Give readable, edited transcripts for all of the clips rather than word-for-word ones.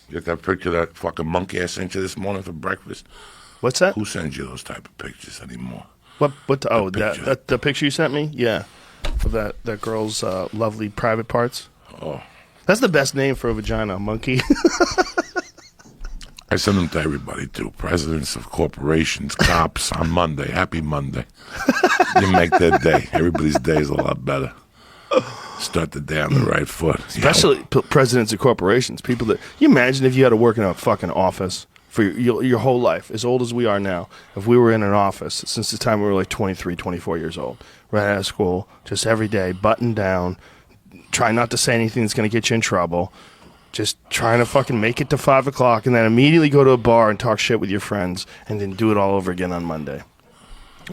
You got that picture of that fucking monkey I sent you this morning for breakfast? What's that? Who sends you those type of pictures anymore? The picture you sent me? Yeah. Of that girl's lovely private parts. Oh. That's the best name for a vagina, monkey. I send them to everybody, too. Presidents of corporations, cops, on Monday. Happy Monday. You make their day. Everybody's day is a lot better. Start the day on the right foot. Especially presidents of corporations. People that... You imagine if you had to work in a fucking office for your whole life, as old as we are now. If we were in an office since the time we were like 23, 24 years old, right out of school, just every day, buttoned down, try not to say anything that's going to get you in trouble, just trying to fucking make it to 5 o'clock and then immediately go to a bar and talk shit with your friends and then do it all over again on Monday.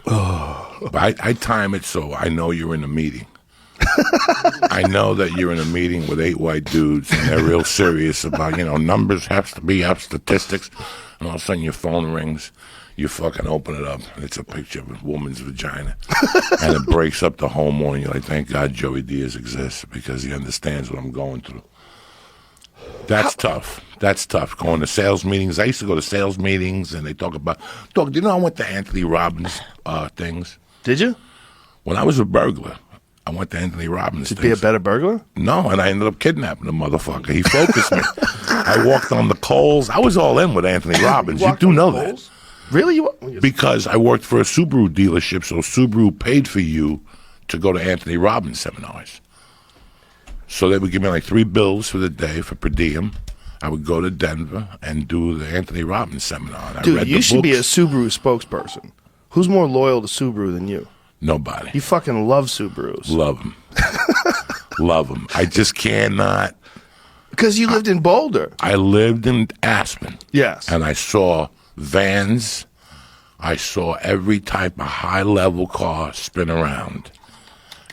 But I time it so I know you're in a meeting. I know that you're in a meeting with 8 white dudes and they're real serious about, numbers have to be up, statistics, and all of a sudden your phone rings. You fucking open it up, and it's a picture of a woman's vagina. And it breaks up the whole morning. You're like, thank God Joey Diaz exists because he understands what I'm going through. That's tough. That's tough. Going to sales meetings. I used to go to sales meetings, and they talk about... do you know I went to Anthony Robbins things? Did you? When I was a burglar, I went to Anthony Robbins things. To be a better burglar? No, and I ended up kidnapping the motherfucker. He focused me. I walked on the coals. I was all in with Anthony Robbins. You do know that. Really? Because I worked for a Subaru dealership, so Subaru paid for you to go to Anthony Robbins seminars. So they would give me like 3 bills for the day for per diem. I would go to Denver and do the Anthony Robbins seminar. Dude, you should be a Subaru spokesperson. Who's more loyal to Subaru than you? Nobody. You fucking love Subarus. Love them. Love them. I just cannot. Because you lived in Boulder. I lived in Aspen. Yes. And I saw vans. I saw every type of high-level car spin around.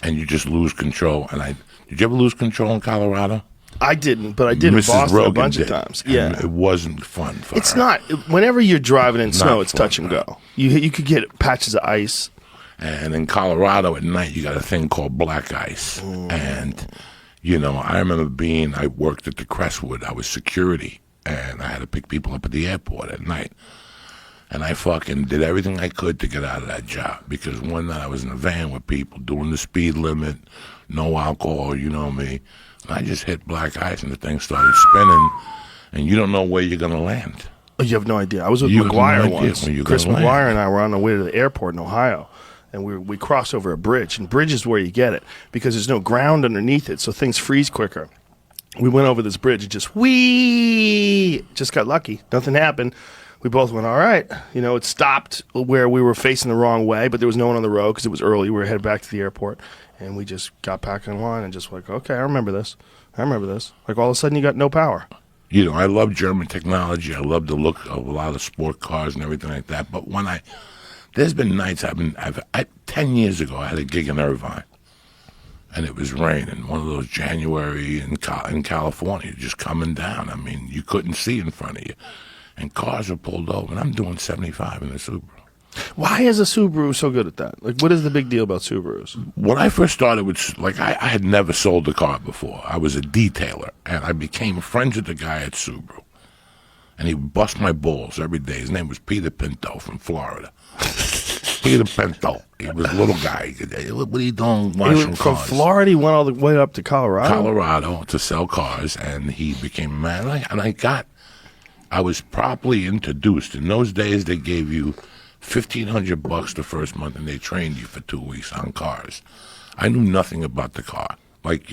And you just lose control. And did you ever lose control in Colorado? I didn't, but I did in Boston Rogan a bunch of times. Yeah, it wasn't fun for It's her. not. Whenever you're driving in snow, it's fun, touch and go. You could get patches of ice. And in Colorado at night, you got a thing called black ice. And, I remember I worked at the Crestwood. I was security, and I had to pick people up at the airport at night. And I fucking did everything I could to get out of that job. Because one night I was in a van with people doing the speed limit, no alcohol, you know me. And I just hit black ice, and the thing started spinning. And you don't know where you're going to land. Oh, you have no idea. I was with McGuire once. Chris McGuire and I were on the way to the airport in Ohio. And we crossed over a bridge. And bridge is where you get it because there's no ground underneath it, so things freeze quicker. We went over this bridge and just got lucky. Nothing happened. We both went, all right. It stopped where we were facing the wrong way, but there was no one on the road because it was early. We were headed back to the airport. And we just got back in line and just like, okay, I remember this. Like all of a sudden you got no power. I love German technology. I love the look of a lot of sport cars and everything like that. But there's been nights 10 years ago, I had a gig in Irvine. And it was raining, one of those January in California, just coming down. I mean, you couldn't see in front of you. And cars were pulled over, and I'm doing 75 in a Subaru. Why is a Subaru so good at that? Like, what is the big deal about Subarus? When I first started with, I had never sold a car before. I was a detailer, and I became friends with the guy at Subaru. And he would bust my balls every day. His name was Peter Pinto from Florida. Peter Pinto. He was a little guy. What are you doing washing From cars? Florida, he went all the way up to Colorado? Colorado to sell cars, and he became a man. And I was properly introduced. In those days, they gave you $1,500 the first month, and they trained you for 2 weeks on cars. I knew nothing about the car. Like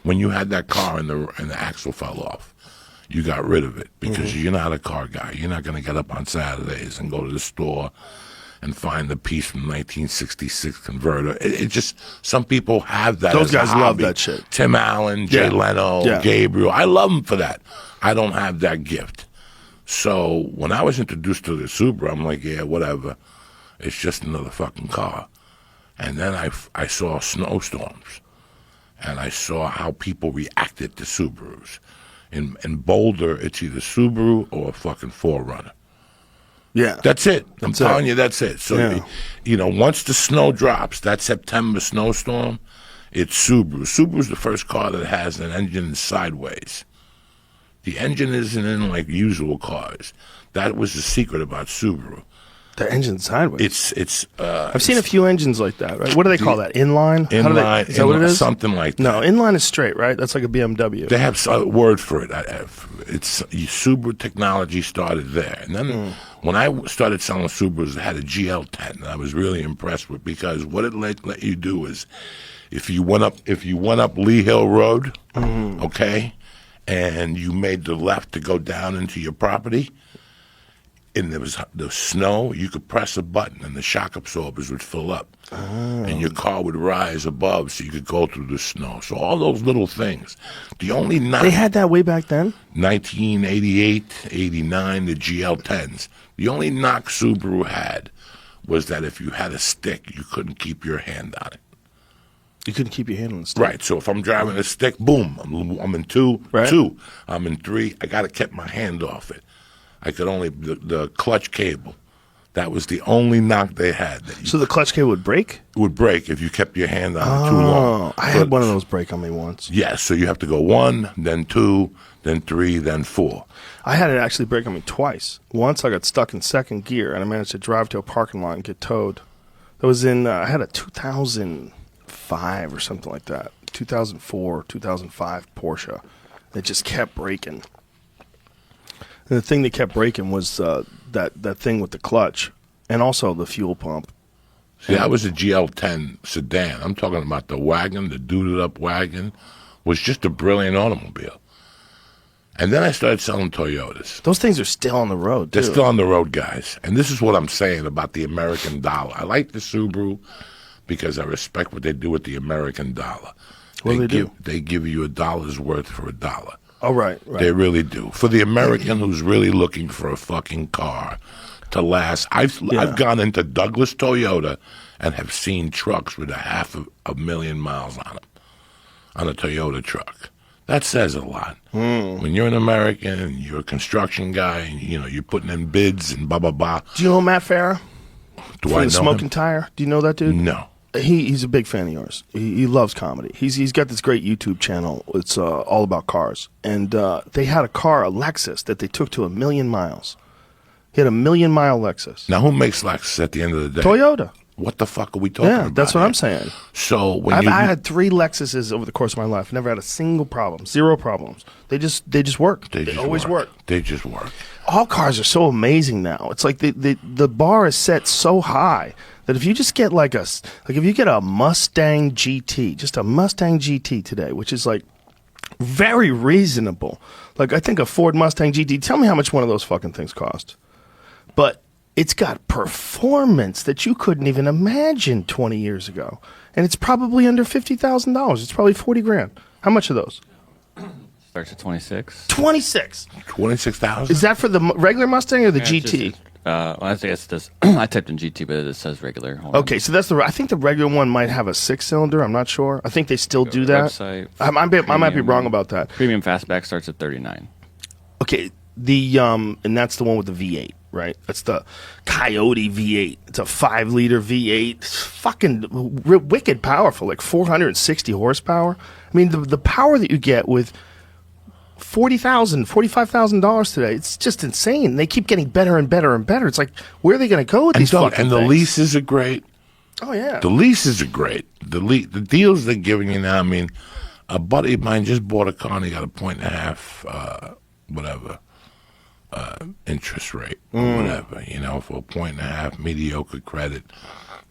when you had that car and the axle fell off, you got rid of it because you're not a car guy. You're not going to get up on Saturdays and go to the store and find the piece from 1966 converter. It just, some people have that. Those as a guys hobby. love that shit. Tim Allen, Jay Leno, Gabriel. I love them for that. I don't have that gift. So when I was introduced to the Subaru, I'm like, yeah, whatever. It's just another fucking car. And then I saw snowstorms. And I saw how people reacted to Subarus. In Boulder, it's either Subaru or a fucking 4Runner. Yeah. That's it. I'm telling you, that's it. So, once the snow drops, that September snowstorm, it's Subaru. Subaru's the first car that has an engine sideways. The engine isn't in like usual cars. That was the secret about Subaru. The engine's sideways. It's. I've seen a few engines like that, right? What do they call that? Inline? Inline. Is that what it is? Something like that. No, inline is straight, right? That's like a BMW. They have a word for it. It's Subaru technology started there, and then when I started selling Subarus, I had a GL10, and I was really impressed with, because what it let you do is, if you went up Lee Hill Road, okay, and you made the left to go down into your property, and there was the snow, you could press a button and the shock absorbers would fill up. And your car would rise above so you could go through the snow. So all those little things. The only knock... They had that way back then? 1988, 89, the GL10s. The only knock Subaru had was that if you had a stick, you couldn't keep your hand on it. You couldn't keep your hand on the stick? Right. So if I'm driving a stick, boom, I'm in two, right. two. I'm in three. I got to keep my hand off it. I could only, the clutch cable, that was the only knock they had. So the clutch cable would break? It would break if you kept your hand on it too long. I had one of those break on me once. Yes, so you have to go 1, then 2, then 3, then 4. I had it actually break on me twice. Once I got stuck in second gear, and I managed to drive to a parking lot and get towed. That was in, I had a 2005 or something like that. 2004, 2005 Porsche. It just kept breaking. And the thing that kept breaking was that thing with the clutch and also the fuel pump. See, that was a GL10 sedan. I'm talking about the wagon, the duded-up wagon, was just a brilliant automobile. And then I started selling Toyotas. Those things are still on the road, too. They're still on the road, guys. And this is what I'm saying about the American dollar. I like the Subaru because I respect what they do with the American dollar. What do they do? They give you $1 worth for $1. Oh, right. They really do. For the American who's really looking for a fucking car to last, I've gone into Douglas Toyota and have seen trucks with 500,000 miles on them, on a Toyota truck. That says a lot. When you're an American and you're a construction guy and you're putting in bids and blah, blah, blah. Do you know Matt Farah? Do I know Smoking him? Tire? Do you know that dude? No. He's a big fan of yours. He loves comedy. He's got this great YouTube channel. It's all about cars. And they had a car, a Lexus, that they took to 1,000,000 miles. He had a 1,000,000-mile Lexus. Now, who makes Lexus at the end of the day? Toyota. What the fuck are we talking about? Yeah, that's what I'm saying. So when I had 3 Lexuses over the course of my life. Never had a single problem. 0 problems. They just work. They always work. They just work. All cars are so amazing now. It's like the bar is set so high that if you just get if you get a Mustang GT, just a Mustang GT today, which is like very reasonable. Like I think a Ford Mustang GT, tell me how much one of those fucking things cost. But it's got performance that you couldn't even imagine 20 years ago. And it's probably under $50,000. It's probably 40 grand. How much are those? Starts at 26. 26. 26,000? Is that for the regular Mustang or the GT? I guess it does. I typed in GT, but it says regular. Okay, so that's I think the regular one might have a 6-cylinder. I'm not sure. I think they still do that. Website, I might be wrong about that. Premium Fastback starts at 39. Okay, and that's the one with the V8, right? That's the Coyote V8. It's a 5-liter V8. It's fucking wicked powerful, like 460 horsepower. I mean, the power that you get with $40,000, $45,000 today, it's just insane. They keep getting better and better and better. It's like, where are they going to go with these fucking And the things? leases are great. Oh, yeah. The leases are great. The deals they're giving you now, I mean, a buddy of mine just bought a car and he got a 1.5, interest rate or whatever, for a 1.5 mediocre credit.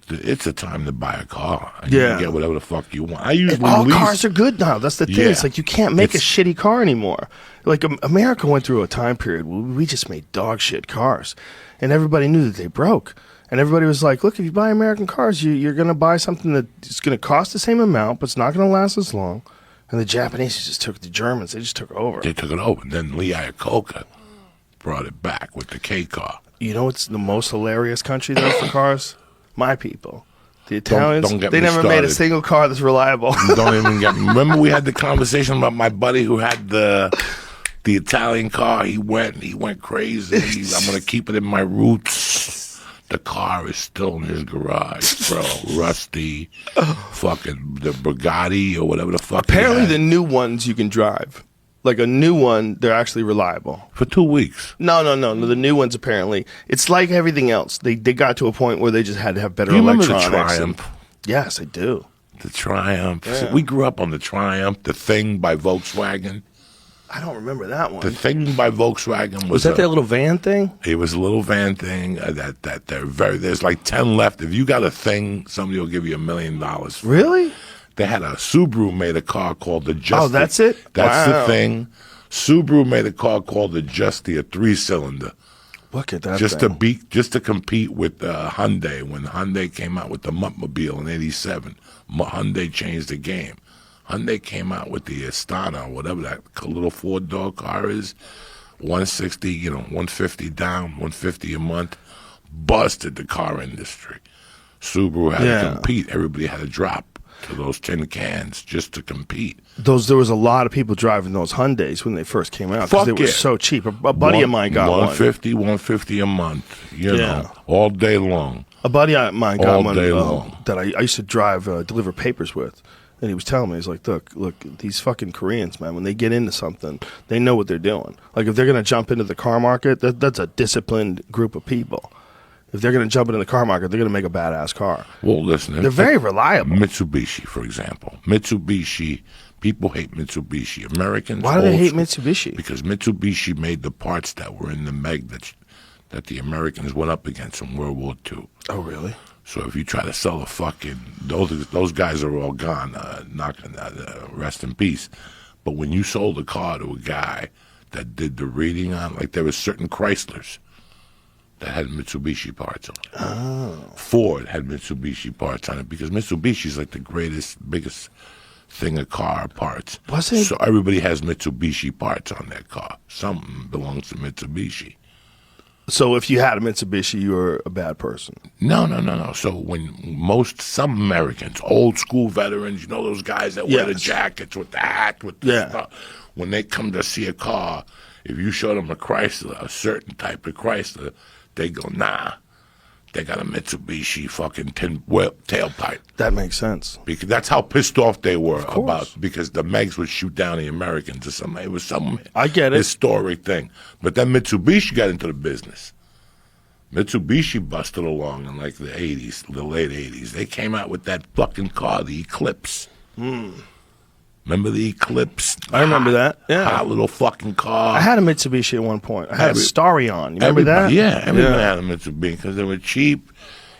It's a time to buy a car. And you can get whatever the fuck you want. I usually all cars are good now. That's the thing. Yeah. It's like you can't make a shitty car anymore. Like America went through a time period where we just made dog shit cars, and everybody knew that they broke. And everybody was like, "Look, if you buy American cars, you're going to buy something that's going to cost the same amount, but it's not going to last as long." And the Japanese just took the Germans. They just took over. They took it over. And then Lee Iacocca brought it back with the K car. You know what's the most hilarious country though for cars? My people. The Italians, they never made a single car that's reliable. Don't even get me. Remember we had the conversation about my buddy who had the Italian car. He went crazy. I'm going to keep it in my roots. The car is still in his garage, bro. Rusty. Fucking the Bugatti or whatever the fuck. Apparently the new ones you can drive. Like a new one, they're actually reliable. For 2 weeks. No. The new ones apparently. It's like everything else. They got to a point where they just had to have better Do you remember electronics. the Triumph? Yes, I do. The Triumph. Yeah. See, we grew up on the Triumph, the Thing by Volkswagen. I don't remember that one. The Thing by Volkswagen was that their little van thing? It was a little van thing. There's like 10 left. If you got a Thing, somebody will give you $1 million. Really? They had a Subaru made a car called the Justy. Oh, that's it? That's Wow. the Thing. Subaru made a car called the Justy, a 3-cylinder. Look at that Just thing. to compete with Hyundai. When Hyundai came out with the Muttmobile in '87, Hyundai changed the game. Hyundai came out with the Astana, whatever that little 4-door car is, 160, 150 down, 150 a month, busted the car industry. Subaru had to compete. Everybody had to drop to those tin cans just to compete. There was a lot of people driving those Hyundais when they first came out because they were so cheap. A buddy of mine got 150 a month, all day long. A buddy of mine got All one day long. that I used to drive, deliver papers with. And he was telling me, he's like, look, these fucking Koreans, man, when they get into something, they know what they're doing. Like, if they're going to jump into the car market, that's a disciplined group of people. If they're going to jump into the car market, they're going to make a badass car. Well, listen. They're very reliable. Mitsubishi, for example. Mitsubishi, people hate Mitsubishi. Americans. Why do they hate Mitsubishi? Because Mitsubishi made the parts that were in the Meg that the Americans went up against in World War II. Oh, really? So if you try to sell a fucking, those guys are all gone, rest in peace. But when you sold a car to a guy that did the reading on, like there was certain Chryslers that had Mitsubishi parts on it. Oh. Ford had Mitsubishi parts on it because Mitsubishi's like the biggest thing of car parts. Was it? So everybody has Mitsubishi parts on their car. Something belongs to Mitsubishi. So if you had a Mitsubishi, you were a bad person. No. So some Americans, old school veterans, those guys that wear the jackets with the hat, with the stuff, when they come to see a car, if you show them a Chrysler, a certain type of Chrysler, they go, nah, they got a Mitsubishi fucking tailpipe. That makes sense. Because that's how pissed off they were because the Megs would shoot down the Americans or something. It was some I get it. historic thing. But then Mitsubishi got into the business. Mitsubishi busted along in like the late 80s. They came out with that fucking car, the Eclipse. Remember the Eclipse? I remember that. Yeah. Hot little fucking car. I had a Mitsubishi at one point. I had a Starion. You remember that? Yeah, everybody had a Mitsubishi because they were cheap.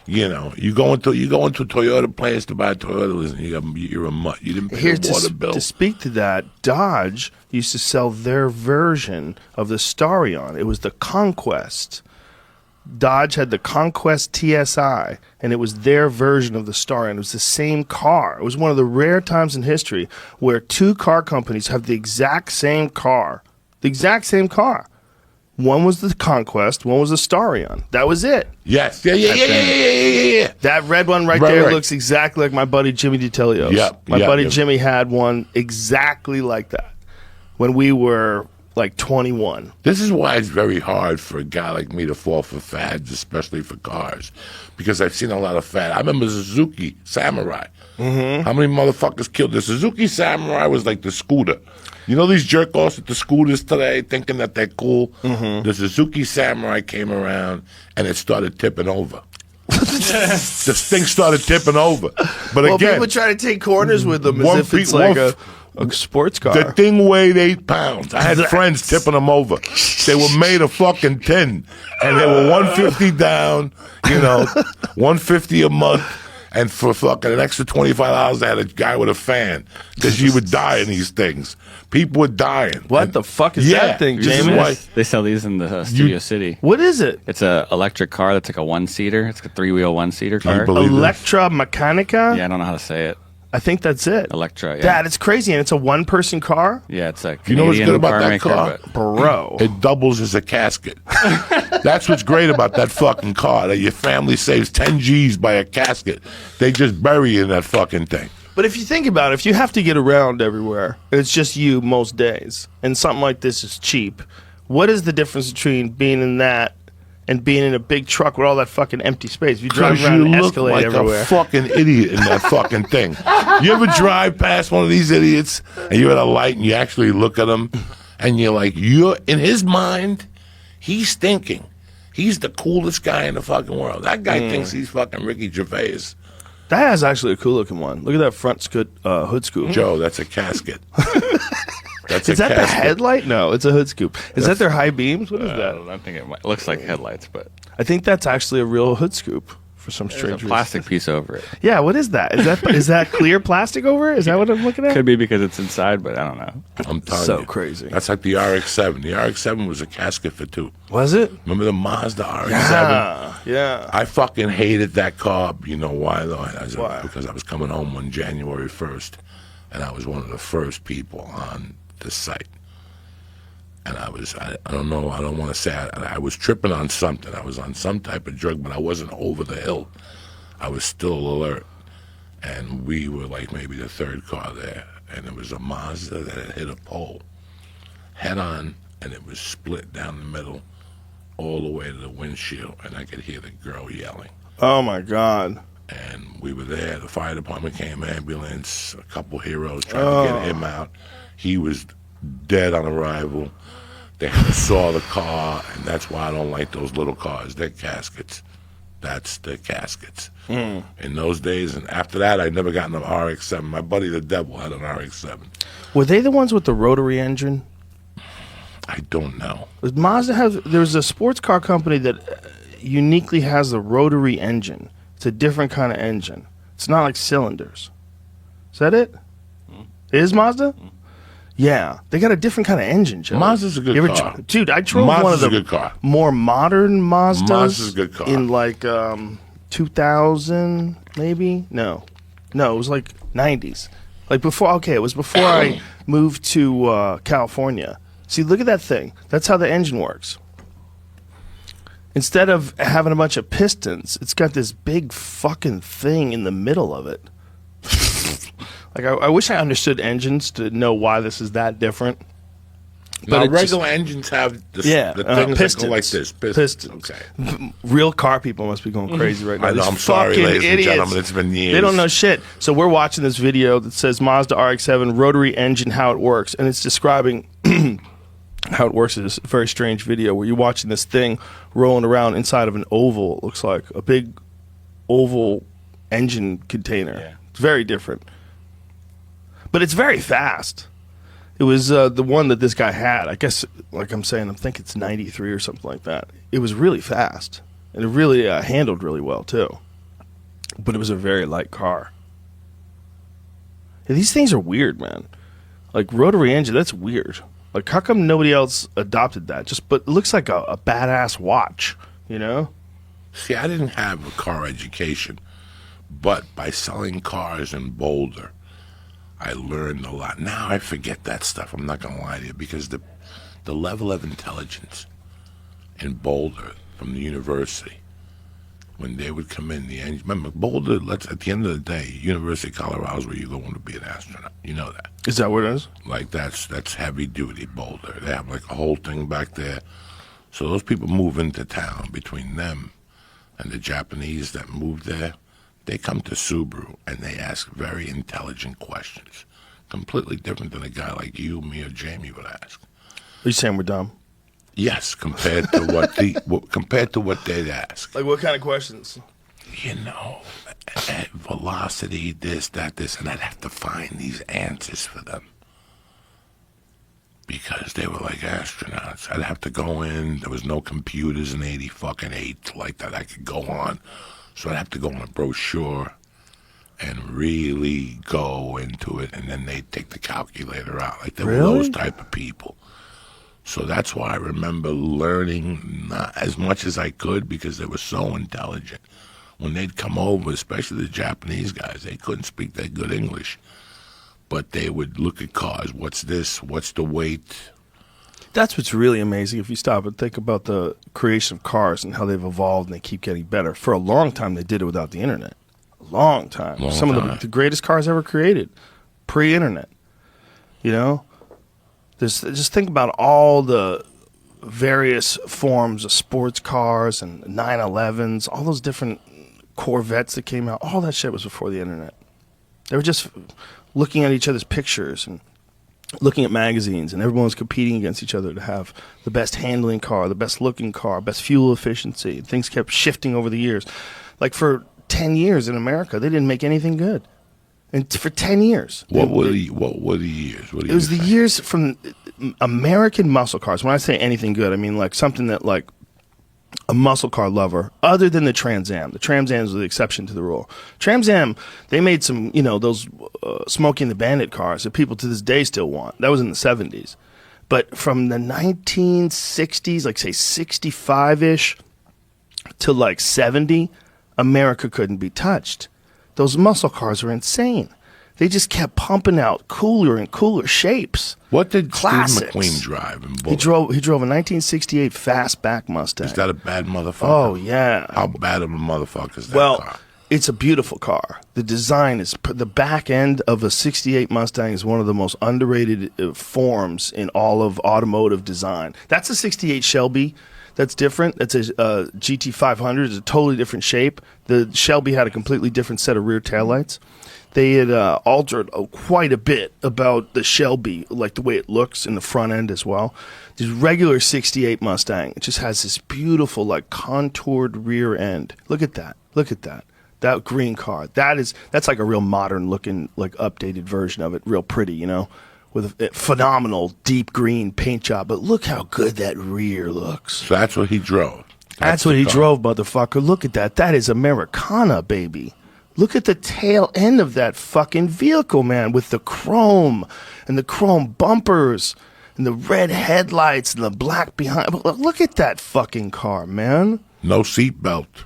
You go into Toyota place to buy a Toyota, and you're a mutt. You didn't pay a water bill. To speak to that, Dodge used to sell their version of the Starion. It was the Conquest. Dodge had the Conquest TSI, and it was their version of the Starion. It was the same car. It was one of the rare times in history where two car companies have the exact same car. The exact same car. One was the Conquest, one was the Starion. That was it. Yes. Yeah. That red one right there looks exactly like my buddy Jimmy DiTellio's. My buddy Jimmy had one exactly like that when we were like 21. This is why it's very hard for a guy like me to fall for fads, especially for cars, because I've seen a lot of fads. I remember Suzuki Samurai. Mm-hmm. How many motherfuckers killed the Suzuki Samurai? Was like the scooter. You know these jerk-offs with the scooters today thinking that they're cool? Mm-hmm. The Suzuki Samurai came around and it started tipping over. This thing started tipping over. But again, people try to take corners with them as if it's like a sports car. The thing weighed 8 pounds. I had friends tipping them over. They were made of fucking tin. And they were 150 down, 150 a month. And for fucking an extra $25, I had a guy with a fan because you would die in these things. People were dying. What the fuck is that thing, Jamie? They sell these in the Studio City. What is it? It's an electric car that's like a one-seater. It's like a 3-wheel one-seater car. Electra Mechanica? Yeah, I don't know how to say it. I think that's it. Electra, yeah. Dad, it's crazy, and it's a one-person car? Yeah, it's a You know what's Canadian good about car that maker, car? Bro. It doubles as a casket. That's what's great about that fucking car, that your family saves 10 G's by a casket. They just bury you in that fucking thing. But if you think about it, if you have to get around everywhere, it's just you most days, and something like this is cheap, what is the difference between being in that and being in a big truck with all that fucking empty space. You drive around and escalate like everywhere. A fucking idiot in that fucking thing. You ever drive past one of these idiots and you're at a light and you actually look at him and you're like, you're in his mind, he's thinking he's the coolest guy in the fucking world. That guy thinks he's fucking Ricky Gervais. That is actually a cool looking one. Look at that front hood scoop. Joe, that's a casket. Is that the headlight? No, it's a hood scoop. Is that their high beams? What is that? I think it looks like headlights, but I think that's actually a real hood scoop for some strange there's a plastic piece over it. Yeah, what is that? Is that clear plastic over it? Is that what I'm looking at? Could be because it's inside, but I don't know. I'm telling So you. crazy. That's like the RX-7. The RX-7 was a casket for two. Was it? Remember the Mazda RX-7? Yeah. I fucking hated that car. You know why, though? Why? Because I was coming home on January 1st, and I was one of the first people on the site. And I don't know, I don't want to say, I was tripping on something. I was on some type of drug, but I wasn't over the hill. I was still alert. And we were like maybe the third car there. And it was a Mazda that had hit a pole head on, and it was split down the middle all the way to the windshield. And I could hear the girl yelling. Oh, my God. And we were there. The fire department came, ambulance, a couple heroes trying to get him out. He was dead on arrival. They had to saw the car, and that's why I don't like those little cars. They're caskets. That's the caskets. In those days, and after that, I never got an RX-7. My buddy the Devil had an RX-7. Were they the ones with the rotary engine? I don't know. There's a sports car company that uniquely has the rotary engine. It's a different kind of engine. It's not like cylinders. Is that it? It is Mazda? Yeah, they got a different kind of engine, Joe. Mazda's a good car. Dude, I drove Mazda's one of the a good car. more modern Mazdas. Mazda's a good car. In like 2000, maybe? No, it was like 90s. Like before, okay, it was before I moved to California. See, look at that thing. That's how the engine works. Instead of having a bunch of pistons, it's got this big fucking thing in the middle of it. Like, I wish I understood engines to know why this is that different. But regular engines have the things pistons. that go like this. Pistons. Okay. Real car people must be going crazy right now. I know, I'm sorry, ladies and gentlemen. It's been years. They don't know shit. So we're watching this video that says Mazda RX-7 rotary engine, how it works. And it's describing how it works. It's a very strange video where you're watching this thing rolling around inside of an oval. It looks like a big oval engine container. Yeah. It's very different. But it's very fast. It was the one that this guy had. I guess, like I'm saying, I think it's 93 or something like that. It was really fast. And it really handled really well, too. But it was a very light car. Yeah, these things are weird, man. Like, rotary engine, that's weird. Like, how come nobody else adopted that? But it looks like a badass watch, you know? See, I didn't have a car education. But by selling cars in Boulder, I learned a lot. Now I forget that stuff. I'm not going to lie to you, because the level of intelligence in Boulder from the university, when they would come in, remember, Boulder, at the end of the day, University of Colorado is where you go to be an astronaut. You know that. Is that what it is? Like, that's heavy duty Boulder. They have like a whole thing back there. So those people move into town. Between them and the Japanese that moved there, they come to Subaru and they ask very intelligent questions, completely different than a guy like you, me, or Jamie would ask. Are you saying we're dumb? Yes, compared to what they'd ask. Like what kind of questions? You know, velocity, this, and I'd have to find these answers for them because they were like astronauts. I'd have to go in. There was no computers in 80 like that I could go on. So I'd have to go on a brochure and really go into it, and then they'd take the calculator out. Like, they were those type of people. So that's why I remember learning not as much as I could because they were so intelligent. When they'd come over, especially the Japanese guys, they couldn't speak that good English. But they would look at cars. What's this? What's the weight? That's what's really amazing if you stop and think about the creation of cars and how they've evolved and they keep getting better. For a long time, they did it without the internet. A long time. Some of the greatest cars ever created, pre-internet. You know? Just think about all the various forms of sports cars and 911s, all those different Corvettes that came out. All that shit was before the internet. They were just looking at each other's pictures and looking at magazines, and everyone was competing against each other to have the best handling car, the best looking car, best fuel efficiency. Things kept shifting over the years. Like for 10 years in America, they didn't make anything good. And for 10 years. What were the years? It was the years from American muscle cars. When I say anything good, I mean like something that like a muscle car lover, other than the Trans Am. The Trans Am's the exception to the rule. Trans Am, they made some, those Smokey and the Bandit cars that people to this day still want. That was in the 70s. But from the 1960s, like say 65-ish to like 70, America couldn't be touched. Those muscle cars were insane. They just kept pumping out cooler and cooler shapes. What did Classics. Steve McQueen drive? He drove a 1968 fastback Mustang. Is that a bad motherfucker? Oh, yeah. How bad of a motherfucker is that car? It's a beautiful car. The design is, the back end of a 68 Mustang is one of the most underrated forms in all of automotive design. That's a 68 Shelby. That's different. That's a GT500. It's a totally different shape. The Shelby had a completely different set of rear taillights. They had altered quite a bit about the Shelby, like the way it looks in the front end as well. This regular 68 Mustang, it just has this beautiful, like, contoured rear end. Look at that. Look at that. That green car. That's like a real modern looking, like, updated version of it. Real pretty, with a phenomenal deep green paint job. But look how good that rear looks. So that's what he drove. That's what he drove, motherfucker. Look at that. That is Americana, baby. Look at the tail end of that fucking vehicle, man, with the chrome and the chrome bumpers and the red headlights and the black behind. Look at that fucking car, man. No seat belt.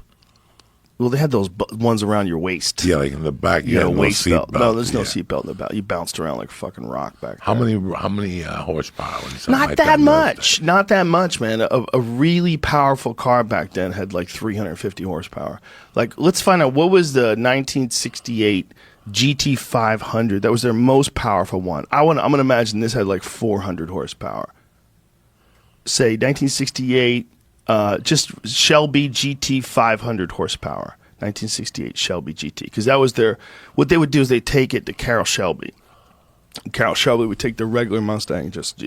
Well, they had those ones around your waist. Yeah, like in the back. You had no waist seat belt. belt. No, there's no seat belt in the back. You bounced around like a fucking rock back How there. many horsepower? Not that much. Not that much, man. A really powerful car back then had like 350 horsepower. Like, let's find out, what was the 1968 GT500? That was their most powerful one. I'm going to imagine this had like 400 horsepower. Say 1968, just Shelby GT 500 horsepower. 1968 Shelby GT. Because that was what they would do is they take it to Carroll Shelby. Carroll Shelby would take the regular Mustang and just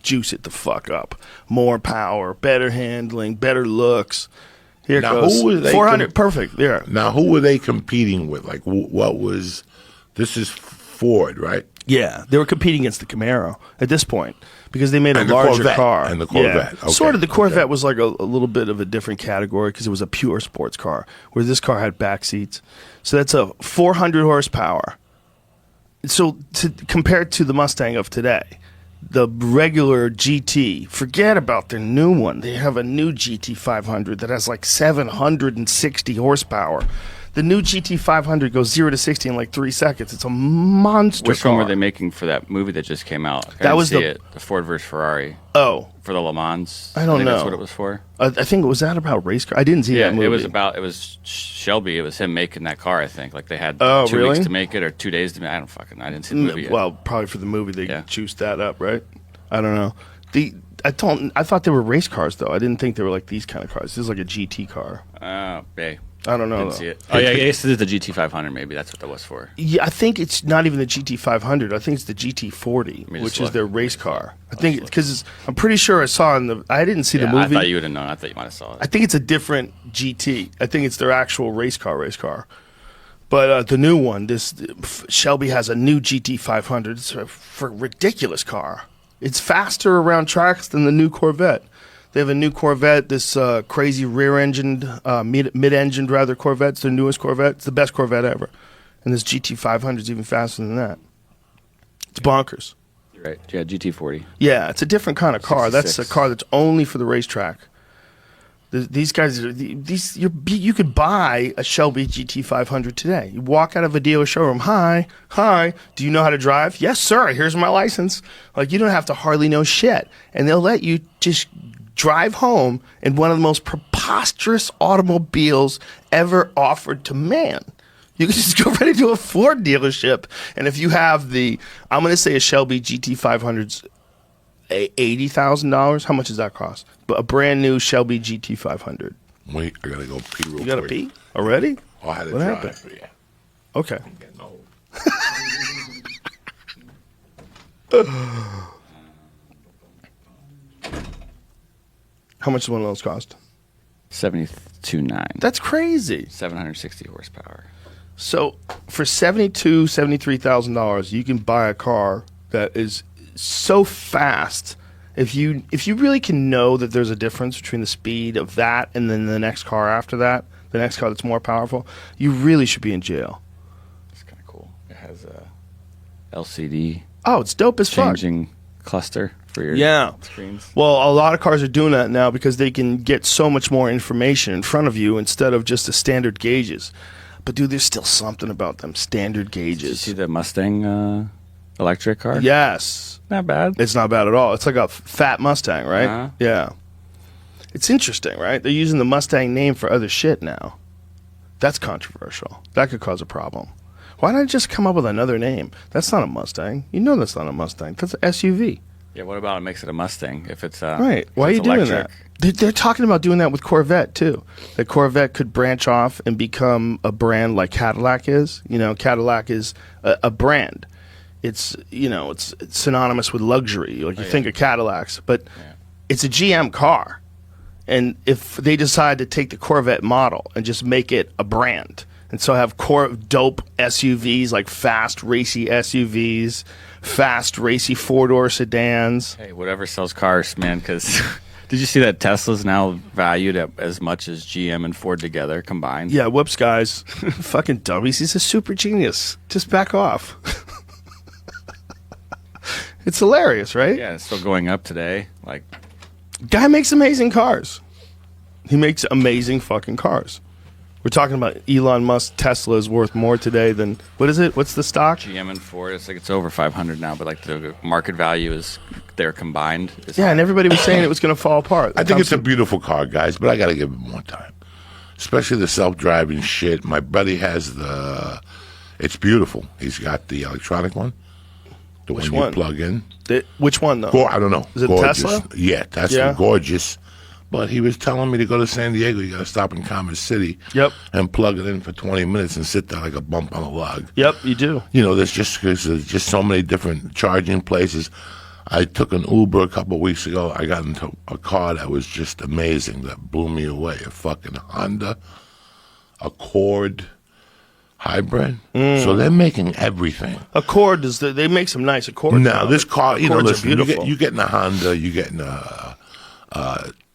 juice it the fuck up. More power, better handling, better looks. Here it goes. 400, perfect. Yeah. Now, who were they competing with? Like, this is Ford, right? Yeah, they were competing against the Camaro at this point because they made a larger Corvette, car. And the Corvette. Yeah. Okay. Sort of. The Corvette was like a little bit of a different category because it was a pure sports car, where this car had back seats. So that's a 400 horsepower. So compared to the Mustang of today, the regular GT, forget about their new one. They have a new GT500 that has like 760 horsepower. The new GT500 goes 0 to 60 in like 3 seconds. It's a monster Which car. one were they making for that movie that just came out? That was the Ford versus Ferrari. Oh. For the Le Mans. I don't know. That's what it was for. I think it was that about race car. I didn't see that movie. It was Shelby. It was him making that car, I think. Like they had 2 really? weeks to make it or 2 days to make it. I didn't see the movie yet. Well, probably for the movie they juiced that up, right? I don't know. I thought they were race cars though. I didn't think they were like these kind of cars. This is like a GT car. Okay. I don't know. Didn't see it. Oh yeah, I guess it is the GT500. Maybe that's what that was for. Yeah, I think it's not even the GT500. I think it's the GT40, which is their race car. I think because I'm pretty sure I saw I didn't see the movie. I thought you would have known. I thought you might have saw it. I think it's a different GT. I think it's their actual race car. But the new one, Shelby has a new GT500. It's a ridiculous car. It's faster around tracks than the new Corvette. They have a new Corvette, this crazy rear-engined, mid-engined rather Corvette. It's their newest Corvette. It's the best Corvette ever. And this GT500 is even faster than that. It's bonkers. You're right. Yeah, GT40. Yeah, it's a different kind of car. 66. That's a car that's only for the racetrack. These guys, you could buy a Shelby GT500 today. You walk out of a dealer showroom. Hi, do you know how to drive? Yes, sir. Here's my license. Like, you don't have to hardly know shit. And they'll let you just drive home in one of the most preposterous automobiles ever offered to man. You can just go right into a Ford dealership, and if you have I'm going to say a Shelby GT500's $80,000. How much does that cost? But a brand new Shelby GT500. Wait, I gotta go pee real quick. You gotta pee already? Oh, I had to What drive. happened? Yeah. Okay. I'm getting old. How much does one of those cost? 72.9. That's crazy. 760 horsepower. So for $73,000, you can buy a car that is so fast. If you really can know that there's a difference between the speed of that and then the next car after that, the next car that's more powerful, you really should be in jail. It's kind of cool. It has a LCD Oh, it's dope as fuck. changing cluster for your screens. Well, a lot of cars are doing that now because they can get so much more information in front of you instead of just the standard gauges. But dude, there's still something about them standard Did you gauges. see the Mustang electric car? Yes. Not bad. It's not bad at all. It's like a fat Mustang, right? Uh-huh. Yeah. It's interesting, right? They're using the Mustang name for other shit now. That's controversial. That could cause a problem. Why not just come up with another name? That's not a Mustang. You know that's not a Mustang. That's an SUV. Yeah, what about it makes it a Mustang if it's Right. if Why are it's you doing electric? that? They're talking about doing that with Corvette, too. That Corvette could branch off and become a brand like Cadillac is. You know, Cadillac is a brand. It's, you know, it's synonymous with luxury. Like you think of Cadillacs, but it's a GM car. And if they decide to take the Corvette model and just make it a brand, and so have dope SUVs, like fast, racy SUVs, fast, racy four-door sedans. Hey, whatever sells cars, man, because did you see that Tesla's now valued at as much as GM and Ford together combined? Yeah, whoops, guys. Fucking dummies. He's a super genius. Just back off. It's hilarious, right? Yeah, it's still going up today. Like, Guy makes amazing cars. He makes amazing fucking cars. We're talking about Elon Musk. Tesla is worth more today than, what is it? What's the stock? GM and Ford, it's like it's over 500 now, but like the market value is they're combined. Yeah, and everybody was saying it was going to fall apart. I think it's a beautiful car, guys, but I got to give it more time. Especially the self-driving shit. My buddy has it's beautiful. He's got the electronic one. The Which one one? you plug in. Which one, though? I don't know. Is it Gorgeous. Tesla? Yeah, Tesla. Yeah. Gorgeous. But he was telling me to go to San Diego. You got to stop in Commerce City. Yep. And plug it in for 20 minutes and sit there like a bump on a log. Yep, you do. You know, there's just so many different charging places. I took an Uber a couple of weeks ago. I got into a car that was just amazing, that blew me away. A fucking Honda Accord hybrid. So they're making everything. Accord they make some nice Accords. Now, this car, you know, Accords are listen, beautiful. you get in a Honda, you get in a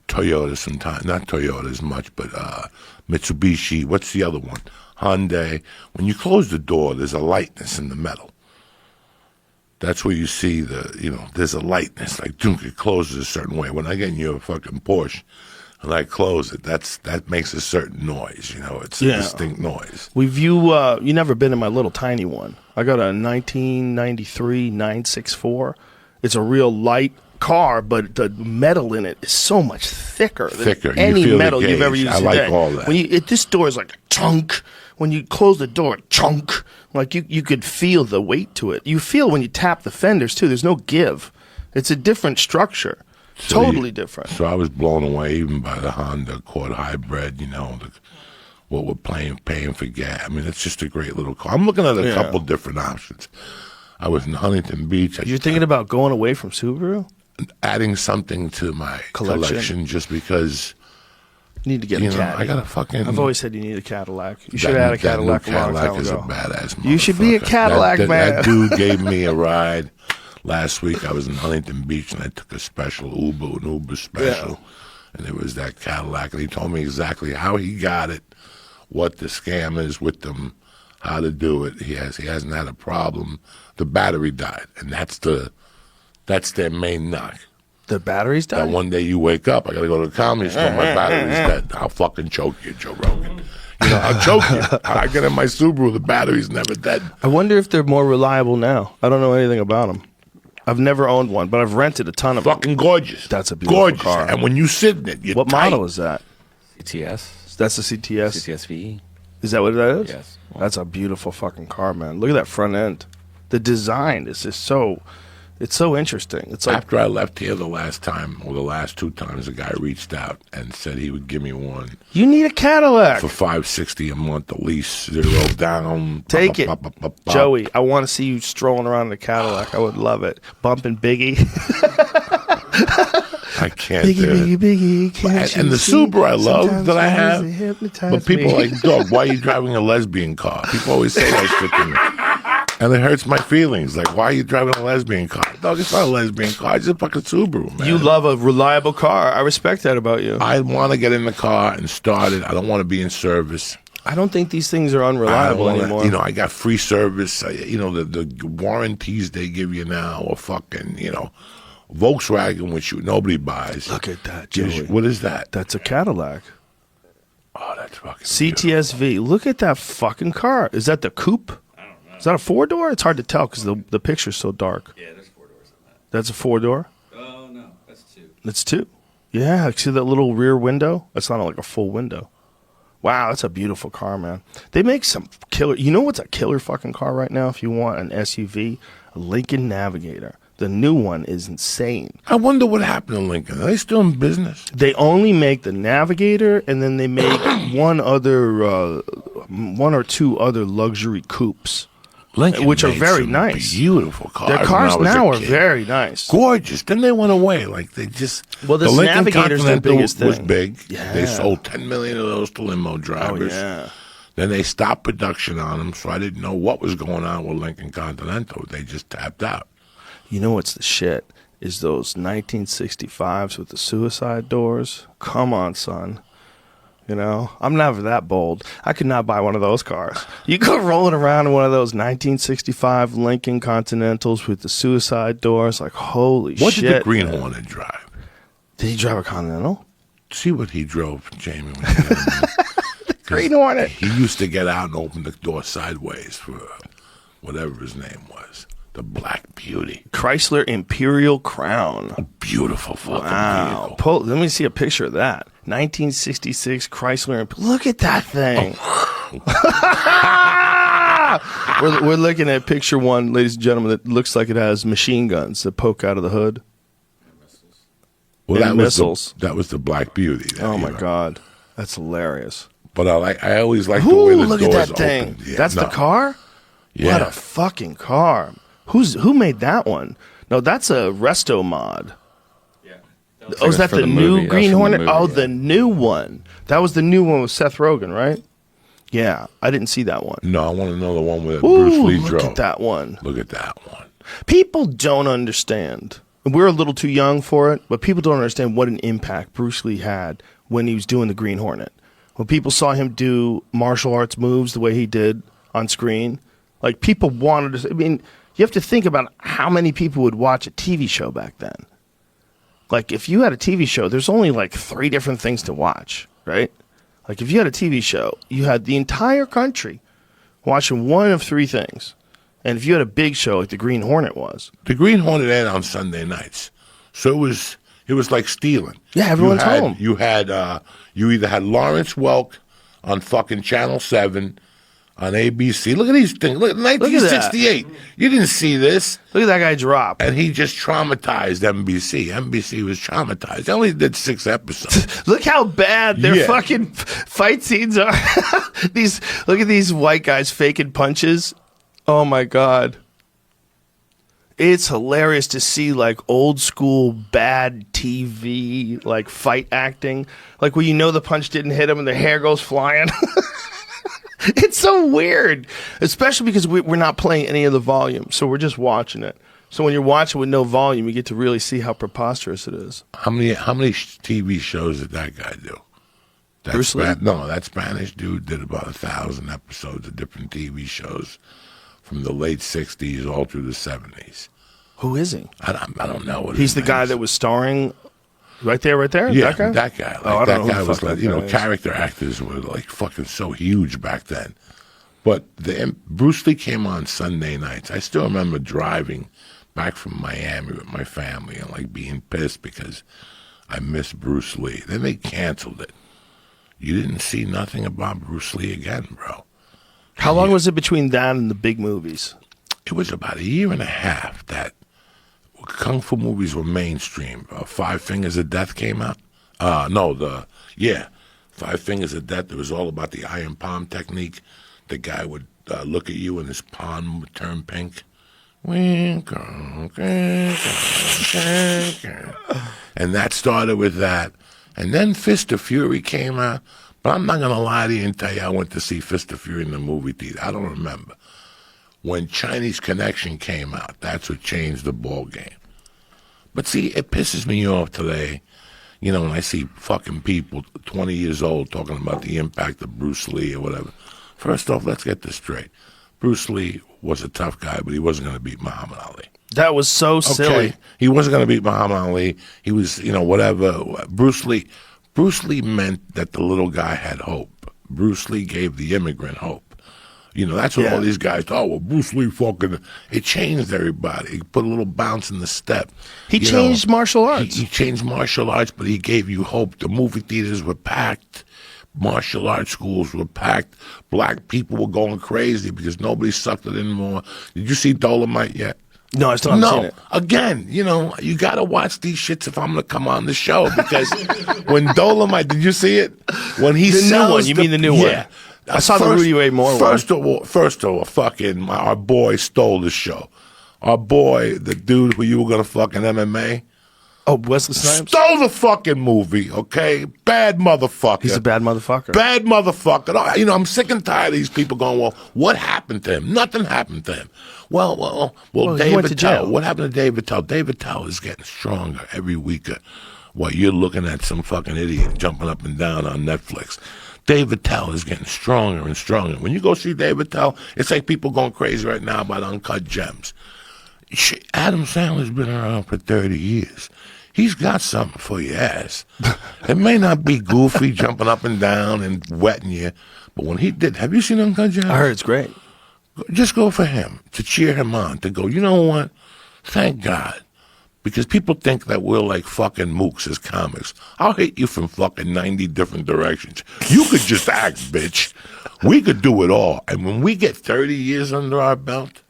Toyota sometimes. Not Toyota as much, but Mitsubishi. What's the other one? Hyundai. When you close the door, there's a lightness in the metal. That's where you see there's a lightness. Like, it closes a certain way. When I get in your fucking Porsche and I close it, that makes a certain noise. You know, it's a distinct noise. You never been in my little tiny one. I got a 1993 964. It's a real light car, but the metal in it is so much thicker than You any feel the metal you've gauge. ever used I today. like all that. This door is like chunk. When you close the door, chunk. Like you could feel the weight to it. You feel when you tap the fenders too. There's no give. It's a different structure. Totally different. So I was blown away even by the Honda Accord hybrid, what we're paying for gas. I mean, it's just a great little car. I'm looking at a couple different options. I was in Huntington Beach. You're thinking about going away from Subaru? Adding something to my collection just because, You need to get a Caddy. I got a fucking... I've always said you need a Cadillac. You should have had a Cadillac a long time is ago. a badass You should be a motherfucker. Cadillac man. That dude gave me a ride. Last week I was in Huntington Beach and I took a special an Uber special, and it was that Cadillac, and he told me exactly how he got it, what the scam is with them, how to do it. He hasn't had a problem. The battery died, and that's their main knock. The battery's That died? one day you wake up, I gotta go to the comedy store, my battery's dead. I'll fucking choke you, Joe Rogan. I'll choke you. I get in my Subaru, the battery's never dead. I wonder if they're more reliable now. I don't know anything about them. I've never owned one, but I've rented a ton of them. Fucking gorgeous. That's a beautiful gorgeous car. And when you sit in it, you're What tight. model is that? CTS. That's a CTS. CTS-V. Is that what that is? Yes. That's a beautiful fucking car, man. Look at that front end. The design is just so... It's so interesting. It's like after I left here the last time, or the last 2 times, a guy reached out and said he would give me one. You need a Cadillac for $560 a month, at least 0 down. Take it, Joey. I want to see you strolling around in a Cadillac. I would love it. Bumping Biggie. I can't Biggie, do it. Biggie, can't And you the see? Subaru I love Sometimes that I have, they hypnotize but people me. are like, dog, why are you driving a lesbian car? People always say that shit to me. And it hurts my feelings. Like, why are you driving a lesbian car? Dog, it's not a lesbian car. It's just a fucking Subaru, man. You love a reliable car. I respect that about you. I want to get in the car and start it. I don't want to be in service. I don't think these things are unreliable anymore. You know, I got free service. You know, the warranties they give you now are fucking, you know, Volkswagen, which nobody buys. Look at that, Joey. What is that? That's a Cadillac. Oh, that's fucking CTSV. beautiful. Look at that fucking car. Is that the coupe? I don't know. Is that a 4-door? It's hard to tell because the picture's so dark. Yeah, there's 4 doors on that. That's a 4-door? Oh, no. That's 2. That's 2. Yeah, see that little rear window? That's not like a full window. Wow, that's a beautiful car, man. They make some killer. You know what's a killer fucking car right now if you want an SUV? A Lincoln Navigator. The new one is insane. I wonder what happened to Lincoln. Are they still in business? They only make the Navigator, and then they make one or 2 other luxury coupes, Lincoln which are made very some nice. Beautiful cars. Their when cars I was now a are kid. very nice. Gorgeous. Then they went away. Like they just. Well, this the Lincoln Navigator's the Continental biggest was thing. big. Yeah. They sold 10 million of those to limo drivers. Oh, yeah. Then they stopped production on them, so I didn't know what was going on with Lincoln Continental. They just tapped out. You know what's the shit? Is those 1965s with the suicide doors. Come on, son. You know, I'm never that bold. I could not buy one of those cars. You go rolling around in one of those 1965 Lincoln Continentals with the suicide doors, like, holy What shit. did the Green Hornet drive? Did he drive a Continental? See what he drove, Jamie. When he got in there. Green Hornet. He used to get out and open the door sideways for whatever his name was. The Black Beauty. Chrysler Imperial Crown. A beautiful fucking Wow. vehicle. Let me see a picture of that. 1966 Chrysler. Look at that thing. We're looking at picture 1, ladies and gentlemen, that looks like it has machine guns that poke out of the hood. Well, And missiles. that was the Black Beauty. Oh, my God. That's hilarious. But I always like the way Ooh, the look doors at that thing. opened. Yeah, That's the car? Yeah. What a fucking car. Who made that one? No, that's a resto mod. Yeah. Oh, is that the new Green Hornet? Oh, yeah. the new one. That was the new one with Seth Rogen, right? Yeah, I didn't see that one. No, I want to know the one where Ooh, Bruce Lee look drove. at that one. Look at that one. People don't understand. We're a little too young for it, but people don't understand what an impact Bruce Lee had when he was doing the Green Hornet. When people saw him do martial arts moves the way he did on screen, like people wanted to. I mean, you have to think about how many people would watch a TV show back then. Like if you had a TV show, there's only like 3 different things to watch, right? Like if you had a TV show, you had the entire country watching one of 3 things. And if you had a big show like the Green Hornet was. The Green Hornet aired on Sunday nights, so it was like stealing. Yeah, everyone's home. You either had Lawrence Welk on fucking Channel 7 on ABC. Look at these things. Look, 1968. You didn't see this. Look at that guy drop. And he just traumatized NBC. NBC was traumatized. They only did 6 episodes. Look how bad their Yeah. fucking fight scenes are. Look at these white guys faking punches. Oh my God. It's hilarious to see like old school bad TV like fight acting. Like where you know the punch didn't hit him and the hair goes flying. It's so weird. Especially because we're not playing any of the volume. So we're just watching it. So when you're watching with no volume, you get to really see how preposterous it is. How many TV shows did that guy do? Bruce Lee? No, that Spanish dude did about 1,000 episodes of different TV shows from the late 60s all through the 70s. Who is he? I don't know what He's his the name guy is. that was starring right there? Yeah, That guy? Like, Oh, I don't that know who guy the was fuck like, that you know, guy is. character actors were like fucking so huge back then. But Bruce Lee came on Sunday nights. I still remember driving back from Miami with my family and like being pissed because I missed Bruce Lee. Then they canceled it. You didn't see nothing about Bruce Lee again, bro. How long was it between that and the big movies? It was about 1.5 years that kung fu movies were mainstream. Five Fingers of Death came out. Five Fingers of Death. It was all about the iron palm technique. The guy would look at you and his palm would turn pink. And that started with that. And then Fist of Fury came out. But I'm not going to lie to you and tell you I went to see Fist of Fury in the movie theater. I don't remember. When Chinese Connection came out, that's what changed the ball game. But see, it pisses me off today, when I see fucking people 20 years old talking about the impact of Bruce Lee or whatever. First off, let's get this straight. Bruce Lee was a tough guy, but he wasn't going to beat Muhammad Ali. That was so silly. He wasn't going to beat Muhammad Ali. He was, whatever. Bruce Lee meant that the little guy had hope. Bruce Lee gave the immigrant hope. That's what all these guys thought. Well, Bruce Lee it changed everybody. He put a little bounce in the step. He changed martial arts. He changed martial arts, but he gave you hope. The movie theaters were packed. Martial arts schools were packed. Black people were going crazy because nobody sucked it anymore. Did you see Dolomite yet? No, I still haven't seen it. Again, you got to watch these shits if I'm going to come on the show because when Dolomite, did you see it? When he the new one, you mean the new one? I saw the Rudy Ray Moore one. First of all, our boy stole the show. Our boy, the dude who you were going to fucking MMA. Oh, Wesley Snipes? Stole the fucking movie, okay? Bad motherfucker. He's a bad motherfucker. Bad motherfucker. I'm sick and tired of these people going, well, what happened to him? Nothing happened to him. Well, David Tell. What happened to David Tell? David Tell is getting stronger every week. While you're looking at some fucking idiot jumping up and down on Netflix. David Tell is getting stronger and stronger. When you go see David Tell, it's like people going crazy right now about Uncut Gems. Adam Sandler's been around for 30 years. He's got something for your ass. It may not be goofy, jumping up and down and wetting you, but when he did, have you seen Uncut Gems? I heard it's great. Just go for him, to cheer him on, to go, you know what? Thank God. Because people think that we're like fucking mooks as comics. I'll hit you from fucking 90 different directions. You could just act, bitch. We could do it all. And when we get 30 years under our belt,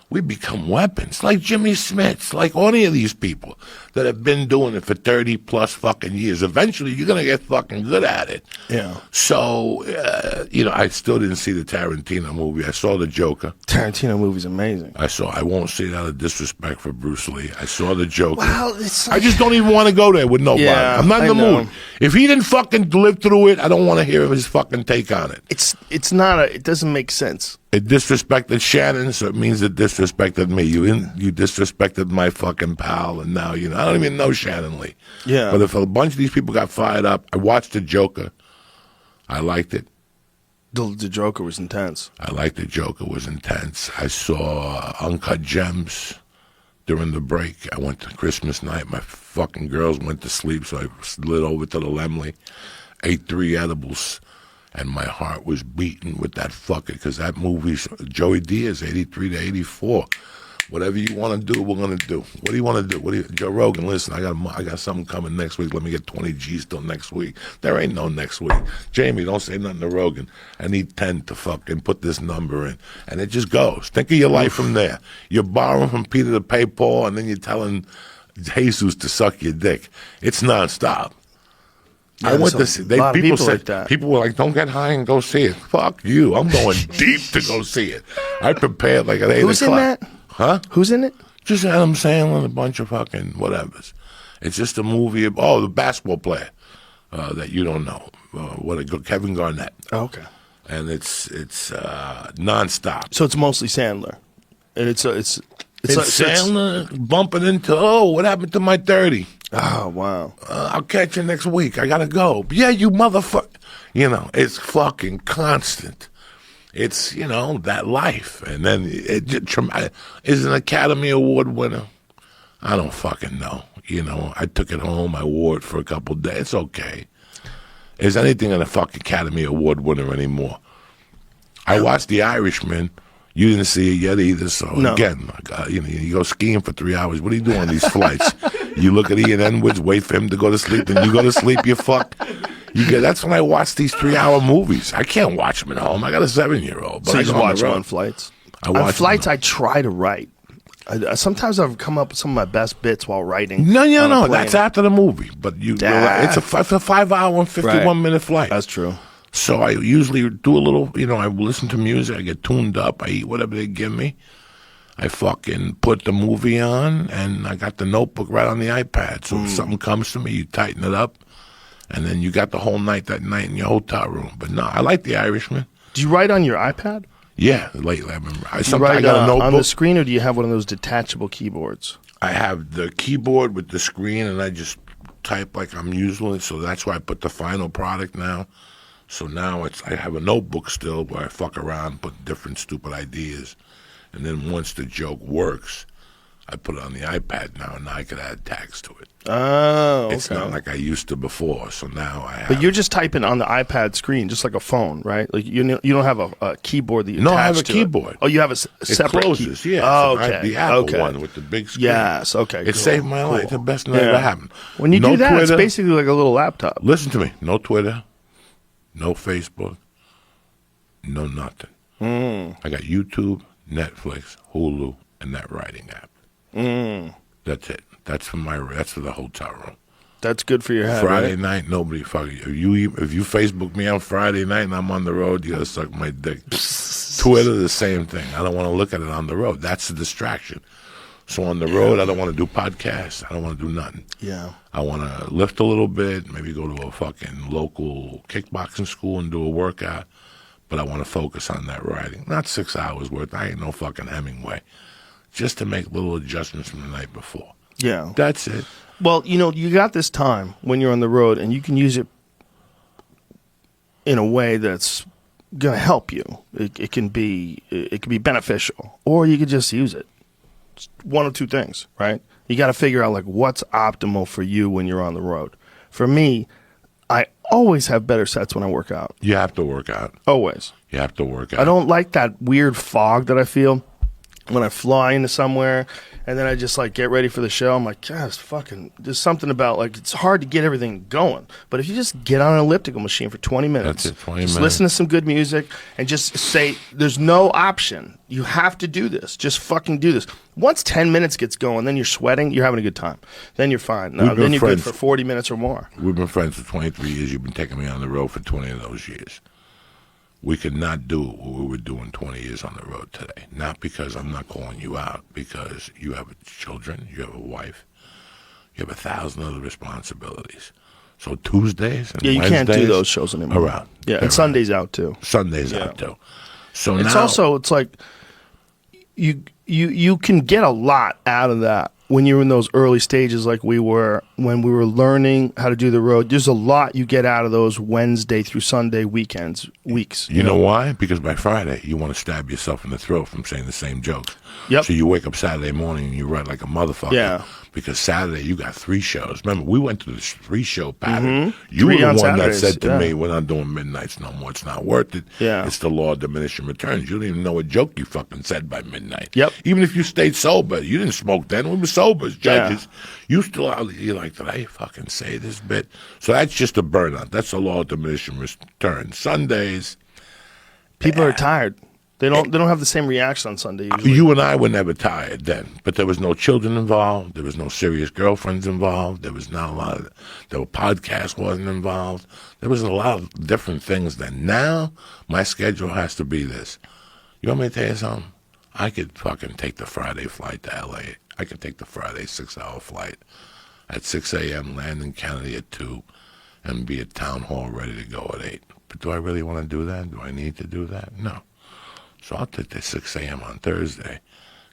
we become weapons. Like Jimmy Smith's, like any of these people that have been doing it for 30 plus fucking years. Eventually, you're going to get fucking good at it. Yeah. So, I still didn't see the Tarantino movie. I saw the Joker. Tarantino movie's amazing. I won't say it out of disrespect for Bruce Lee. I saw the Joker. Well, I just don't even want to go there with nobody. Yeah, I'm not in the mood. If he didn't fucking live through it, I don't want to hear his fucking take on it. It doesn't make sense. It disrespected Shannon, so it means it disrespected me. You disrespected my fucking pal, and now, I don't even know Shannon Lee. Yeah. But if a bunch of these people got fired up, I watched the Joker. I liked it. The Joker was intense. I liked the Joker was intense. I saw Uncut Gems during the break. I went to Christmas night. My fucking girls went to sleep, so I slid over to the Lemley, ate 3 edibles. And my heart was beating with that fucker because that movie's Joey Diaz, 83 to 84. Whatever you want to do, we're going to do. What do you want to do? Joe Rogan, listen, I got something coming next week. Let me get 20 G's till next week. There ain't no next week. Jamie, don't say nothing to Rogan. I need 10 to fucking put this number in. And it just goes. Think of your life from there. You're borrowing from Peter to pay Paul, and then you're telling Jesus to suck your dick. It's nonstop. Yeah, I went to see. People said like that. People were like, "Don't get high and go see it." Fuck you! I'm going deep to go see it. I prepared like at 8 Who's o'clock. in that? Huh? Who's in it? Just Adam Sandler and a bunch of fucking whatevers. It's just a movie of the basketball player that you don't know. Kevin Garnett. Oh, okay. And it's nonstop. So it's mostly Sandler, and it's Sandler bumping into what happened to my 30. Oh, wow. I'll catch you next week. I gotta go. Yeah, you motherfucker. It's fucking constant. It's, that life. And then is an Academy Award winner. I don't fucking know. I took it home. I wore it for a couple days. It's okay. Is anything a fucking Academy Award winner anymore? I watched The Irishman. You didn't see it yet either, so no. Again, you go skiing for 3 hours. What are you doing on these flights? You look at Ian Edwards, wait for him to go to sleep, then you go to sleep, you fuck. That's when I watch these 3-hour movies. I can't watch them at home. I got a 7-year-old. So you just watch them on flights? On flights, I try to write. Sometimes I've come up with some of my best bits while writing. No. That's after the movie. But you're right. It's a 5-hour and 51-minute flight. That's true. So I usually do a little, I listen to music, I get tuned up, I eat whatever they give me. I fucking put the movie on, and I got the notebook right on the iPad. So if something comes to me, you tighten it up, and then you got the whole night that night in your hotel room. But no, I like The Irishman. Do you write on your iPad? Yeah, lately I've been. I got a notebook on the screen, or do you have one of those detachable keyboards? I have the keyboard with the screen, and I just type like I'm usually. So that's why I put the final product now. So now I have a notebook still where I fuck around, put different stupid ideas, and then once the joke works, I put it on the iPad now, and now I can add tags to it. Oh, okay. It's not like I used to before. So now I have. But you're just typing on the iPad screen, just like a phone, right? Like you don't have a keyboard that you attach to. No, I have a keyboard. Oh, you have a separate. It closes, yeah. Oh, okay. The Apple one with the big screen. Yes, okay. It saved my life. The best thing that ever happened. When you do that, Twitter, it's basically like a little laptop. Listen to me. No Twitter. No Facebook, no nothing. I got YouTube, Netflix, Hulu, and that writing app. That's it. That's for the hotel room. That's good for your head. Friday right? night, nobody fucking. If you Facebook me on Friday night and I'm on the road, you gotta suck my dick. Twitter, the same thing. I don't want to look at it on the road. That's a distraction. So on the road, I don't want to do podcasts. I don't want to do nothing. Yeah. I want to lift a little bit, maybe go to a fucking local kickboxing school and do a workout. But I want to focus on that writing. Not 6 hours worth. I ain't no fucking Hemingway. Just to make little adjustments from the night before. Yeah. That's it. Well, you got this time when you're on the road, and you can use it in a way that's going to help you. It can be beneficial, or you could just use it. One of two things, right? You got to figure out like what's optimal for you when you're on the road. For me, I always have better sets when I work out. You have to work out. Always. You have to work out. I don't like that weird fog that I feel when I fly into somewhere and then I just like get ready for the show. I'm like, God, there's something about like it's hard to get everything going. But if you just get on an elliptical machine for 20 minutes, that's it, 20 just minutes. Listen to some good music and just say, there's no option. You have to do this. Just fucking do this. Once 10 minutes gets going, then you're sweating, you're having a good time. Then you're fine. Then you're good for 40 minutes or more. We've been friends for 23 years. You've been taking me on the road for 20 of those years. We could not do what we were doing 20 years on the road today. Not because I'm not calling you out, because you have children, you have a wife, you have 1,000 other responsibilities. So Tuesdays and you Wednesdays can't do those shows anymore. Around. Yeah, and Sundays out too. Sundays out too. So it's now, also it's like you can get a lot out of that when you're in those early stages like we were when we were learning how to do the road. There's a lot you get out of those Wednesday through Sunday weeks. You know why? Because by Friday, you want to stab yourself in the throat from saying the same jokes. Yep. So you wake up Saturday morning and you write like a motherfucker. Yeah. Because Saturday, you got 3 shows. Remember, we went through this 3-show pattern. You 3 were the on one Saturdays, that said to me, we're not doing midnights no more. It's not worth it. Yeah. It's the law of diminishing returns. You don't even know what joke you fucking said by midnight. Yep. Even if you stayed sober. You didn't smoke then. We were sober as judges. You still, you're like, did I fucking say this bit? So that's just a burnout. That's the law of diminishing returns. Sundays. People are tired. They don't have the same reaction on Sunday usually. You and I were never tired then, but there was no children involved. There was no serious girlfriends involved. There was not a lot of, the podcast wasn't involved. There was a lot of different things then. Now, my schedule has to be this. You want me to tell you something? I could fucking take the Friday flight to L.A. I could take the Friday 6-hour flight at 6 a.m., land in Kennedy at 2, and be at town hall ready to go at 8. But do I really want to do that? Do I need to do that? No. So I'll take the 6 a.m. on Thursday,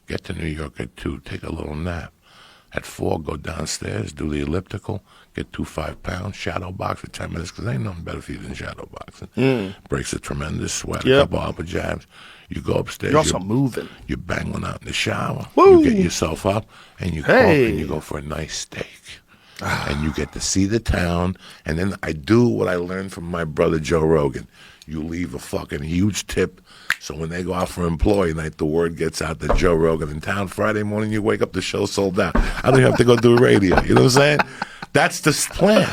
get to New York at 2, take a little nap. At 4, go downstairs, do the elliptical, get 2 5-pound, shadow box for 10 minutes, because ain't nothing better for you than shadow boxing. Breaks a tremendous sweat, a couple upper jabs. You go upstairs. You're also moving. You bang one out in the shower. Woo! You get yourself up, and you cook, and you go for a nice steak. And you get to see the town. And then I do what I learned from my brother Joe Rogan. You leave a fucking huge tip. So when they go out for employee night, the word gets out that Joe Rogan in town. Friday morning, you wake up, the show sold out. I don't even have to go do a radio. You know what I'm saying? That's the plan.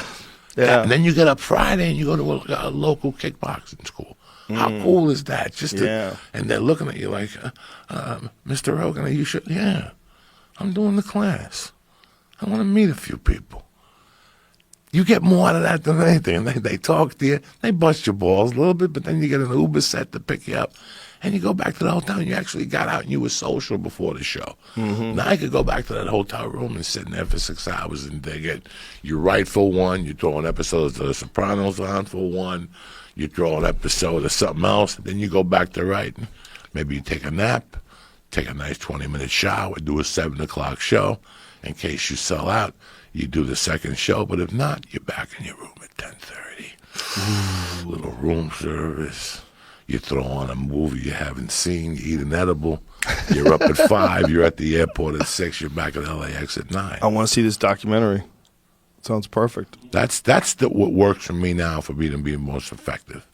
Yeah. And then you get up Friday and you go to a local kickboxing school. How cool is that? And they're looking at you like, Mr. Rogan, are you sure? Yeah. I'm doing the class. I want to meet a few people. You get more out of that than anything. And they talk to you. They bust your balls a little bit, but then you get an Uber set to pick you up. And you go back to the hotel and you actually got out and you were social before the show. Mm-hmm. Now I could go back to that hotel room and sit in there for 6 hours and dig it. You write for one. You throw an episode of The Sopranos on for one. You throw an episode of something else. Then you go back to writing. Maybe you take a nap, take a nice 20-minute shower, do a 7 o'clock show. In case you sell out, you do the second show. But if not, you're back in your room at 10:30. Little room service. You throw on a movie you haven't seen. You eat an edible. You're up at 5. You're at the airport at 6. You're back at LAX at 9. I want to see this documentary. Sounds perfect. That's what works for me now for me to be most effective.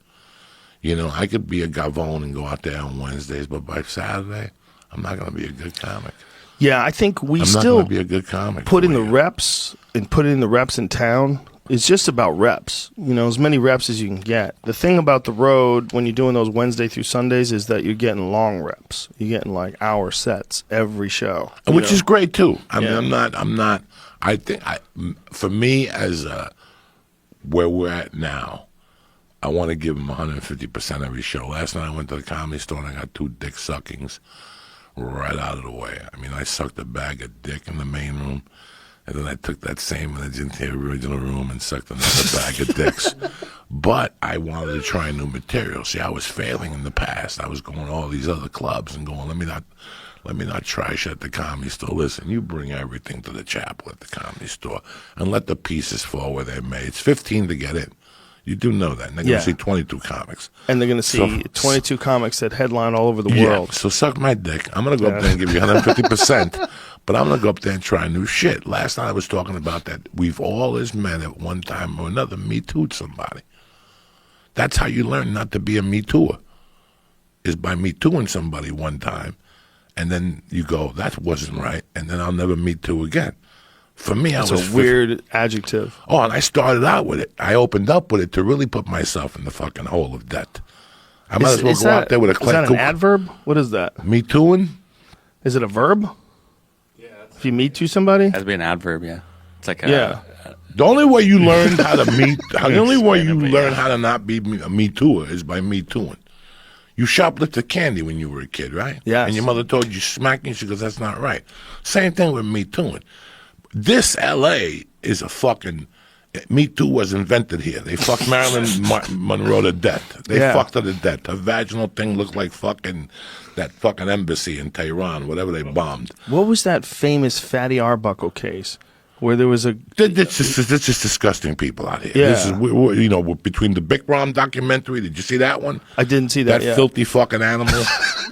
You know, I could be a gavone and go out there on Wednesdays, but by Saturday, I'm not going to be a good comic. Yeah, I think I'm not going to be a good comic. Put in the reps in town. It's just about reps, you know, as many reps as you can get. The thing about the road when you're doing those Wednesday through Sundays is that you're getting long reps. You're getting like hour sets every show, which is great too. I mean, I'm not. I think for me as where we're at now, I want to give them 150% every show. Last night I went to the Comedy Store and I got 2 dick suckings right out of the way. I mean, I sucked a bag of dick in the main room. And then I took that same image into the original room and sucked another bag of dicks. But I wanted to try new material. See, I was failing in the past. I was going to all these other clubs and going, let me not trash at the Comedy Store. Listen, you bring everything to the chapel at the Comedy Store and let the pieces fall where they're made. It's $15 to get in. You do know that. And they're going to see 22 comics. And they're going to see 22 comics that headline all over the world. So suck my dick. I'm going to go up there and give you 150%. But I'm going to go up there and try new shit. Last night I was talking about that we've all as men at one time or another Me Too'd somebody. That's how you learn not to be a Me Too'er, is by Me Too'ing somebody one time. And then you go, that wasn't right. And then I'll never Me Too again. For me, That's a weird adjective. Oh, and I started out with it. I opened up with it to really put myself in the fucking hole of debt. I might as well go out there with a Is that an adverb? What is that? Me Too'ing? Is it a verb? If you meet to somebody, it has to be an adverb. Yeah, it's like the only way you learn how to meet, the only way you learn how to not be a Me Too'er is by Me Too'ing. You shoplifted candy when you were a kid, right? Yeah. And your mother told you smacking. She goes, "That's not right." Same thing with Me Too'ing. This L.A. is a fucking. Me Too was invented here. They fucked Marilyn Monroe to death. They fucked her to death. Her vaginal thing looked like that fucking embassy in Tehran, whatever they bombed. What was that famous Fatty Arbuckle case where there was a... That's just disgusting people out here. Yeah. This is, between the Bikram documentary, did you see that one? I didn't see that That filthy fucking animal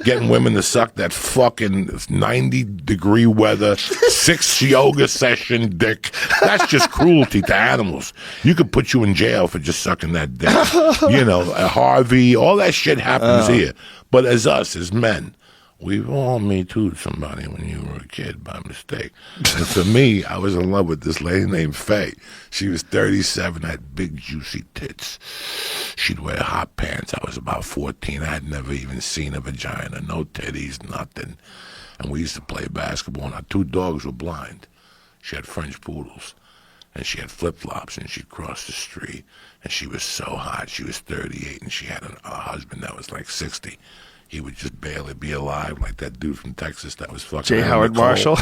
getting women to suck that fucking 90-degree weather, 6 yoga session dick. That's just cruelty to animals. You could put you in jail for just sucking that dick. Harvey, all that shit happens here. But as men, we've all Me Too'd somebody when you were a kid by mistake. And for me, I was in love with this lady named Faye. She was 37, had big juicy tits. She'd wear hot pants. I was about 14. I had never even seen a vagina, no titties, nothing. And we used to play basketball, and our 2 dogs were blind. She had French poodles, and she had flip-flops, and she'd cross the street, and she was so hot. She was 38, and she had a husband that was like 60. He would just barely be alive, like that dude from Texas that was fucking J. Howard Marshall.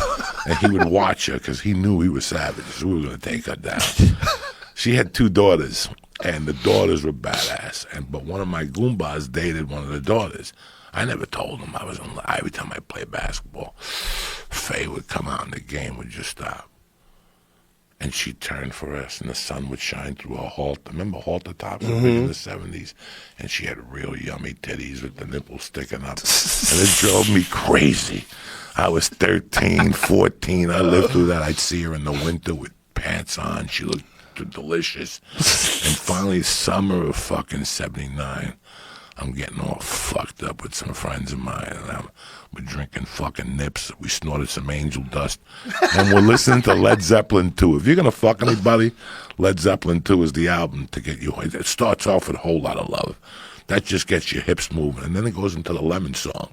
And he would watch her because he knew he was savage, so we were going to take her down. She had 2 daughters, and the daughters were badass. But one of my Goombas dated one of the daughters. I never told him I was in love. Every time I played basketball, Faye would come out and the game would just stop. And she'd turn for us, and the sun would shine through her halter. Remember halter tops in the 70s? And she had real yummy titties with the nipples sticking up. And it drove me crazy. I was 13, 14. I lived through that. I'd see her in the winter with pants on. She looked delicious. And finally, summer of fucking 79, I'm getting all fucked up with some friends of mine, and we're drinking fucking nips. We snorted some angel dust, and we're listening to Led Zeppelin 2. If you're gonna fuck anybody, Led Zeppelin 2 is the album to get you. It starts off with a whole lot of love. That just gets your hips moving, and then it goes into the Lemon song.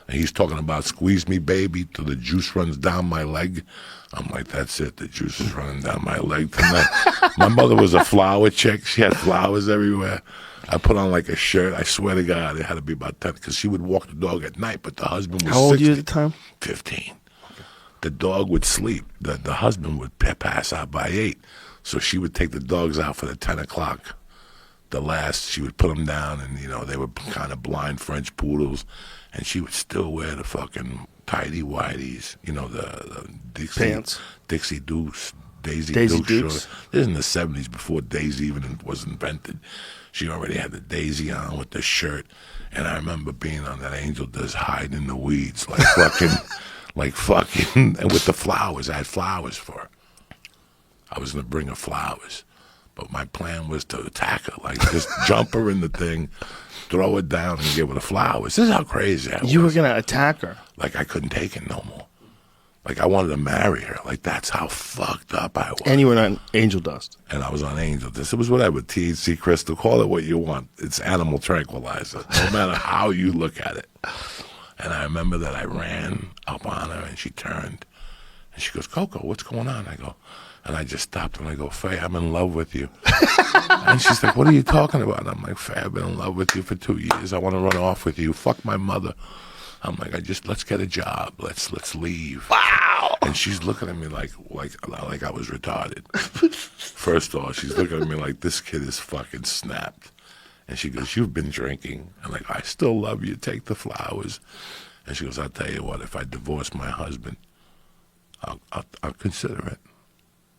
And he's talking about squeeze me, baby, till the juice runs down my leg. I'm like, that's it. The juice is running down my leg tonight. My mother was a flower chick. She had flowers everywhere. I put on like a shirt. I swear to God, it had to be about 10 because she would walk the dog at night, but the husband was 60. How old were you at the time? 15. The dog would sleep. The husband would pass out by 8. So she would take the dogs out for the 10 o'clock. She would put them down, and, they were kind of blind French poodles, and she would still wear the fucking tighty whities, the Dixie pants, Dixie Dukes, Daisy Dukes. Shorts. This is in the 70s before Daisy even was invented. She already had the Daisy on with the shirt, and I remember being on that Angel Dust hiding in the weeds like fucking, and with the flowers. I had flowers for her. I was going to bring her flowers. But my plan was to attack her, like just jump her in the thing, throw her down, and give her the flowers. This is how crazy I was. You were going to attack her? Like I couldn't take it no more. Like I wanted to marry her. Like that's how fucked up I was. And you were on Angel Dust. And I was on Angel Dust. It was whatever, THC crystal, call it what you want. It's animal tranquilizer, no matter how you look at it. And I remember that I ran up on her, and she turned. And she goes, Coco, what's going on? I go, and I just stopped and I go, Faye, I'm in love with you. And she's like, what are you talking about? And I'm like, Faye, I've been in love with you for 2 years. I want to run off with you. Fuck my mother. I'm like, let's get a job. Let's leave. Wow. And she's looking at me like I was retarded. First of all, she's looking at me like this kid is fucking snapped. And she goes, you've been drinking. I'm like, I still love you. Take the flowers. And she goes, I'll tell you what, if I divorce my husband, I'll consider it.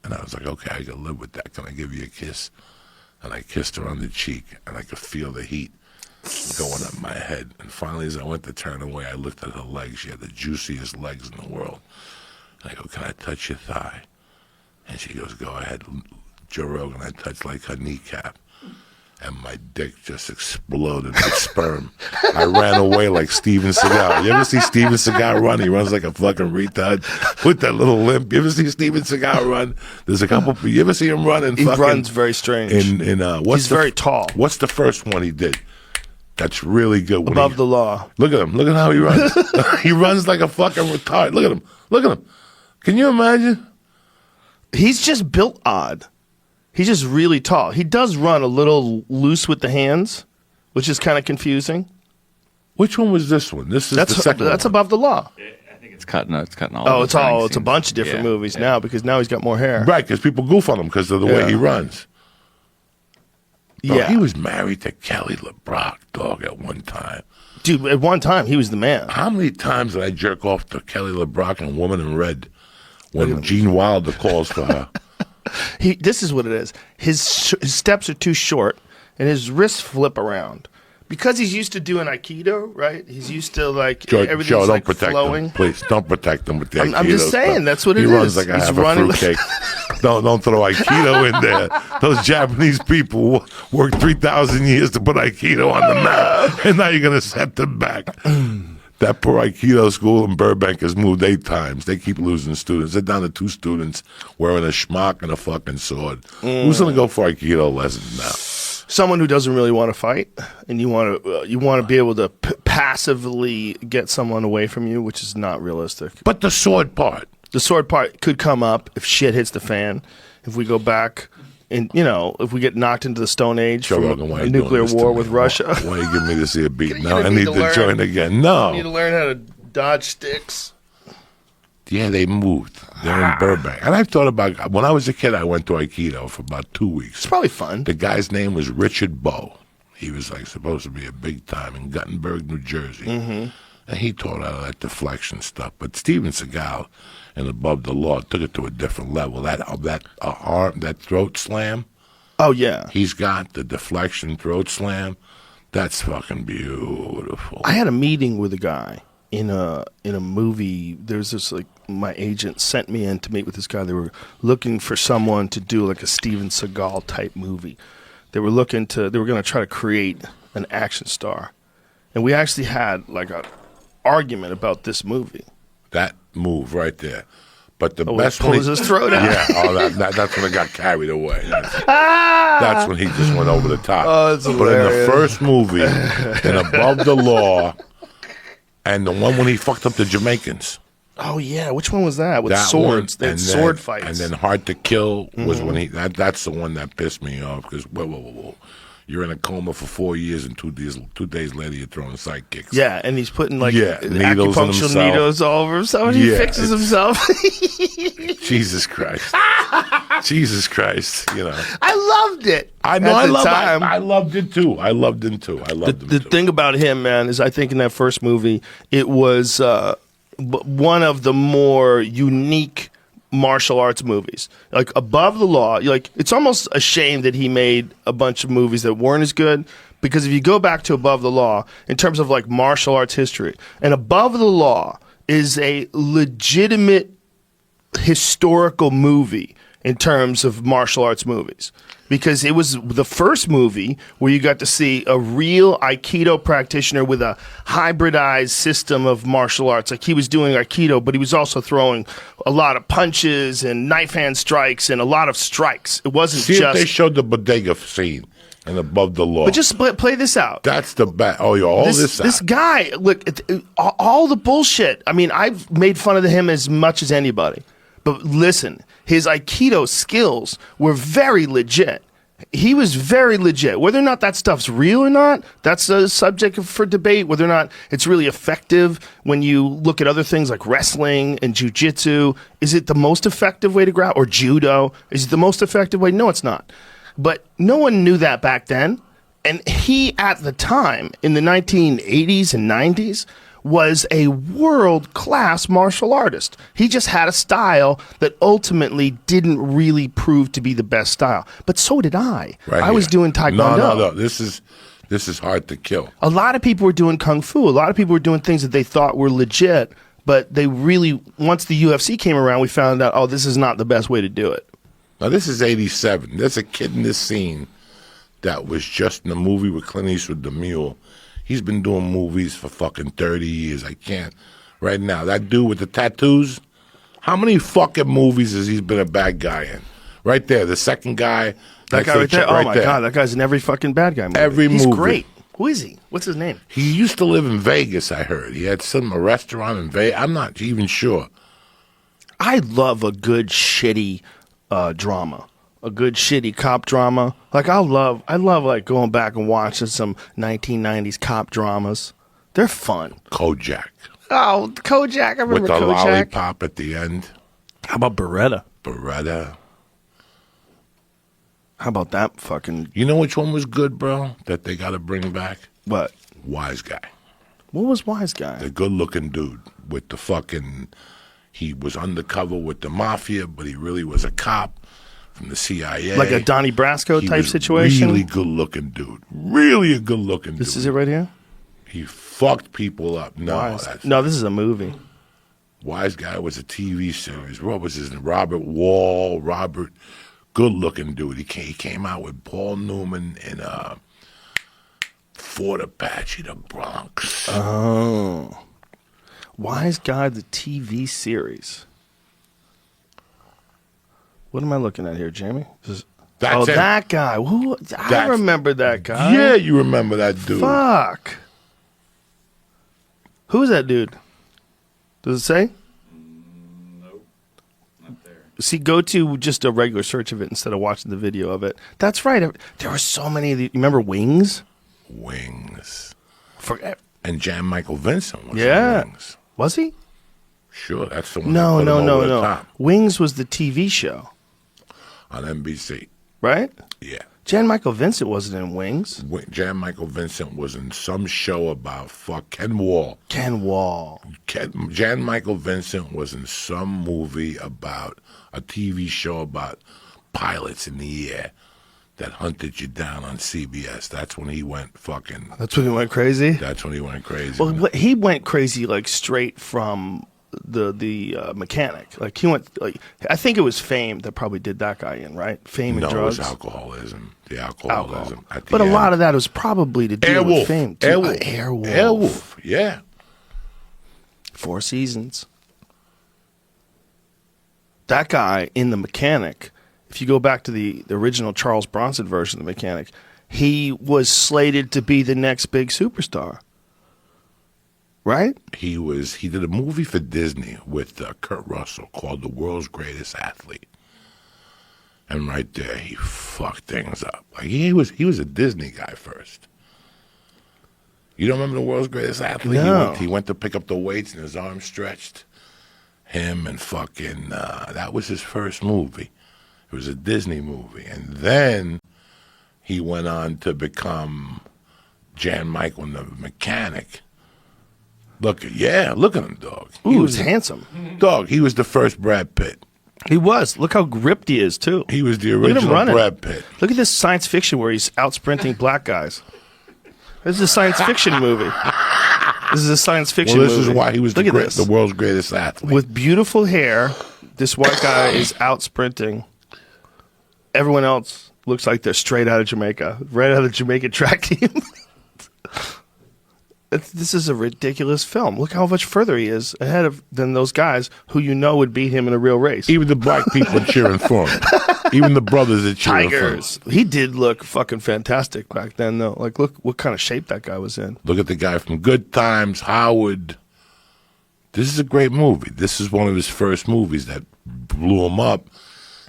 And I was like, okay, I can live with that. Can I give you a kiss? And I kissed her on the cheek, and I could feel the heat going up my head. And finally, as I went to turn away, I looked at her legs. She had the juiciest legs in the world. And I go, can I touch your thigh? And she goes, go ahead. Joe Rogan, I touched like her kneecap. And my dick just exploded with sperm. I ran away like Steven Seagal. You ever see Steven Seagal run? He runs like a fucking retard with that little limp. You ever see Steven Seagal run? There's a couple. You ever see him run? He runs very strange. He's very tall. What's the first one he did? That's really good. Above the Law. Look at him. Look at how he runs. He runs like a fucking retard. Look at him. Look at him. Can you imagine? He's just built odd. He's just really tall. He does run a little loose with the hands, which is kind of confusing. Which one was this one? This is the second one. That's Above the Law. I think it's cutting all. Oh, it's a bunch of different movies now because now he's got more hair. Right, because people goof on him because of the way he runs. He was married to Kelly LeBrock, dog, at one time. Dude, at one time, he was the man. How many times did I jerk off to Kelly LeBrock and Woman in Red when Gene Wilder calls for her? This is what it is. His steps are too short, and his wrists flip around. Because he's used to doing Aikido, right? He's used to, everything's Joe, don't protect flowing. Him. Please, don't protect him with the Aikido. I'm just saying, stuff. that's what it is. He runs like he's half a fruitcake. Don't throw Aikido in there. Those Japanese people worked 3,000 years to put Aikido on the map, and now you're going to set them back. That poor Aikido school in Burbank has moved 8 times. They keep losing students. They're down to 2 students wearing a schmuck and a fucking sword. Who's going to go for Aikido lessons now? Someone who doesn't really want to fight, and you want to be able to passively get someone away from you, which is not realistic. But the sword part. The sword part could come up if shit hits the fan. If we go back, and if we get knocked into the Stone Age from a nuclear war with Russia. Why you give me to see a beat? Now I need to join again. No. You need to learn how to dodge sticks. Yeah, they moved. They're in Burbank. And I've thought about, when I was a kid, I went to Aikido for about 2 weeks. It's probably fun. The guy's name was Richard Bowe. He was supposed to be a big time in Guttenberg, New Jersey. Mm-hmm. And he taught out of that deflection stuff. But Steven Seagal and Above the Law took it to a different level. That arm, that throat slam. Oh, yeah. He's got the deflection throat slam. That's fucking beautiful. I had a meeting with a guy in a movie. There's this my agent sent me in to meet with this guy. They were looking for someone to do a Steven Seagal type movie. They were going to try to create an action star. And we actually had like a argument about this movie. That move right there. But the best one, pulls his throat out. Yeah, that's when it got carried away. That's when he just went over the top. Oh, it's hilarious. In the first movie, in Above the Law, and the one when he fucked up the Jamaicans. Oh yeah, which one was that? With swords, they had sword fights. And then Hard to Kill was when he. That's the one that pissed me off because whoa. You're in a coma for 4 years, and 2 days later you're throwing sidekicks. Yeah, and he's putting like needles acupuncture needles all over himself. And he fixes himself. Jesus Christ! Jesus Christ! You know, I loved it. I know. I loved it too. I loved him too. The thing about him, man, is I think in that first movie it was one of the more unique martial arts movies. Like Above the Law, like it's almost a shame that he made a bunch of movies that weren't as good, because if you go back to Above the Law in terms of like martial arts history, and Above the Law is a legitimate historical movie in terms of martial arts movies, because it was the first movie where you got to see a real Aikido practitioner with a hybridized system of martial arts. Like he was doing Aikido, but he was also throwing a lot of punches and knife hand strikes and a lot of strikes. It wasn't See just... if they showed the bodega scene and Above the Law. But just play this out. That's the best. Oh, you're all this out. This guy, look, all the bullshit. I mean, I've made fun of him as much as anybody. But listen, his Aikido skills were very legit. He was very legit. Whether or not that stuff's real or not, that's a subject for debate. Whether or not it's really effective when you look at other things like wrestling and jiu-jitsu. Is it the most effective way to grapple? Or judo? Is it the most effective way? No, it's not. But no one knew that back then. And he, at the time, in the 1980s and 90s, was a world-class martial artist. He just had a style that ultimately didn't really prove to be the best style. But so did I. Right I was doing Taekwondo. No. This is Hard to Kill. A lot of people were doing Kung Fu. A lot of people were doing things that they thought were legit, but they really, once the UFC came around, we found out, oh, this is not the best way to do it. Now, this is 87. There's a kid in this scene that was just in a movie with Clint Eastwood, The Mule. He's been doing movies for fucking 30 years. I can't. Right now, that dude with the tattoos, how many fucking movies has he been a bad guy in? Right there, the second guy. That guy right there? Oh, my God. That guy's in every fucking bad guy movie. Every movie. He's great. Who is he? What's his name? He used to live in Vegas, I heard. He had a restaurant in Vegas. I'm not even sure. I love a good shitty drama. A good shitty cop drama. Like I love like going back and watching some 1990s cop dramas. They're fun. Kojak. Oh, Kojak. I remember with the Kojak. lollipop at the end. How about Beretta? How about that fucking... You know which one was good, bro, that they got to bring back? What? Wise Guy. What was Wise Guy? The good-looking dude with the fucking... He was undercover with the mafia, but he really was a cop from the CIA. Like a Donnie Brasco type situation? Really good-looking dude. Really a good-looking dude. This is it right here? He fucked people up. No, this is a movie. Wise Guy was a TV series. What was his name? Robert Wall. Good-looking dude. He came out with Paul Newman in Fort Apache, the Bronx. Oh. Wise Guy, the TV series. What am I looking at here, Jamie? That's him. That guy. I remember that guy. Yeah, you remember that dude. Fuck. Who's that dude? Does it say? Nope. Not there. See, go to just a regular search of it instead of watching the video of it. That's right. There were so many of these. You remember Wings? Wings. Forget. And Jan Michael Vincent was in Wings. Was he? Sure, that's the one. No. Wings was the TV show. On NBC. Right? Yeah. Jan Michael Vincent wasn't in Wings. Jan Michael Vincent was in some show about Ken Wall. Jan Michael Vincent was in some movie about a TV show about pilots in the air that hunted you down on CBS. That's when he went fucking... That's when he went crazy? That's when he went crazy. Well, he went crazy like straight from the mechanic. Like he went. Like I think it was Fame that probably did that guy in, right? Fame and drugs. No, it was alcoholism. The alcoholism. But a lot of that was probably to do with Fame. Too. Airwolf. Airwolf. Yeah. 4 Seasons. That guy in The Mechanic, if you go back to the original Charles Bronson version of The Mechanic, he was slated to be the next big superstar. Right? He did a movie for Disney with Kurt Russell called The World's Greatest Athlete. And right there, he fucked things up. Like he was a Disney guy first. You don't remember The World's Greatest Athlete? No. He went to pick up the weights and his arms stretched. Him and fucking, that was his first movie. It was a Disney movie. And then he went on to become Jan Michael in The Mechanic. Look at him, dog. He was handsome. Dog, he was the first Brad Pitt. He was. Look how ripped he is, too. He was the original Brad Pitt. Look at this science fiction where he's out sprinting black guys. This is a science fiction movie. This is a science fiction movie. Well, this is why he was the world's greatest athlete. With beautiful hair, this white guy is out sprinting. Everyone else looks like they're straight out of Jamaica. Right out of the Jamaican track team. This is a ridiculous film. Look how much further he is ahead than those guys who you know would beat him in a real race. Even the black people cheering for him. Even the brothers that cheering Tigers. for him. He did look fucking fantastic back then, though. Like, look what kind of shape that guy was in. Look at the guy from Good Times, Howard. This is a great movie. This is one of his first movies that blew him up.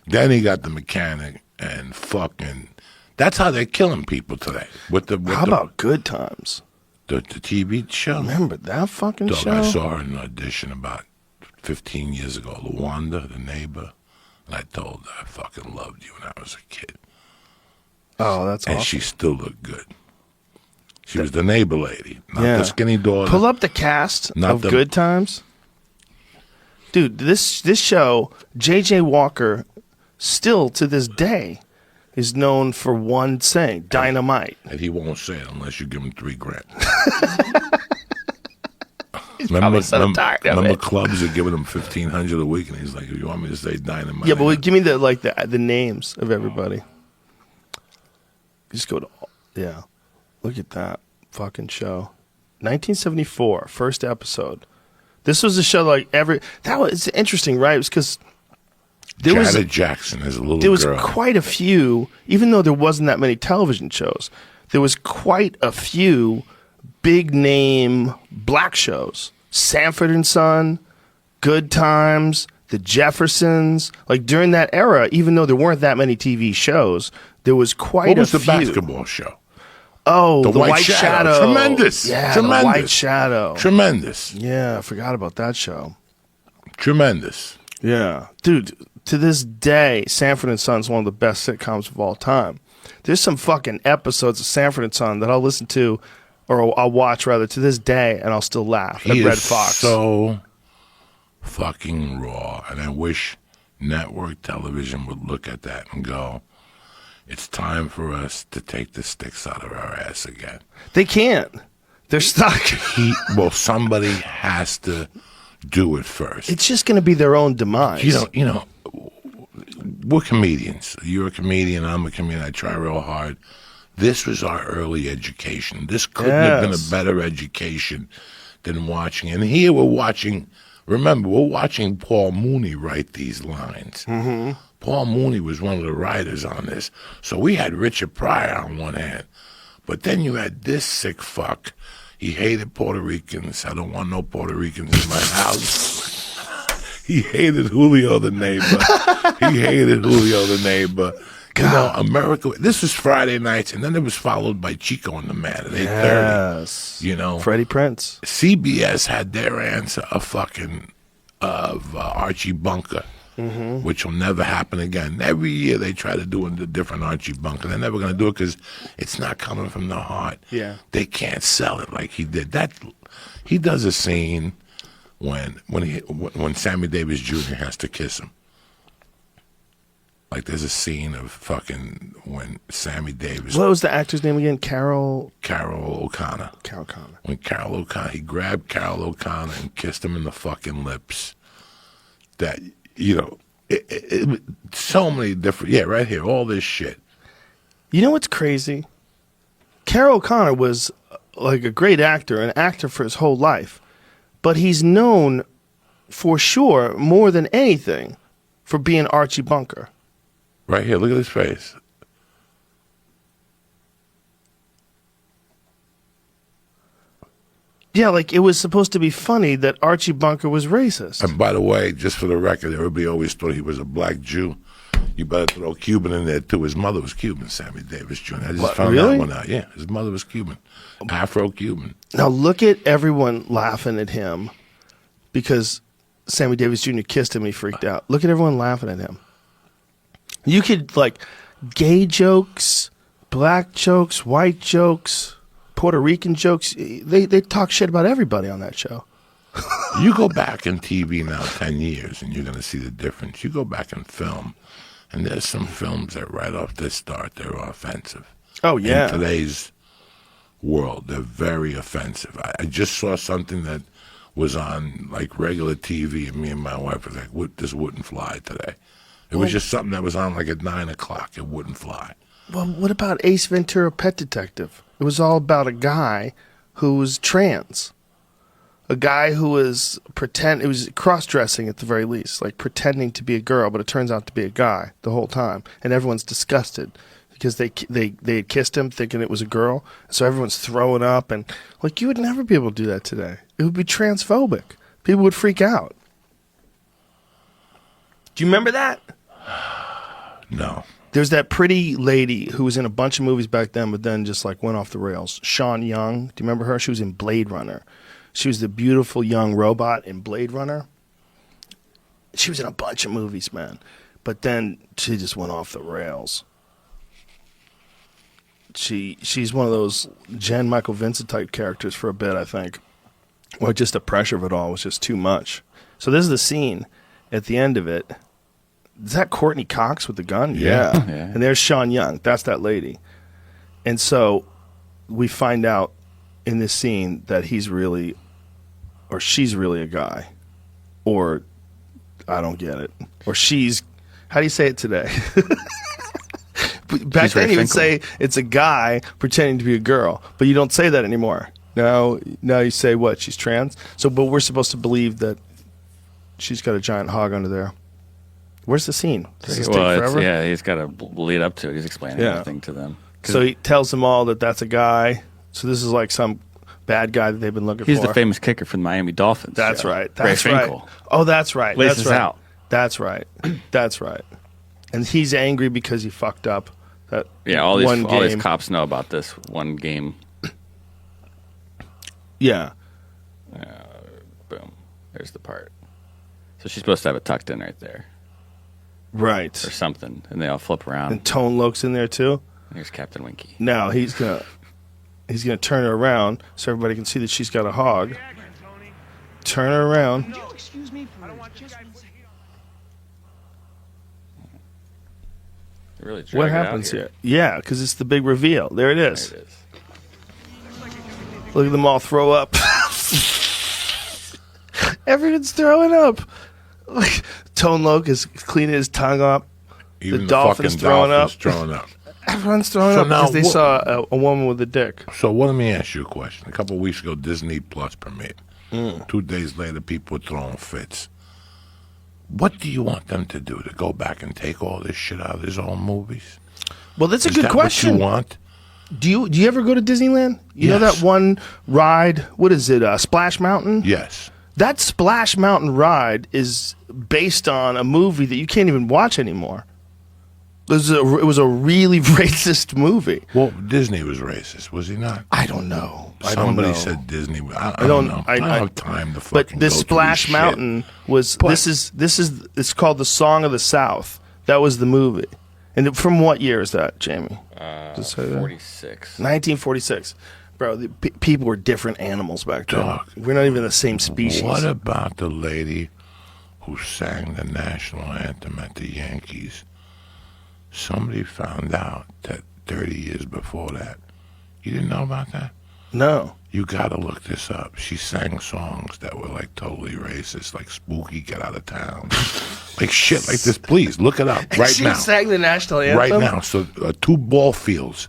Then he got The Mechanic and fucking... That's how they're killing people today. How about Good Times? The TV show. Remember that fucking show? I saw her in an audition about 15 years ago. Luanda, the neighbor. And I told her I fucking loved you when I was a kid. Oh, that's awesome. And she still looked good. She was the neighbor lady, not the skinny daughter. Pull up the cast of Good Times. Dude, this show, J.J. Walker, still to this day, is known for one saying, dynamite. And he won't say it unless you give him $3,000. Remember clubs are giving him $1,500 a week, and he's like, "You want me to say dynamite?" Yeah, but give me the names of everybody. Just go to Look at that fucking show. 1974, first episode. This was a show it's interesting, right? It was because Janet Jackson as a little girl. There was quite a few, even though there wasn't that many television shows, there was quite a few big name black shows. Sanford and Son, Good Times, The Jeffersons. Like during that era, even though there weren't that many TV shows, there was quite a few. What was the basketball show? Oh, The White Shadow. Tremendous. Yeah, Tremendous. The White Shadow. Tremendous. Yeah, I forgot about that show. Tremendous. Yeah. Dude, to this day, Sanford and Son is one of the best sitcoms of all time. There's some fucking episodes of Sanford and Son that I'll listen to, or I'll watch rather, to this day, and I'll still laugh at Red Fox. So fucking raw, and I wish network television would look at that and go, it's time for us to take the sticks out of our ass again. They can't. They're stuck. Somebody has to do it first. It's just going to be their own demise. You know, we're comedians. You're a comedian. I'm a comedian. I try real hard. This was our early education. This couldn't have been a better education than watching. And here we're watching. Remember, we're watching Paul Mooney write these lines. Mm-hmm. Paul Mooney was one of the writers on this. So we had Richard Pryor on one hand. But then you had this sick fuck. He hated Puerto Ricans. I don't want no Puerto Ricans in my house. He hated Julio the neighbor. God. You know, America. This was Friday nights, and then it was followed by Chico and the Man at 8:30. Yes. You know, Freddie Prinze. CBS had their answer of Archie Bunker, which will never happen again. Every year they try to do a different Archie Bunker. They're never going to do it because it's not coming from the heart. Yeah, they can't sell it like he did. That he does a scene when Sammy Davis Jr. has to kiss him. Like there's a scene of fucking when Sammy Davis. What was the actor's name again? Carol O'Connor. Carol O'Connor. When Carol O'Connor, he grabbed Carol O'Connor and kissed him in the fucking lips. That, you know, so many different. Yeah, right here, all this shit. You know what's crazy? Carol O'Connor was like a great actor, an actor for his whole life, but he's known for sure more than anything for being Archie Bunker. Right here, look at his face. Yeah, like it was supposed to be funny that Archie Bunker was racist. And by the way, just for the record, everybody always thought he was a black Jew. You better throw Cuban in there too. His mother was Cuban, Sammy Davis Jr. I just found that one out. Yeah, his mother was Cuban, Afro-Cuban. Now look at everyone laughing at him because Sammy Davis Jr. kissed him. He freaked out. Look at everyone laughing at him. You could like gay jokes, black jokes, white jokes, Puerto Rican jokes. They talk shit about everybody on that show. You go back in TV now 10 years and you're going to see the difference. You go back in film and there's some films that right off the start, they're offensive. Oh, yeah. In today's world, they're very offensive. I just saw something that was on like regular TV and me and my wife were like, this wouldn't fly today. It was just something that was on like at 9 o'clock. It wouldn't fly. Well, what about Ace Ventura: Pet Detective? It was all about a guy who was trans. A guy who was it was cross-dressing at the very least, like pretending to be a girl, but it turns out to be a guy the whole time. And everyone's disgusted because they had kissed him thinking it was a girl. So everyone's throwing up and like you would never be able to do that today. It would be transphobic. People would freak out. Do you remember that? No. There's that pretty lady who was in a bunch of movies back then, but then just like went off the rails. Sean Young. Do you remember her? She was in Blade Runner. She was the beautiful young robot in Blade Runner. She was in a bunch of movies, man. But then she just went off the rails. She's one of those Jen Michael Vincent type characters for a bit, I think. Or just the pressure of it all was just too much. So this is the scene at the end of it. Is that Courtney Cox with the gun? Yeah. And there's Sean Young. That's that lady. And so we find out in this scene that he's really, or she's really a guy. Or I don't get it. Or she's, how do you say it today? Back then you would say it's a guy pretending to be a girl. But you don't say that anymore. Now you say what? She's trans? So, but we're supposed to believe that she's got a giant hog under there. Where's the scene? Does this take forever? Yeah, he's got to lead up to it. He's explaining everything to them. So he tells them all that that's a guy. So this is like some bad guy that they've been looking for. He's the famous kicker from the Miami Dolphins. That's show. right. That's Ray right. Finkel. Oh, that's right. Laces out. That's right. That's right. And he's angry because he fucked up that all game. These cops know about this one game. Yeah. Boom. There's the part. So she's supposed to have it tucked in right there. Right. Or something. And they all flip around. And Tone Loc's in there too. And here's Captain Winky. Now he's gonna turn her around so everybody can see that she's got a hog. Turn her around. No, excuse me for just Really what happens here? Yeah, because it's the big reveal. There it is. There it is. Look at them all throw up. Everyone's throwing up. Like, Tone Loc is cleaning his tongue up. Even the dolphin's throwing up. Everyone's throwing up because they saw a woman with a dick. So let me ask you a question. A couple of weeks ago, Disney Plus premiered. 2 days later, people were throwing fits. What do you want them to do? To go back and take all this shit out of his own movies? Well, that's a good question. What you want? Do you ever go to Disneyland? You know that one ride? What is it? Splash Mountain? Yes. That Splash Mountain ride is based on a movie that you can't even watch anymore. It was a really racist movie. Well, Disney was racist, was he not? I don't know. Somebody said Disney. I don't know. I don't have time to fucking. But this Splash Mountain was. It's called The Song of the South. That was the movie. And from what year is that, Jamie? 46. 1946. Bro, people were different animals back then. Dog. We're not even the same species. What about the lady who sang the national anthem at the Yankees somebody found out that 30 years before that. You didn't know about that? No. You gotta look this up. She sang songs that were like totally racist, like Spooky, Get Out of Town. Like shit like this. Please, look it up right now. She sang the national anthem? Right now. So 2 ball fields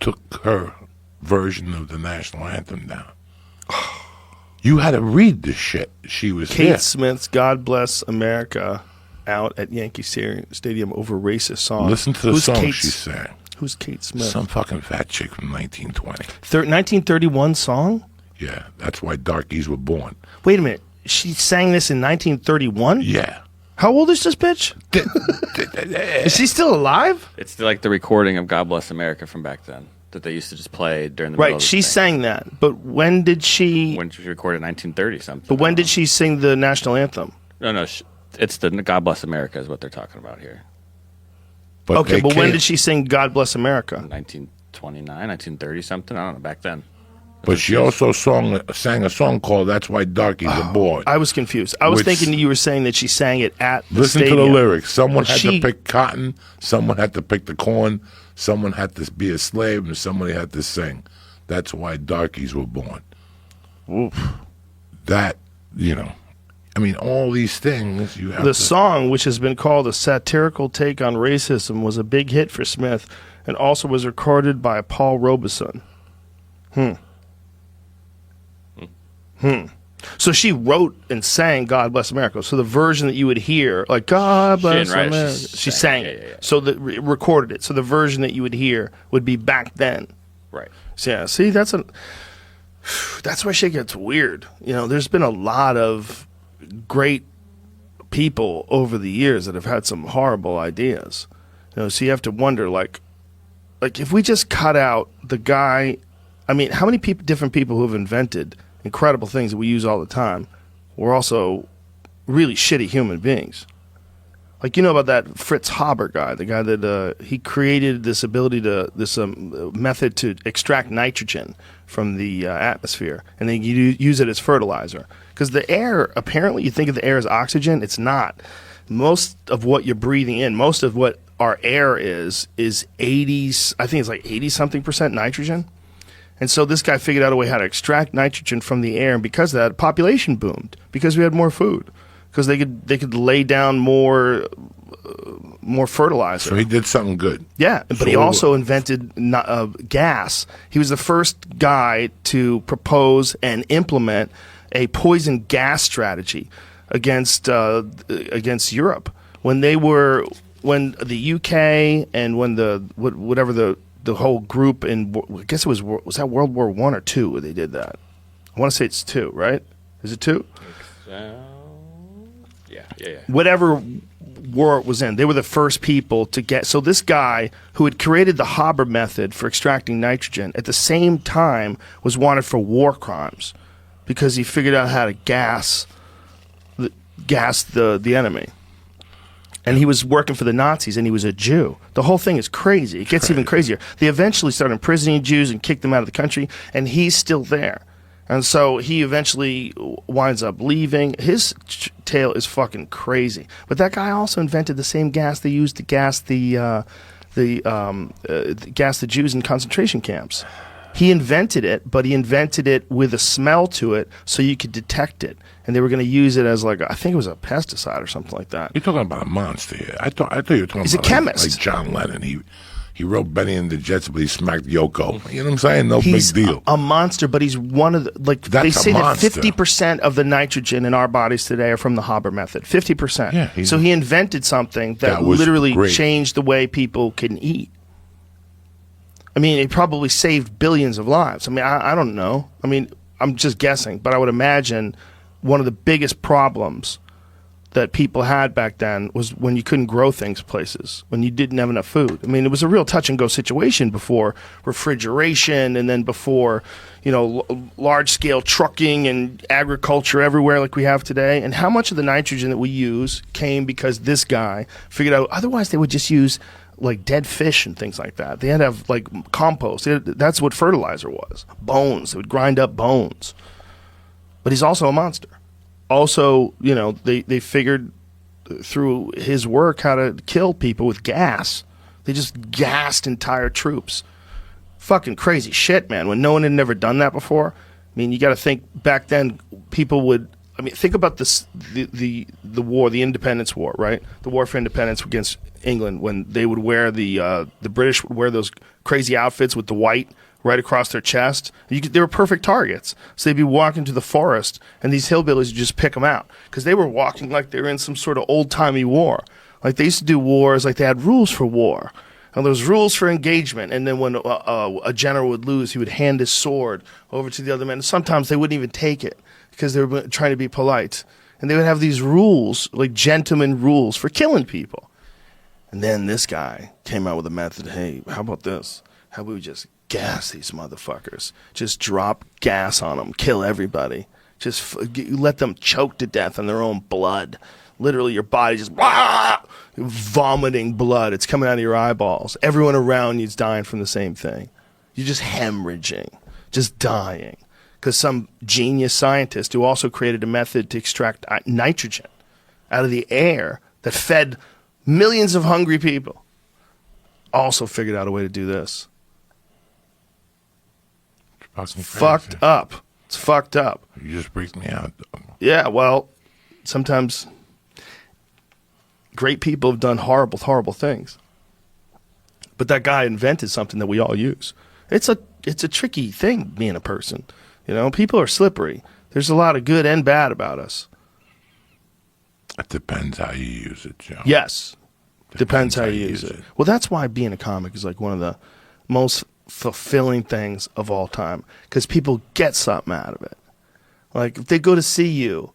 took her version of the national anthem down. You had to read this shit. She was Kate there. Smith's God Bless America out at Yankee Stadium over racist songs. Listen to the song she sang. Who's Kate Smith? Some fucking fat chick from 1920. 1931 song? Yeah, that's why darkies were born. Wait a minute. She sang this in 1931? Yeah. How old is this bitch? Is she still alive? It's like the recording of God Bless America from back then that they used to just play during the middle Right, of she the thing. sang that. But when did she... When she recorded 1930 something. But when did she sing the national anthem? No, it's the God Bless America is what they're talking about here. But Okay, but when did she sing God Bless America? 1929, 1930 something. I don't know, back then. But she also sang a song called "That's Why Darkies Are Born." I was confused. I was Which- thinking you were saying that she sang it at the Listen stadium. to the lyrics. Someone But had she- to pick cotton, someone had to pick the corn, someone had to be a slave, and somebody had to sing. That's why darkies were born. Oof. That, I mean, all these things you have The to... song, which has been called a satirical take on racism, was a big hit for Smith and also was recorded by Paul Robeson. So she wrote and sang God Bless America. So the version that you would hear, like God Bless didn't write it, America, she she sang sang it. it. Yeah. So recorded it. So the version that you would hear would be back then. Right. So yeah, see, that's where shit gets weird. There's been a lot of great people over the years that have had some horrible ideas. So you have to wonder, like if we just cut out the guy, I mean, how many different people who have invented incredible things that we use all the time were also really shitty human beings. Like, about that Fritz Haber guy, the guy that he created this ability method to extract nitrogen from the atmosphere, and then you use it as fertilizer. Because the air, apparently, you think of the air as oxygen. It's not. Most of what you're breathing in, most of what our air is 80s. I think it's like 80-something% nitrogen. And so this guy figured out a way how to extract nitrogen from the air, and because of that, population boomed because we had more food, because they could lay down more fertilizer. So he did something good. Yeah, but he also invented gas. He was the first guy to propose and implement a poison gas strategy against Europe when the UK and when the whole group I guess was that World War I or II where they did that. I want to say it's II, right? Is it II? Yeah. Whatever war it was in, they were the first people to get. So this guy who had created the Haber method for extracting nitrogen at the same time was wanted for war crimes because he figured out how to gas the enemy. And he was working for the Nazis, and he was a Jew. The whole thing is crazy. It gets even crazier. They eventually started imprisoning Jews and kicked them out of the country, and he's still there. And so he eventually winds up leaving. His tale is fucking crazy. But that guy also invented the same gas they used to gas the Jews in concentration camps. He invented it, but he invented it with a smell to it so you could detect it. And they were going to use it as I think it was a pesticide or something like that. You're talking about a monster here. I thought you were talking He's a about chemist. like John Lennon. He wrote Benny and the Jets, but he smacked Yoko. You know what I'm saying? No He's big deal. a monster, but he's one of the That's they a say that monster. 50% of the nitrogen in our bodies today are from the Haber method. 50%. Yeah, so he invented something that was literally great. changed the way people can eat. I mean, it probably saved billions of lives. I mean, I don't know. I mean, I'm just guessing, but I would imagine one of the biggest problems that people had back then was when you couldn't grow things places, when you didn't have enough food. I mean, it was a real touch and go situation before refrigeration and then before, large scale trucking and agriculture everywhere like we have today. And how much of the nitrogen that we use came because this guy figured out, otherwise they would just use like dead fish and things like that. They had to have like compost. That's what fertilizer was. Bones. They would grind up bones. But he's also a monster. Also, they figured through his work how to kill people with gas. They just gassed entire troops. Fucking crazy shit, man. When no one had never done that before. I mean, you got to think back then. People would. I mean, think about this: the war, the Independence War, right? The war for independence against England. When they would wear the British would wear those crazy outfits with the white right across their chest. They were perfect targets. So they'd be walking to the forest, and these hillbillies would just pick them out because they were walking like they were in some sort of old timey war. Like they used to do wars, like they had rules for war. And there was rules for engagement, and then when a general would lose, he would hand his sword over to the other men. Sometimes they wouldn't even take it because they were trying to be polite. And they would have these rules, like gentleman rules for killing people. And then this guy came out with a method. Hey, how about this? How about we just gas these motherfuckers? Just drop gas on them, kill everybody. Just let them choke to death in their own blood. Literally, your body just vomiting blood. It's coming out of your eyeballs. Everyone around you is dying from the same thing. You're just hemorrhaging, just dying. Because some genius scientist who also created a method to extract nitrogen out of the air that fed millions of hungry people also figured out a way to do this. It's fucked up. It's fucked up. You just freaked me out. Yeah, well, sometimes great people have done horrible, horrible things. But that guy invented something that we all use. It's a tricky thing, being a person. You know, people are slippery. There's a lot of good and bad about us. It depends how you use it, Joe. Yes. Depends how you use it. Well, that's why being a comic is like one of the most fulfilling things of all time. Because people get something out of it. Like, if they go to see you,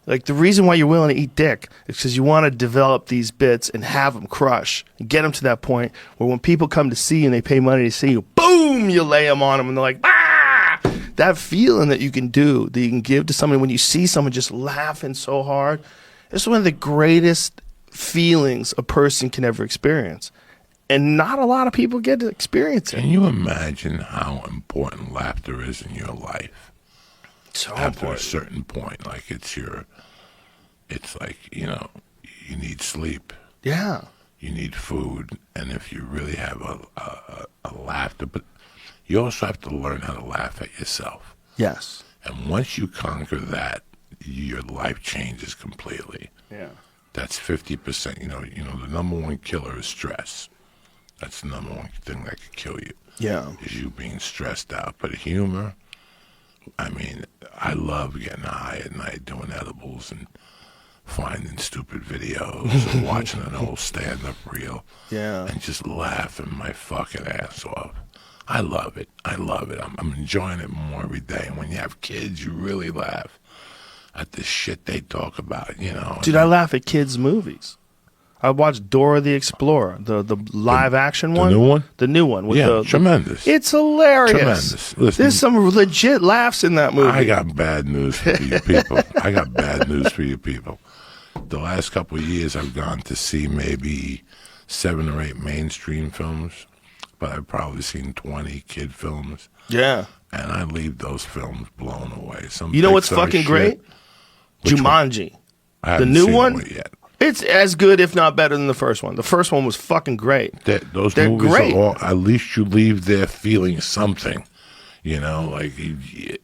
like, the reason why you're willing to eat dick is because you want to develop these bits and have them crush and get them to that point where when people come to see you and they pay money to see you, boom, you lay them on them and they're like, ah! That feeling that you can do, that you can give to somebody when you see someone just laughing so hard, it's one of the greatest feelings a person can ever experience. And not a lot of people get to experience it. Can you imagine how important laughter is in your life? So after important. A certain point, like it's like, you know, you need sleep. Yeah. You need food. And if you really have a laughter, but you also have to learn how to laugh at yourself. Yes. And once you conquer that, your life changes completely. Yeah. That's 50%. You know, the number one killer is stress. That's the number one thing that could kill you. Yeah. Is you being stressed out. But humor, I mean, I love getting high at night doing edibles and finding stupid videos and watching an old stand-up reel. Yeah. And just laughing my fucking ass off. I love it. I love it. I'm enjoying it more every day. And when you have kids, you really laugh at the shit they talk about, you know. Dude, I laugh at kids' movies. I watched Dora the Explorer, the live action one. The new one? The new one. With Yeah, tremendous. It's hilarious. Tremendous. Listen, there's some legit laughs in that movie. I got bad news for you people. I got bad news for you people. The last couple of years, I've gone to see maybe 7 or 8 mainstream films, but I've probably seen 20 kid films. Yeah. And I leave those films blown away. You know what's fucking great? Jumanji. I haven't the new seen one? It yet. It's as good, if not better, than the first one. The first one was fucking great. They're movies great. Are all, at least you leave there feeling something. You know, like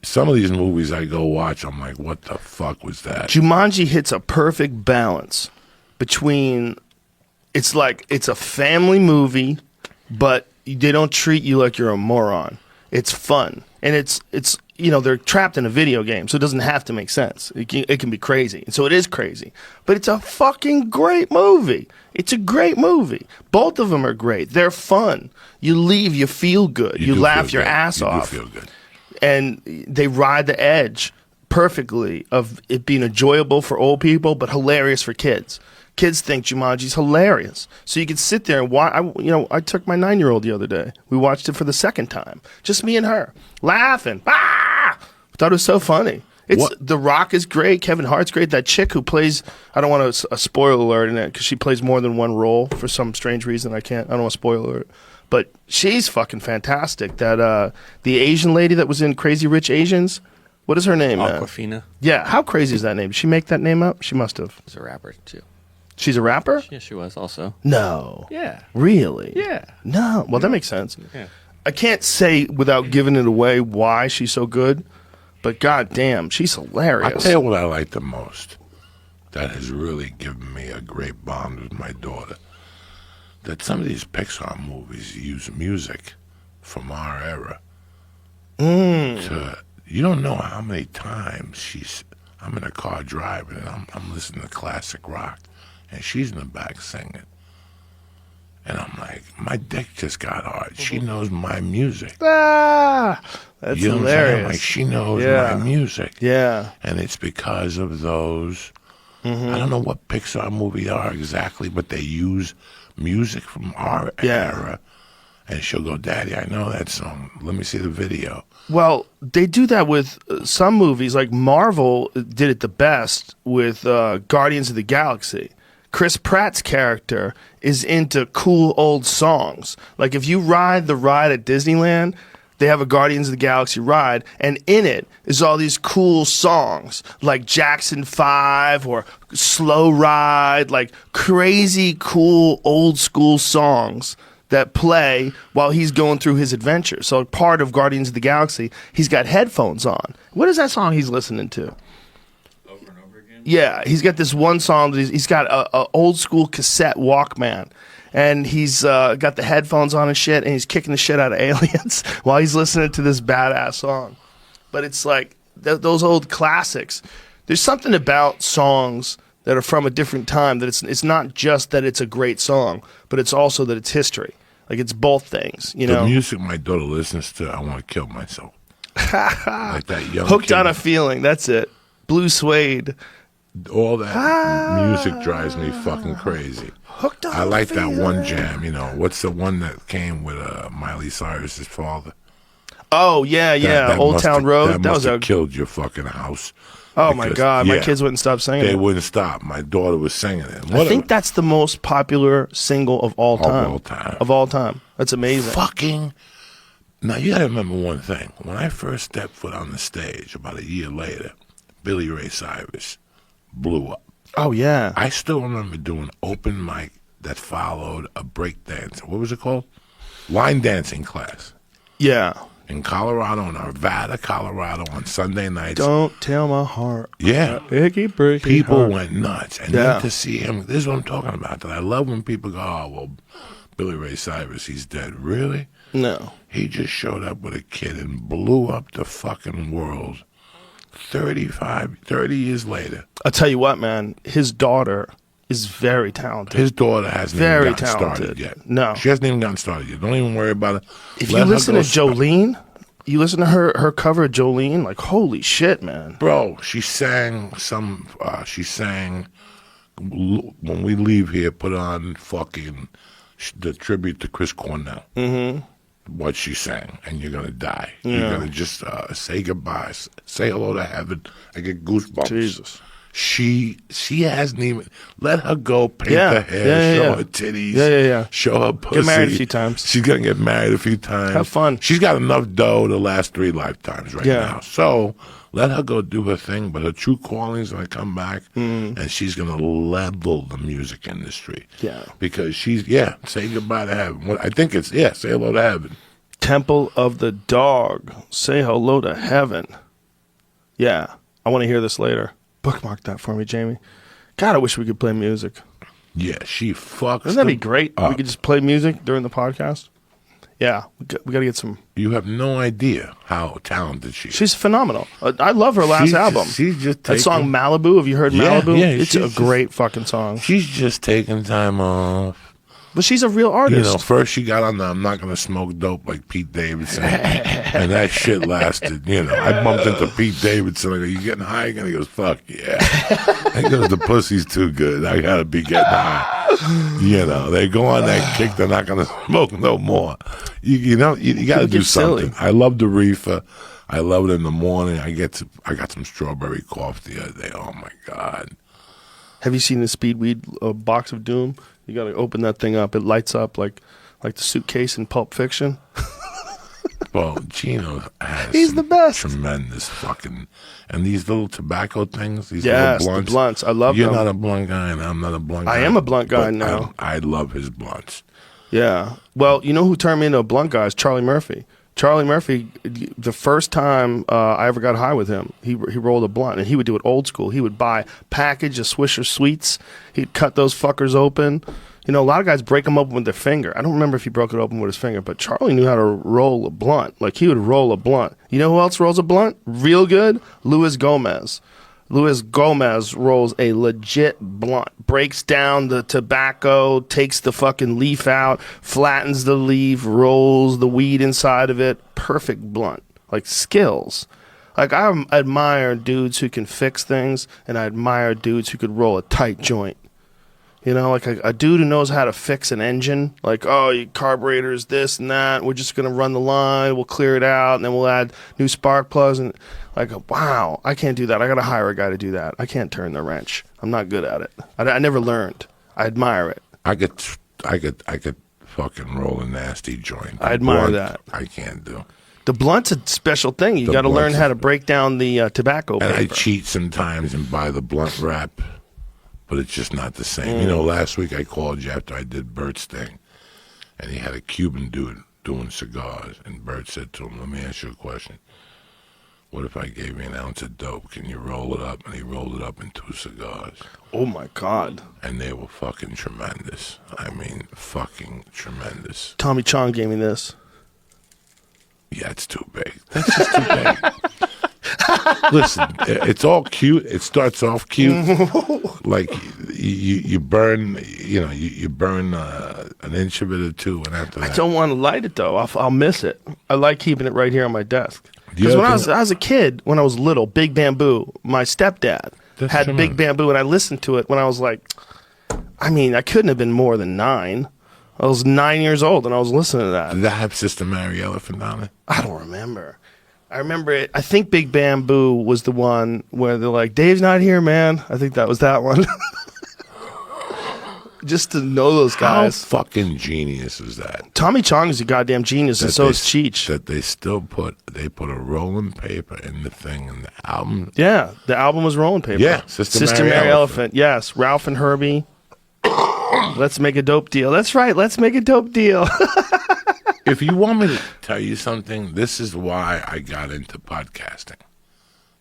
some of these movies I go watch, I'm like, what the fuck was that? Jumanji hits a perfect balance between, it's like, it's a family movie, but they don't treat you like you're a moron. It's fun. And it's you know, they're trapped in a video game, so it doesn't have to make sense. It can be crazy. And so it is crazy. But it's a fucking great movie. It's a great movie. Both of them are great. They're fun. You leave, you feel good. You laugh your ass off. You do feel good. And they ride the edge perfectly of it being enjoyable for old people, but hilarious for kids. Kids think Jumanji's hilarious. So you can sit there and watch. I took my 9-year-old the other day. We watched it for the second time. Just me and her. Laughing. Ah! Thought it was so funny. The Rock is great. Kevin Hart's great. That chick who plays, I don't want a spoiler alert in it because she plays more than one role for some strange reason. I don't want to spoil alert. But she's fucking fantastic. That the Asian lady that was in Crazy Rich Asians, what is her name? Awkwafina. Yeah, how crazy is that name? Did she make that name up? She must have. She's a rapper too. She's a rapper? Yeah, she was also. No. Yeah. Really? Yeah. No. Well, that makes sense. Yeah. I can't say without giving it away why she's so good, but goddamn, she's I hilarious. tell you what I like the most. That has really given me a great bond with my daughter. That some of these Pixar movies use music from our era. You don't know how many times I'm in a car driving and I'm listening to classic rock, and she's in the back singing. And I'm like, my dick just got hard. She knows my music. Ah, that's You know what I'm hilarious. saying? Like, she knows Yeah. my music. Yeah. And it's because of those. I don't know what Pixar movie they are exactly, but they use music from our era. And she'll go, Daddy, I know that song. Let me see the video. Well, they do that with some movies. Like Marvel did it the best with Guardians of the Galaxy. Chris Pratt's character is into cool old songs. Like if you ride the ride at Disneyland, they have a Guardians of the Galaxy ride, and in it is all these cool songs like Jackson 5 or Slow Ride, like crazy cool old school songs that play while he's going through his adventure. So part of Guardians of the Galaxy, he's got headphones on. What is that song he's listening to? Over and over again? Yeah, he's got this one song that he's got a old school cassette Walkman, and he's got the headphones on and shit, and he's kicking the shit out of aliens while he's listening to this badass song. But it's like those old classics. There's something about songs that are from a different time that it's not just that it's a great song, but it's also that it's history. Like it's both things, you know. The music my daughter listens to, I want to kill myself. Like that young Hooked kid. on a Feeling. That's it. Blue Suede. All that music drives me fucking crazy. Hooked on I like a that one Feeling. jam. You know, what's the one that came with Miley Cyrus's father? Oh yeah, That Old must Town have- Road. That That was must have a. killed your fucking house. Oh my Because, God, my yeah, kids wouldn't stop singing They it. wouldn't stop. My daughter was singing it. I think that's the most popular single of all time. all time. Of all time. That's amazing. fucking. Now you gotta remember one thing. When I first stepped foot on the stage, about a year later, Billy Ray Cyrus blew up. Oh yeah. I still remember doing open mic that followed a break dance. What was it called? Line dancing class Yeah. in Colorado, in Arvada, Colorado, on Sunday nights. Don't tell my heart. Yeah. Icky breaky People heart. went nuts. And Yeah. then to see him, this is what I'm talking about. That I love when people go, oh, well, Billy Ray Cyrus, he's dead. Really? No. He just showed up with a kid and blew up the fucking world 30 years later. I'll tell you what, man. His daughter is very talented. His daughter hasn't Very even gotten talented. started yet. No. She hasn't even gotten started yet. Don't even worry about it. If Let you her listen go to Jolene, you listen to her cover of Jolene, like holy shit, man. Bro, she sang when we leave here, put on fucking the tribute to Chris Cornell. Mm-hmm. What she sang, and you're gonna die. You're gonna just say goodbye, say hello to heaven. I get goosebumps. Jesus. She hasn't even let her go paint Yeah. her hair, Yeah, show yeah. her titties, Yeah. show her pussy. married a few times. She's gonna get married a few times. Have fun. She's got enough dough to last 3 lifetimes right Yeah. now. So let her go do her thing, but her true calling's gonna come back, and she's gonna level the music industry. Yeah. Because say goodbye to heaven. What I think it's say hello to heaven. Temple of the Dog. Say hello to heaven. Yeah. I want to hear this later. Bookmark that for me, Jamie. God, I wish we could play music. Yeah, she fucks. Doesn't that be them great? up. We could just play music during the podcast. Yeah, we got to get some. You have no idea how talented she is. She's phenomenal. I love her last album. She's just That taking, song Malibu. Have you heard Yeah, Malibu? yeah, It's she's a just- great fucking song. She's just taking time off. But she's a real You artist. know, first she got on the I'm not gonna smoke dope like Pete Davidson, and that shit lasted. You know, I bumped into Pete Davidson. I go, "You getting high again?" He goes, "Fuck yeah." He goes, "The pussy's too good. I gotta be getting high." You know, they go on that kick. They're not gonna smoke no more. You gotta People do get silly. something. I love the reefer. I love it in the morning. I got some strawberry coffee the other day. Oh my God. Have you seen the Speedweed box of doom? You got to open that thing up. It lights up like the suitcase in Pulp Fiction. Well, Gino has He's the best. Tremendous fucking, and these little tobacco things, these Yes, little the blunts. blunts. I love You're them. not a blunt guy, and I'm not a blunt guy. I am a blunt guy but now. I love his blunts. Yeah. Well, you know who turned me into a blunt guy is Charlie Murphy. Charlie Murphy, the first time I ever got high with him, he rolled a blunt, and he would do it old school. He would buy a package of Swisher Sweets. He'd cut those fuckers open. You know, a lot of guys break them open with their finger. I don't remember if he broke it open with his finger, but Charlie knew how to roll a blunt. Like, he would roll a blunt. You know who else rolls a blunt? Real good? Luis Gomez. Luis Gomez rolls a legit blunt. Breaks down the tobacco, takes the fucking leaf out, flattens the leaf, rolls the weed inside of it. Perfect blunt. Like, skills. Like, I admire dudes who can fix things, and I admire dudes who could roll a tight joint. You know, like a dude who knows how to fix an engine. Like, oh, your carburetor's this and that. We're just going to run the line. We'll clear it out, and then we'll add new spark plugs. And like, wow, I can't do that. I got to hire a guy to do that. I can't turn the wrench. I'm not good at it. I never learned. I admire it. I could fucking roll a nasty joint. I admire that. I can't do. The blunt's a special thing. You got to learn how to break down the tobacco paper. And I cheat sometimes and buy the blunt wrap, but it's just not the same. You know, last week I called you after I did Bert's thing, and he had a Cuban dude doing cigars, and Bert said to him, let me ask you a question. What if I gave you an ounce of dope? Can you roll it up? And he rolled it up in 2 cigars. Oh, my God. And they were fucking tremendous. I mean, fucking tremendous. Tommy Chong gave me this. Yeah, it's too big. That's just too big. Listen, it's all cute. It starts off cute. Like, you burn, you burn an inch of it or 2, and after that. I don't want to light it, though. I'll miss it. I like keeping it right here on my desk. Because when I was a kid, when I was little, Big Bamboo, my stepdad had Big Bamboo, and I listened to it when I was like, I mean, I couldn't have been more than 9. I was 9 years old, and I was listening to that. Did that have Sister Mary Elephant on it? I don't remember. I remember it. I think Big Bamboo was the one where they're like, Dave's not here, man. I think that was that one. Just to know those guys. How fucking genius is that? Tommy Chong is a goddamn genius, and so is Cheech. That they still put a rolling paper in the thing, in the album. Yeah, the album was rolling paper. Yeah, Sister Mary Elephant. Yes, Ralph and Herbie. Let's make a dope deal. That's right. Let's make a dope deal. If you want me to tell you something, this is why I got into podcasting.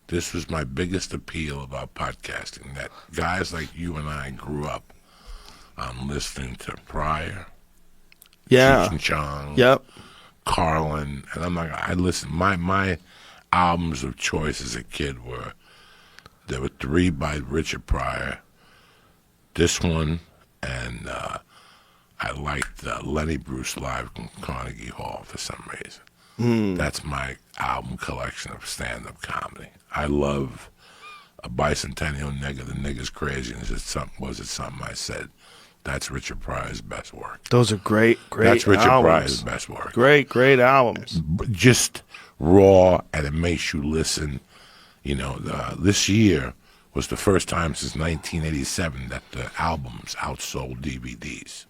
This was my biggest appeal about podcasting, that guys like you and I grew up listening to Pryor, Cheech and Chong, Carlin, and I listened. My albums of choice as a kid there were 3 by Richard Pryor, this one, and I liked Lenny Bruce live from Carnegie Hall for some reason. That's my album collection of stand-up comedy. I love A Bicentennial Nigga, The Nigga's Crazy, and was it something I said? That's Richard Pryor's best work. Those are great That's Richard albums. Pryor's best work. Great albums. Just raw, and it makes you listen. You know, this year was the first time since 1987 that the albums outsold DVDs.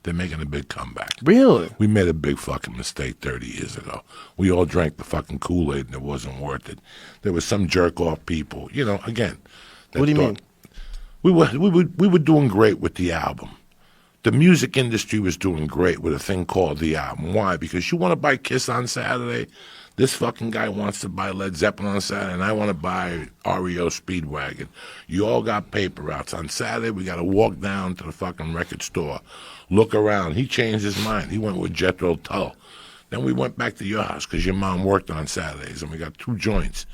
They're making a big comeback. Really? We made a big fucking mistake 30 years ago. We all drank the fucking Kool-Aid and it wasn't worth it. There was some jerk-off people, again. What do you mean? We were doing great with the album. The music industry was doing great with a thing called the album. Why? Because you want to buy Kiss on Saturday. This fucking guy wants to buy Led Zeppelin on Saturday, and I want to buy REO Speedwagon. You all got paper routes. On Saturday, we got to walk down to the fucking record store, look around. He changed his mind. He went with Jethro Tull. Then we went back to your house because your mom worked on Saturdays, and we got 2 joints.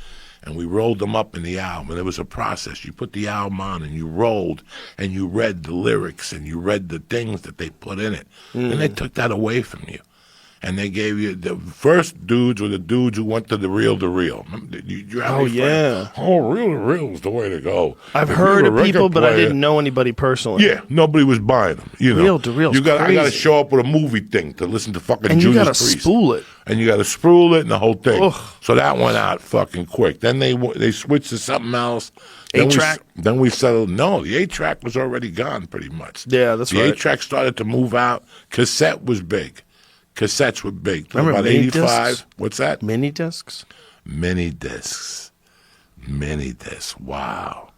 And we rolled them up in the album, and it was a process. You put the album on, and you rolled, and you read the lyrics, and you read the things that they put in it. And they took that away from you. And they gave you, the first dudes were the dudes who went to the reel to reel. You have any friends? Oh, reel to reel is the way to go. I've heard of people, but I didn't know anybody personally. Yeah, nobody was buying them. Reel to reel. I got to show up with a movie thing to listen to fucking Judas Priest. And you got to spool it. And you got to spool it and the whole thing. Ugh. So that went out fucking quick. Then they switched to something else. 8-track? Then we settled. No, the 8-track was already gone pretty much. Yeah, that's right. The 8-track started to move out. Cassette was big. Cassettes were big. Remember about mini 85. discs? What's that? Mini discs? Mini discs. Mini discs. Wow.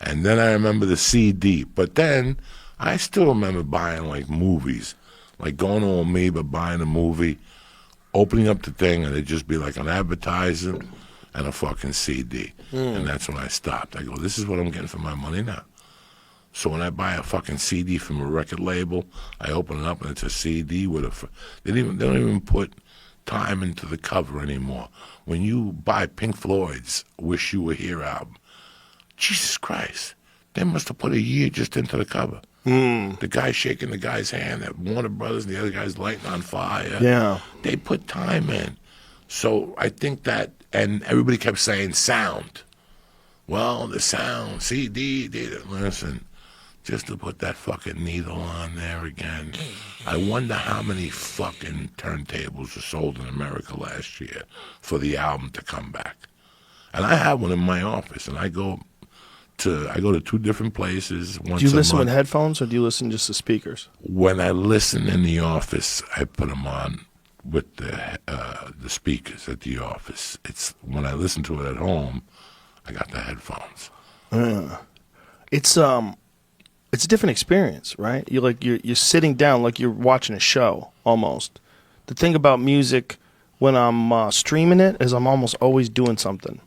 And then I remember the CD. But then I still remember buying like movies. Like going to Amoeba, buying a movie, opening up the thing, and it'd just be like an advertisement and a fucking CD. And that's when I stopped. I go, this is what I'm getting for my money now. So when I buy a fucking CD from a record label, I open it up and it's a CD with they don't even put time into the cover anymore. When you buy Pink Floyd's "Wish You Were Here" album, Jesus Christ, they must have put a year just into the cover. The guy shaking the guy's hand at Warner Brothers, and the other guy's lighting on fire. Yeah. They put time in. So I think that, and everybody kept saying sound. Well, the sound, CD, listen, just to put that fucking needle on there again. I wonder how many fucking turntables were sold in America last year for the album to come back. And I have one in my office, and I go to two different places once a month. Do you listen with headphones or do you listen just to speakers? When I listen in the office, I put them on with the speakers at the office. It's when I listen to it at home, I got the headphones. It's a different experience, right? You're sitting down like you're watching a show almost. The thing about music when I'm streaming it is I'm almost always doing something.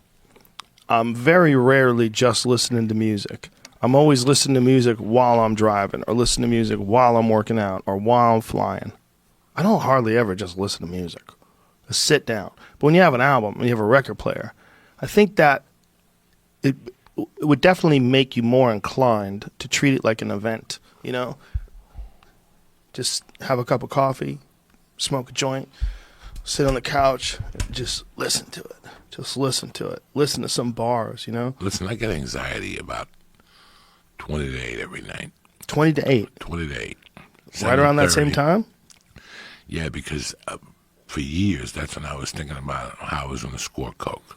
I'm very rarely just listening to music. I'm always listening to music while I'm driving or listening to music while I'm working out or while I'm flying. I don't hardly ever just listen to music. I sit down. But when you have an album and you have a record player, I think that it would definitely make you more inclined to treat it like an event, you know? Just have a cup of coffee, smoke a joint, sit on the couch, and just listen to it. Just listen to it. Listen to some bars, you know? Listen, I get anxiety about 20 to 8 every night. 20 to 8? 20 to 8. Right around that same time? Yeah, because for years, that's when I was thinking about how I was going to score coke.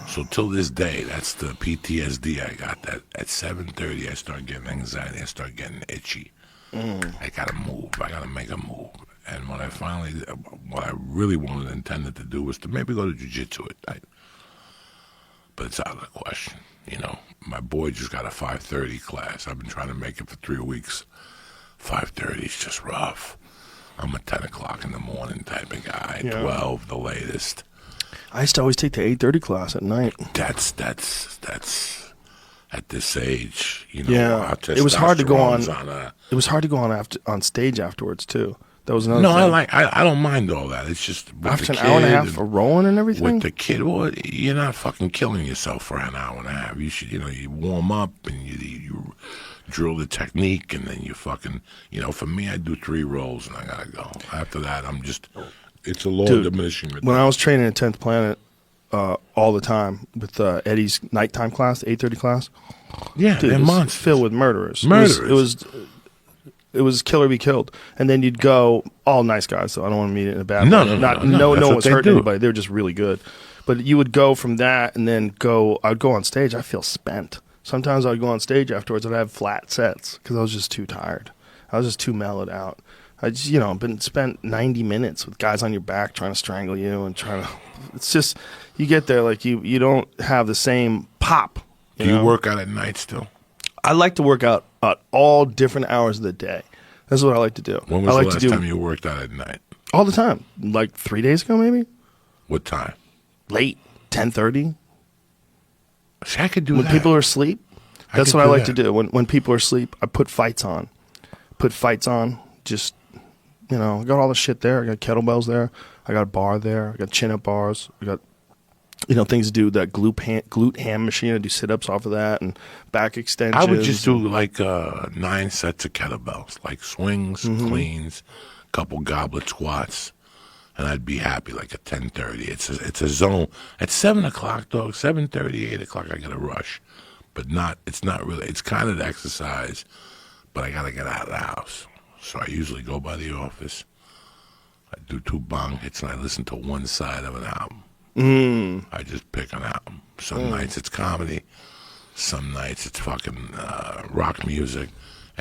So till this day, that's the PTSD I got. That at 7:30, I start getting anxiety. I start getting itchy. I got to move. I got to make a move. And when what I really intended to do was to maybe go to jiu-jitsu at night. But it's out of the question. You know, my boy just got a 5:30 class. I've been trying to make it for 3 weeks. 5:30 is just rough. I'm a 10 o'clock in the morning type of guy. Yeah. 12, the latest. I used to always take the 8:30 class at night. That's at this age, you know. Yeah, it was hard to go on. It was hard to go on stage afterwards too. That was another thing. I don't mind all that. It's just after an hour and a half of rolling and everything. With the kid, well, you're not fucking killing yourself for an hour and a half. You should, you warm up and you drill the technique, and then you fucking, for me, I do 3 rolls and I gotta go. After that, it's a law of diminishing returns. When I was training at 10th Planet all the time with Eddie's nighttime class, 8:30 class. Yeah, dude, they're monsters. Filled with murderers. It was kill or be killed. And then you'd go, all nice guys, so I don't want to mean it in a bad way. No one was hurting anybody. They were just really good. But you would go from that and then I'd go on stage. I feel spent. Sometimes I'd go on stage afterwards and I'd have flat sets because I was just too tired. I was just too mellowed out. I just, spent 90 minutes with guys on your back trying to strangle you and it's just, you get there, like you don't have the same pop. Do you work out at night still? I like to work out at all different hours of the day. That's what I like to do. When was the last time you worked out at night? All the time. Like 3 days ago, maybe. What time? Late. 10:30. See, I could do that. When people are asleep. That's what I like to do. When people are asleep, I put fights on. Just, I got all the shit there. I got kettlebells there. I got a bar there. I got chin-up bars. I got things to do, that glute ham machine. I do sit-ups off of that and back extensions. I would just do like 9 sets of kettlebells, like swings, cleans, couple goblet squats, and I'd be happy like at 10:30. It's a zone. At 7 o'clock, dog, 7:30, 8 o'clock, I get a rush. But it's not really, it's kind of the exercise, but I got to get out of the house. So I usually go by the office. I do 2 bong hits and I listen to one side of an album. I just pick an album. Some nights it's comedy, some nights it's fucking rock music,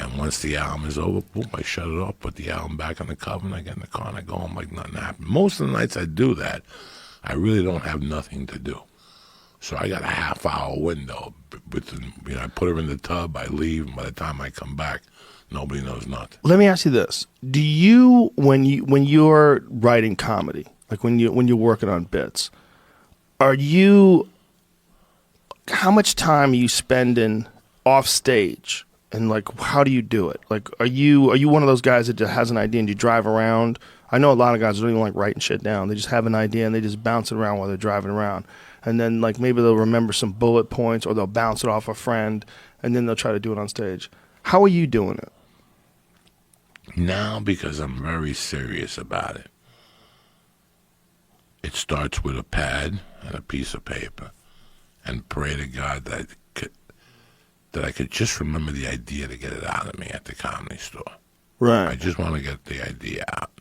And once the album is over, boom, I shut it off, put the album back on the cover, and I get in the car and I go home like nothing happened. Most of the nights I do that, I really don't have nothing to do. So I got a half-hour window. I put her in the tub, I leave, and by the time I come back, nobody knows nothing. Let me ask you this: do you, when you're writing comedy, like when you're working on bits, how much time are you spending off stage? And like, how do you do it? Like, are you one of those guys that just has an idea and you drive around? I know a lot of guys don't even like writing shit down. They just have an idea and they just bounce it around while they're driving around. And then like maybe they'll remember some bullet points or they'll bounce it off a friend and then they'll try to do it on stage. How are you doing it? Now, because I'm very serious about it, it starts with a pad and a piece of paper and pray to God that I could just remember the idea to get it out of me at the Comedy Store. Right. I just want to get the idea out.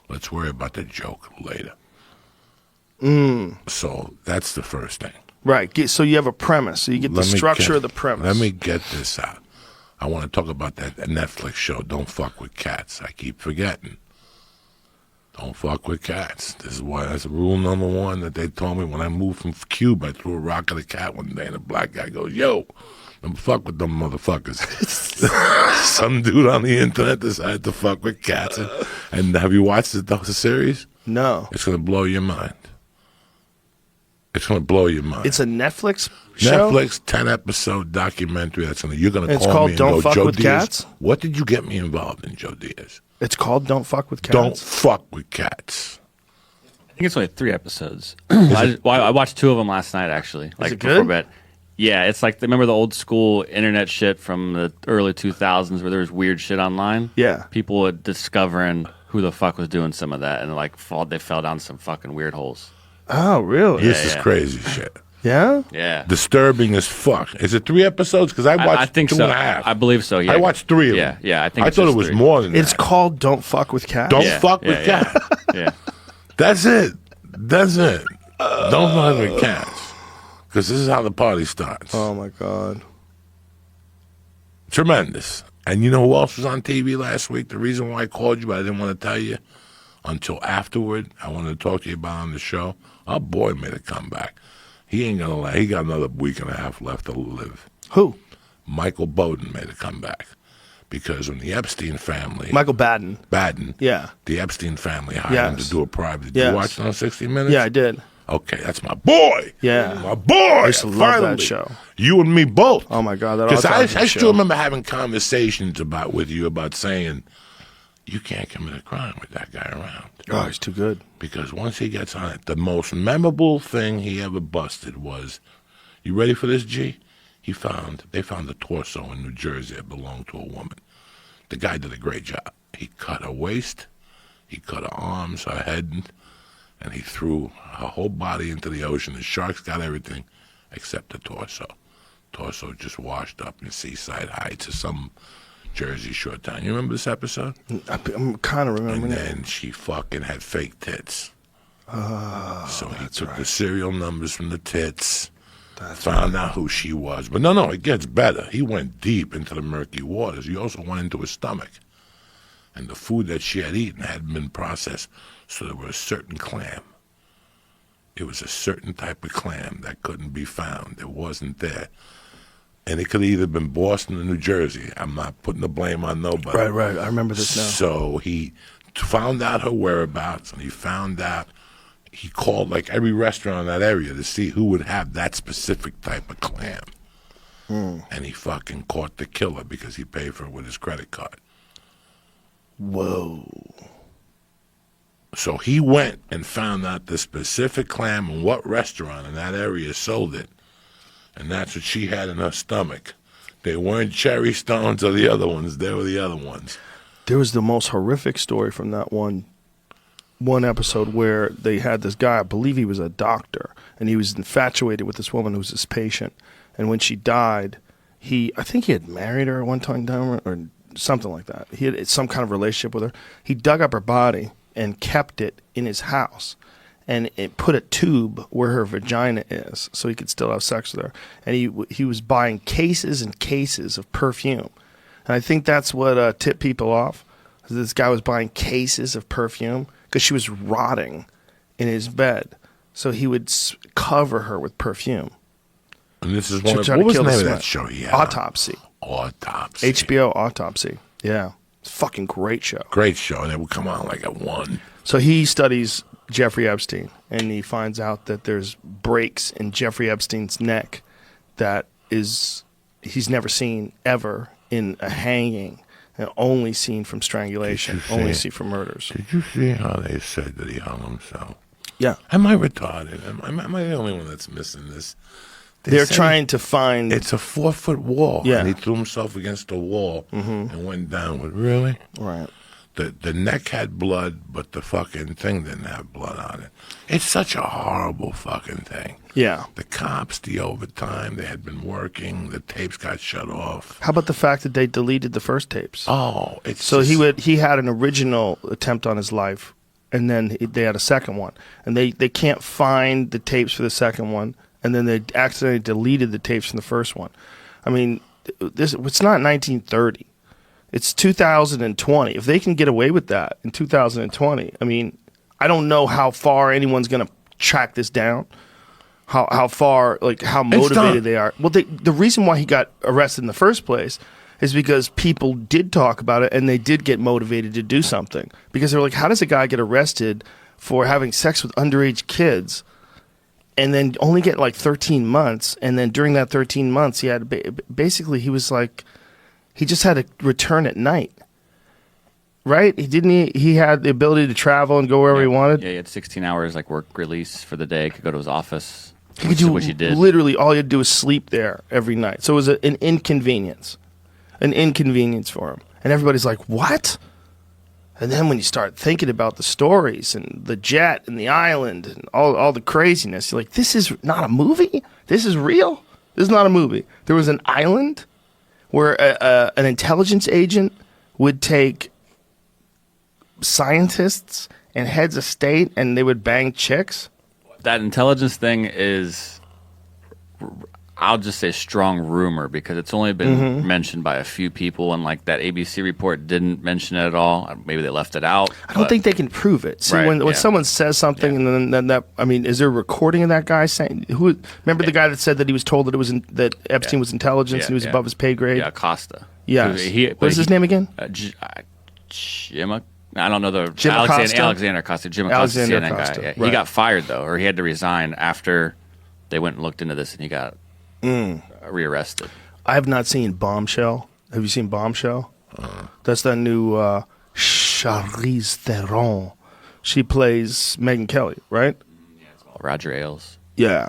Let's worry about the joke later. So that's the first thing. Right. So you have a premise. So you get the structure of the premise. Let me get this out. I want to talk about that Netflix show, Don't Fuck with Cats. I keep forgetting. Don't fuck with cats. That's rule number one that they told me when I moved from Cuba. I threw a rock at a cat one day, and a black guy goes, "Yo, don't fuck with them motherfuckers." Some dude on the internet decided to fuck with cats. And have you watched the series? No. It's going to blow your mind. It's going to blow your mind. It's a Netflix show? Netflix 10-episode documentary. You're going to It's call called me and Don't go, Fuck Joe with Diaz, Cats? what did you get me involved in, Joe Diaz? It's called Don't Fuck with Cats? Don't fuck with cats. I think it's only 3 episodes. I watched 2 of them last night, actually. Is it good? Before bed. Yeah, it's like, remember the old school internet shit from the early 2000s where there was weird shit online? Yeah. People were discovering who the fuck was doing some of that, and they fell down some fucking weird holes. Oh, really? This is crazy shit. Yeah? Yeah. Disturbing as fuck. Is it 3 episodes? Because I watched I think 2.5. I believe so, yeah. I watched 3 of them. Yeah, I think I it's thought it just was 3. more than It's that. called Don't Fuck with Cats? Don't fuck with cats. Yeah. That's it. Don't fuck with cats. Because this is how the party starts. Oh, my God. Tremendous. And you know who else was on TV last week? The reason why I called you, but I didn't want to tell you until afterward. I wanted to talk to you about on the show. Our boy made a comeback. He ain't going to lie. He got another week and a half left to live. Who? Michael Bowden made a comeback. Because when the Epstein family... Michael Baden. Yeah. The Epstein family hired him to do a private... Did you watch it on 60 Minutes? Yeah, I did. Okay, that's my boy. Yeah. My boy. I used to love that show. You and me both. Oh, my God. That Because I show. still remember having conversations with you about saying, you can't commit a crime with that guy around. Oh, he's too good. Because once he gets on it, the most memorable thing he ever busted was, you ready for this, G? They found a torso in New Jersey that belonged to a woman. The guy did a great job. He cut her waist, he cut her arms, her head, and he threw her whole body into the ocean. The sharks got everything except the torso. Torso just washed up in Seaside Heights or some Jersey shore town. You remember this episode? I'm kind of remembering it. And then she fucking had fake tits. So he took the serial numbers from the tits, found out who she was. But no, it gets better. He went deep into the murky waters. He also went into her stomach. And the food that she had eaten hadn't been processed, so there was a certain clam. It was a certain type of clam that couldn't be found. It wasn't there. And it could have either been Boston or New Jersey. I'm not putting the blame on nobody. Right. I remember this now. So he found out her whereabouts, and he called like every restaurant in that area to see who would have that specific type of clam. And he fucking caught the killer because he paid for it with his credit card. Whoa. So he went and found out the specific clam and what restaurant in that area sold it. And that's what she had in her stomach. They weren't cherry stones or the other ones. They were the other ones. There was the most horrific story from that one episode where they had this guy, I believe he was a doctor, and he was infatuated with this woman who was his patient. And when she died, I think he had married her at one time or something like that. He had some kind of relationship with her. He dug up her body and kept it in his house. And it put a tube where her vagina is so he could still have sex with her. And he was buying cases and cases of perfume. And I think that's what tipped people off. This guy was buying cases of perfume because she was rotting in his bed. So he would cover her with perfume. And this is one of, what was the name of that show? Yeah. Autopsy. Autopsy. HBO Autopsy. Yeah. It's a fucking great show. Great show. And it would come on like at 1. So he studies Jeffrey Epstein, and he finds out that there's breaks in Jeffrey Epstein's neck that he's never seen ever in a hanging, and only seen from strangulation, only seen from murders. Did you see how they said that he hung himself? Yeah. Am I retarded? Am I the only one that's missing this? They're trying to find... It's a 4-foot wall. Yeah. And he threw himself against the wall and went down with, really? Right. The neck had blood, but the fucking thing didn't have blood on it. It's such a horrible fucking thing. Yeah. The cops, the overtime, they had been working, the tapes got shut off. How about the fact that they deleted the first tapes? Oh, it's so he had an original attempt on his life, and then they had a second one, and they can't find the tapes for the second one, and then they accidentally deleted the tapes from the first one. I mean, it's not 1930. It's 2020. If they can get away with that in 2020, I mean, I don't know how far anyone's going to track this down. How far, like how motivated they are. Well, the reason why he got arrested in the first place is because people did talk about it and they did get motivated to do something. Because they were like, how does a guy get arrested for having sex with underage kids and then only get like 13 months? And then during that 13 months, he had basically, he was like, he just had to return at night. Right? He had the ability to travel and go wherever he wanted. Yeah, he had 16 hours like work release for the day, could go to his office. He could do which he did. Literally all he had to do was sleep there every night. So it was an inconvenience. An inconvenience for him. And everybody's like, what? And then when you start thinking about the stories and the jet and the island and all the craziness, you're like, this is not a movie? This is real? This is not a movie. There was an island where an intelligence agent would take scientists and heads of state and they would bang chicks. That intelligence thing is, I'll just say strong rumor because it's only been mentioned by a few people, and like that ABC report didn't mention it at all. Maybe they left it out. I don't think they can prove it. See, when someone says something and then that, I mean, is there a recording of that guy saying, remember the guy that said that he was told that it was that Epstein was intelligence and he was above his pay grade? Yeah, Acosta. Yes. What's his name again? Jim, I don't know the Jim Alexander Acosta. Jim Acosta, Alexander CNN Acosta. guy. Yeah. Right. He got fired though, or he had to resign after they went and looked into this, and he got rearrested. I have not seen Bombshell. Have you seen Bombshell? That's that new Charlize Theron. She plays Megyn Kelly, right? Yeah, it's called Roger Ailes. Yeah,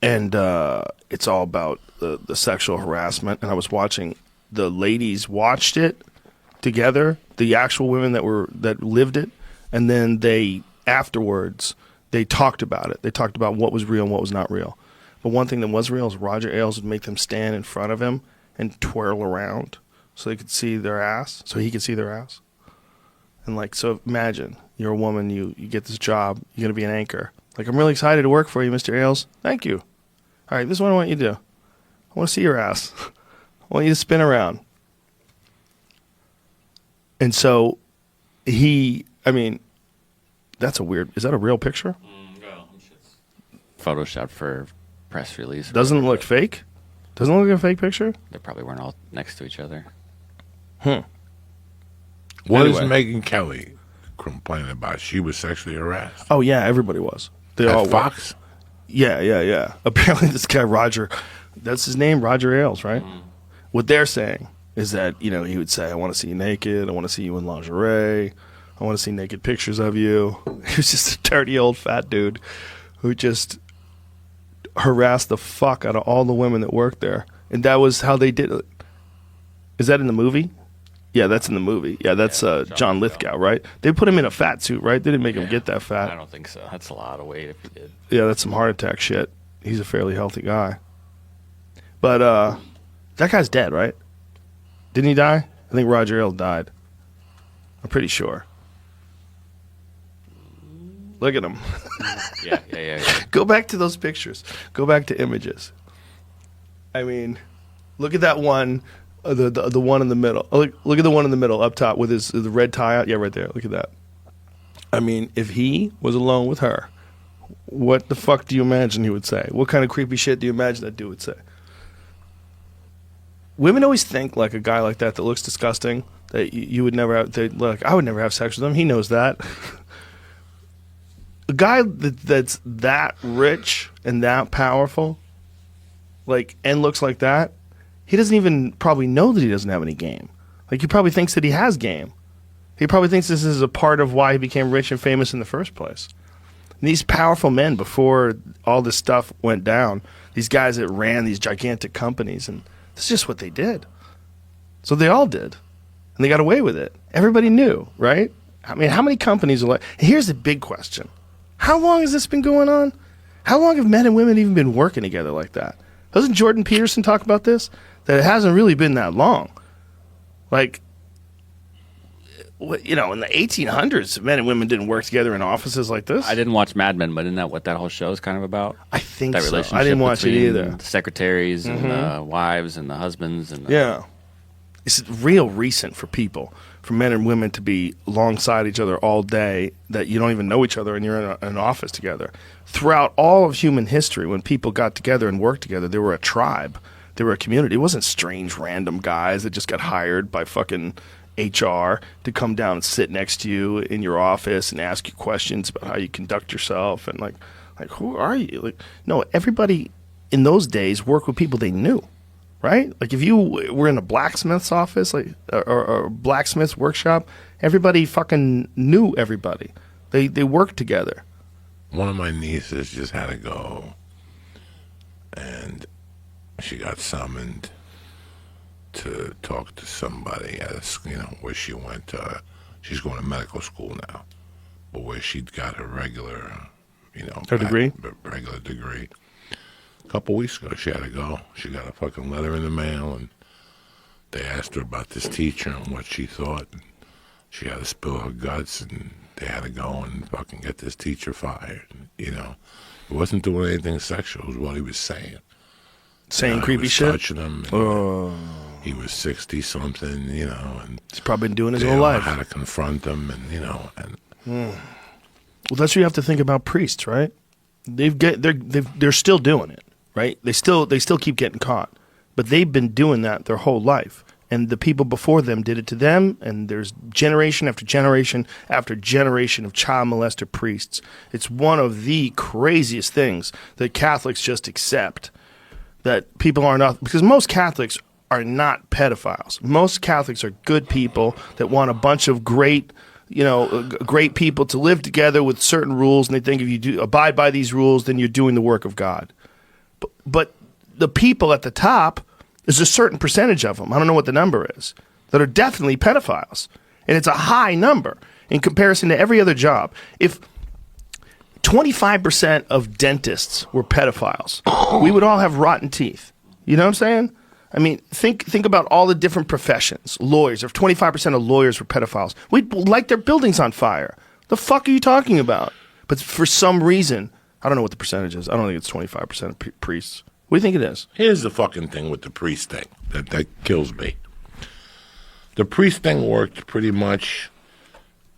and it's all about the sexual harassment. And I was watching. The ladies watched it together, the actual women that lived it, and then they afterwards they talked about it. They talked about what was real and what was not real. But one thing that was real is Roger Ailes would make them stand in front of him and twirl around so they could see their ass, so he could see their ass. And like, so imagine you're a woman, you get this job, you're gonna be an anchor. Like, I'm really excited to work for you, Mr. Ailes. Thank you. All right, this is what I want you to do. I want to see your ass. I want you to spin around. And so I mean, that's is that a real picture? No. Photoshopped for press release. Doesn't it look fake? Doesn't it look like a fake picture? They probably weren't all next to each other. What is Megyn Kelly complaining about? She was sexually harassed. Oh, yeah, everybody was. They At all Fox? were. Yeah. Apparently this guy, Roger, that's his name, Roger Ailes, right? What they're saying is that, he would say, I want to see you naked. I want to see you in lingerie. I want to see naked pictures of you. He was just a dirty old fat dude who just harassed the fuck out of all the women that worked there. And that was how they did it. Is that in the movie? Yeah, that's in the movie. Yeah, that's John Lithgow, right? They put him in a fat suit, right? They didn't make him get that fat. I don't think so. That's a lot of weight if he did. Yeah, that's some heart attack shit. He's a fairly healthy guy. But that guy's dead, right? Didn't he die? I think Roger Ailes died. I'm pretty sure. Look at him. Yeah. Go back to those pictures. Go back to images. I mean, look at that one The one in the middle. Oh, look at the one in the middle up top with the red tie out. Yeah, right there. Look at that. I mean, if he was alone with her, what the fuck do you imagine he would say? What kind of creepy shit do you imagine that dude would say? Women always think like a guy like that looks disgusting, that you would never have. Like, I would never have sex with him. He knows that. A guy that's that rich and that powerful, like, and looks like that, he doesn't even probably know that he doesn't have any game. Like, he probably thinks that he has game. He probably thinks this is a part of why he became rich and famous in the first place. And these powerful men, before all this stuff went down, these guys that ran these gigantic companies, and this is just what they did. So they all did. And they got away with it. Everybody knew, right? I mean, how many companies are like... Here's the big question. How long has this been going on? How long have men and women even been working together like that? Doesn't Jordan Peterson talk about this? That it hasn't really been that long. Like... You know, in the 1800s, men and women didn't work together in offices like this. I didn't watch Mad Men, but isn't that what that whole show is kind of about? I think that so. Relationship I didn't watch it either. The secretaries and the wives and the husbands. And yeah. It's real recent for people, for men and women to be alongside each other all day, that you don't even know each other and you're in an office together. Throughout all of human history, when people got together and worked together, they were a tribe. They were a community. It wasn't strange, random guys that just got hired by fucking... HR to come down and sit next to you in your office and ask you questions about how you conduct yourself and like who are you? Like, no, everybody in those days worked with people they knew, right? Like if you were in a blacksmith's office, like or a blacksmith's workshop, everybody fucking knew everybody. They worked together. One of my nieces just had to go, and she got summoned to talk to somebody at where she went. She's going to medical school now, but where she got her regular, her degree, regular degree. A couple weeks ago, she had to go. She got a fucking letter in the mail, and they asked her about this teacher and what she thought. And she had to spill her guts, and they had to go and fucking get this teacher fired. It wasn't doing anything sexual. It was what he was saying. Saying creepy shit. Touching him. And, he was 60-something, and he's probably been doing his whole life. How to confront them, and Well, that's what you have to think about priests, right? They're still doing it, right? They still keep getting caught, but they've been doing that their whole life, and the people before them did it to them. And there's generation after generation after generation of child molester priests. It's one of the craziest things that Catholics just accept, that people are not, because most Catholics are not pedophiles. Most Catholics are good people that want a bunch of great people to live together with certain rules, and they think if you do abide by these rules, then you're doing the work of God. But the people at the top, there's a certain percentage of them, I don't know what the number is, that are definitely pedophiles. And it's a high number in comparison to every other job. If 25% of dentists were pedophiles, we would all have rotten teeth. You know what I'm saying? I mean, think about all the different professions. Lawyers, if 25% of lawyers were pedophiles, we'd light their buildings on fire. The fuck are you talking about? But for some reason, I don't know what the percentage is. I don't think it's 25% of priests. What do you think it is? Here's the fucking thing with the priest thing that kills me. The priest thing worked pretty much.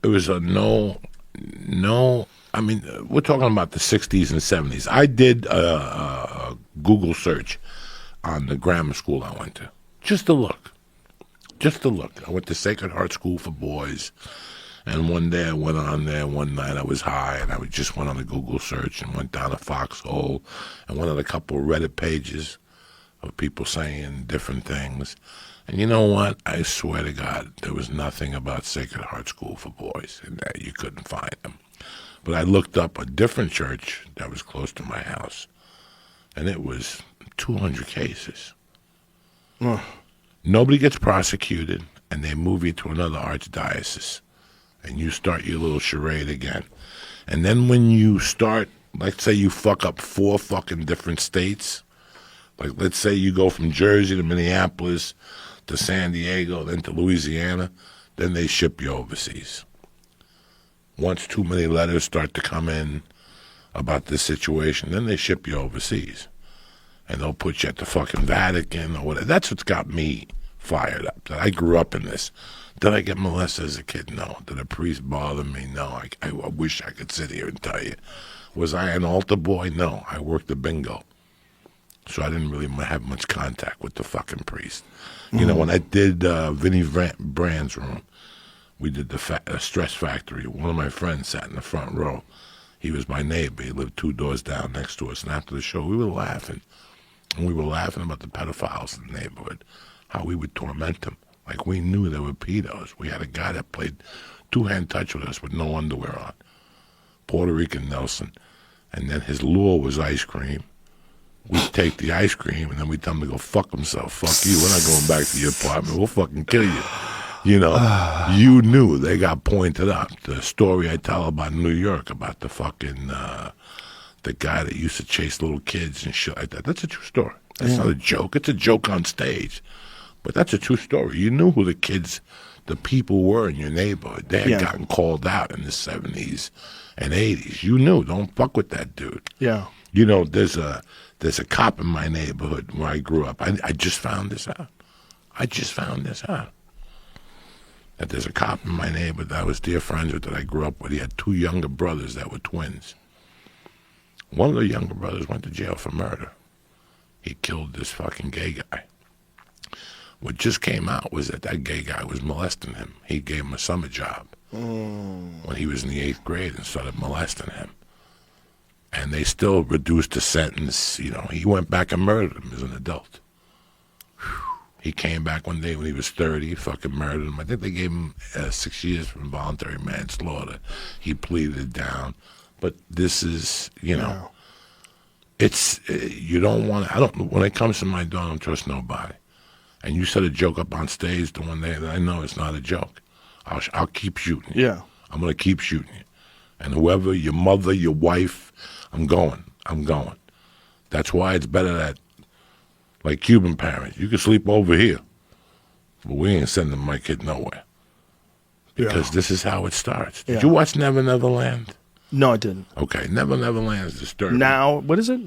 It was a no. I mean, we're talking about the 60s and 70s. I did a Google search on the grammar school I went to. Just to look. I went to Sacred Heart School for Boys, and one day I went on there, one night I was high, and I just went on a Google search and went down a foxhole and went on a couple of Reddit pages of people saying different things. And you know what? I swear to God, there was nothing about Sacred Heart School for Boys, and that you couldn't find them. But I looked up a different church that was close to my house, and it was 200 cases. Nobody gets prosecuted, and they move you to another archdiocese, and you start your little charade again. And then when you start, let's say you fuck up 4 fucking different states, like let's say you go from Jersey to Minneapolis to San Diego, then to Louisiana, then they ship you overseas. Once too many letters start to come in about this situation, then they ship you overseas. And they'll put you at the fucking Vatican or whatever. That's what's got me fired up. That I grew up in this. Did I get molested as a kid? No. Did a priest bother me? No. I wish I could sit here and tell you. Was I an altar boy? No. I worked the bingo. So I didn't really have much contact with the fucking priest. You know, when I did Vinnie Brand's room, we did the Stress Factory. One of my friends sat in the front row. He was my neighbor. He lived 2 doors down next to us. And after the show, we were laughing. And we were laughing about the pedophiles in the neighborhood, how we would torment them. Like we knew they were pedos. We had a guy that played 2-hand touch with us with no underwear on. Puerto Rican Nelson. And then his lure was ice cream. We'd take the ice cream and then we'd tell him to go fuck himself. Fuck you. We're not going back to your apartment. We'll fucking kill you. You know, you knew they got pointed up. The story I tell about New York, about the fucking, the guy that used to chase little kids and shit like that. That's a true story. That's not a joke. It's a joke on stage. But that's a true story. You knew who the people were in your neighborhood. They had gotten called out in the 70s and 80s. You knew. Don't fuck with that dude. Yeah. You know, there's a cop in my neighborhood where I grew up. I just found this out. That there's a cop in my neighborhood that I was dear friends with that I grew up with. He had 2 younger brothers that were twins. One of the younger brothers went to jail for murder. He killed this fucking gay guy. What just came out was that gay guy was molesting him. He gave him a summer job when he was in the 8th grade and started molesting him. And they still reduced the sentence. You know, he went back and murdered him as an adult. He came back one day when he was 30, fucking murdered him. I think they gave him 6 years for involuntary manslaughter. He pleaded it down. But this is, you know, it's, you don't want to, when it comes to my door, I don't trust nobody. And you said a joke up on stage the one day that I know it's not a joke. I'll keep shooting you. Yeah. I'm going to keep shooting you. And whoever, your mother, your wife, I'm going. That's why it's better that, like Cuban parents, you can sleep over here, but we ain't sending my kid nowhere. Because this is how it starts. Did you watch Never Never Land? No, I didn't. Okay, Never Never Land is disturbing. Now, what is it?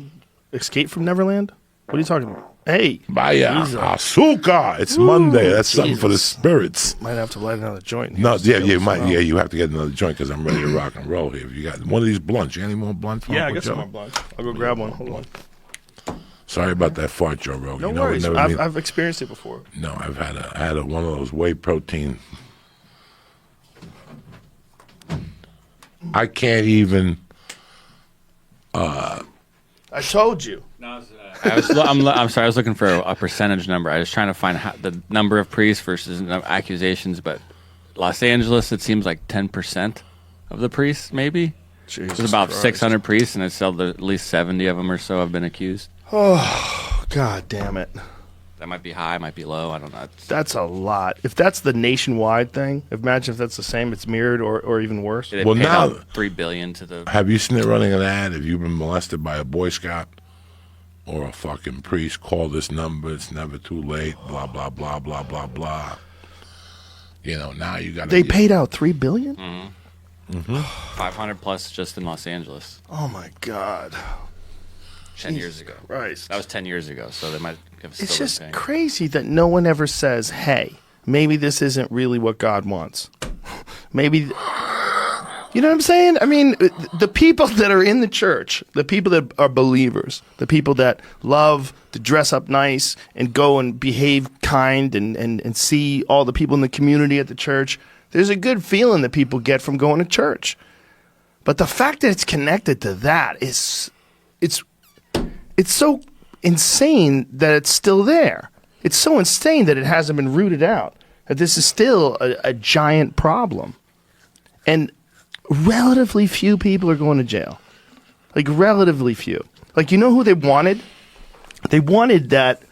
Escape from Neverland? What are you talking about? Hey. Vaya azúcar. It's Monday. That's something for the spirits. Might have to light another joint. No, you might. Yeah, you have to get another joint because I'm ready to rock and roll here. If you got one of these blunts, you got any more blunts? Yeah, I got some more blunts. I'll go grab one. Hold on. Sorry about that fart, Joe Rogan. No worries. I've experienced it before. No, I had one of those whey protein. I can't even. I told you. I'm sorry. I was looking for a percentage number. I was trying to find the number of priests versus accusations, but Los Angeles, it seems like 10% of the priests, maybe. Jesus There's about Christ. 600 priests, and it's at least 70 of them or so have been accused. Oh, God damn it. That might be high, might be low. I don't know. That's a lot. If that's the nationwide thing, imagine if that's the same. It's mirrored or even worse. They Well, paid now- out $3 billion to the. Have you seen it running an ad? If you've been molested by a Boy Scout or a fucking priest, call this number. It's never too late. Blah blah blah blah blah blah. You know, now you got. They paid out $3 billion? 500 plus just in Los Angeles. Oh, my God. 10 years ago. Christ. That was 10 years ago, so they might have still It's been just paying. crazy that no one ever says, hey, maybe this isn't really what God wants. Maybe, you know what I'm saying? I mean, the people that are in the church, the people that are believers, the people that love to dress up nice and go and behave kind and see all the people in the community at the church, there's a good feeling that people get from going to church. But the fact that it's connected to that is, it's so insane that it's still there. It's so insane that it hasn't been rooted out, that this is still a giant problem. And relatively few people are going to jail. Like, relatively few. Like, you know who they wanted? They wanted that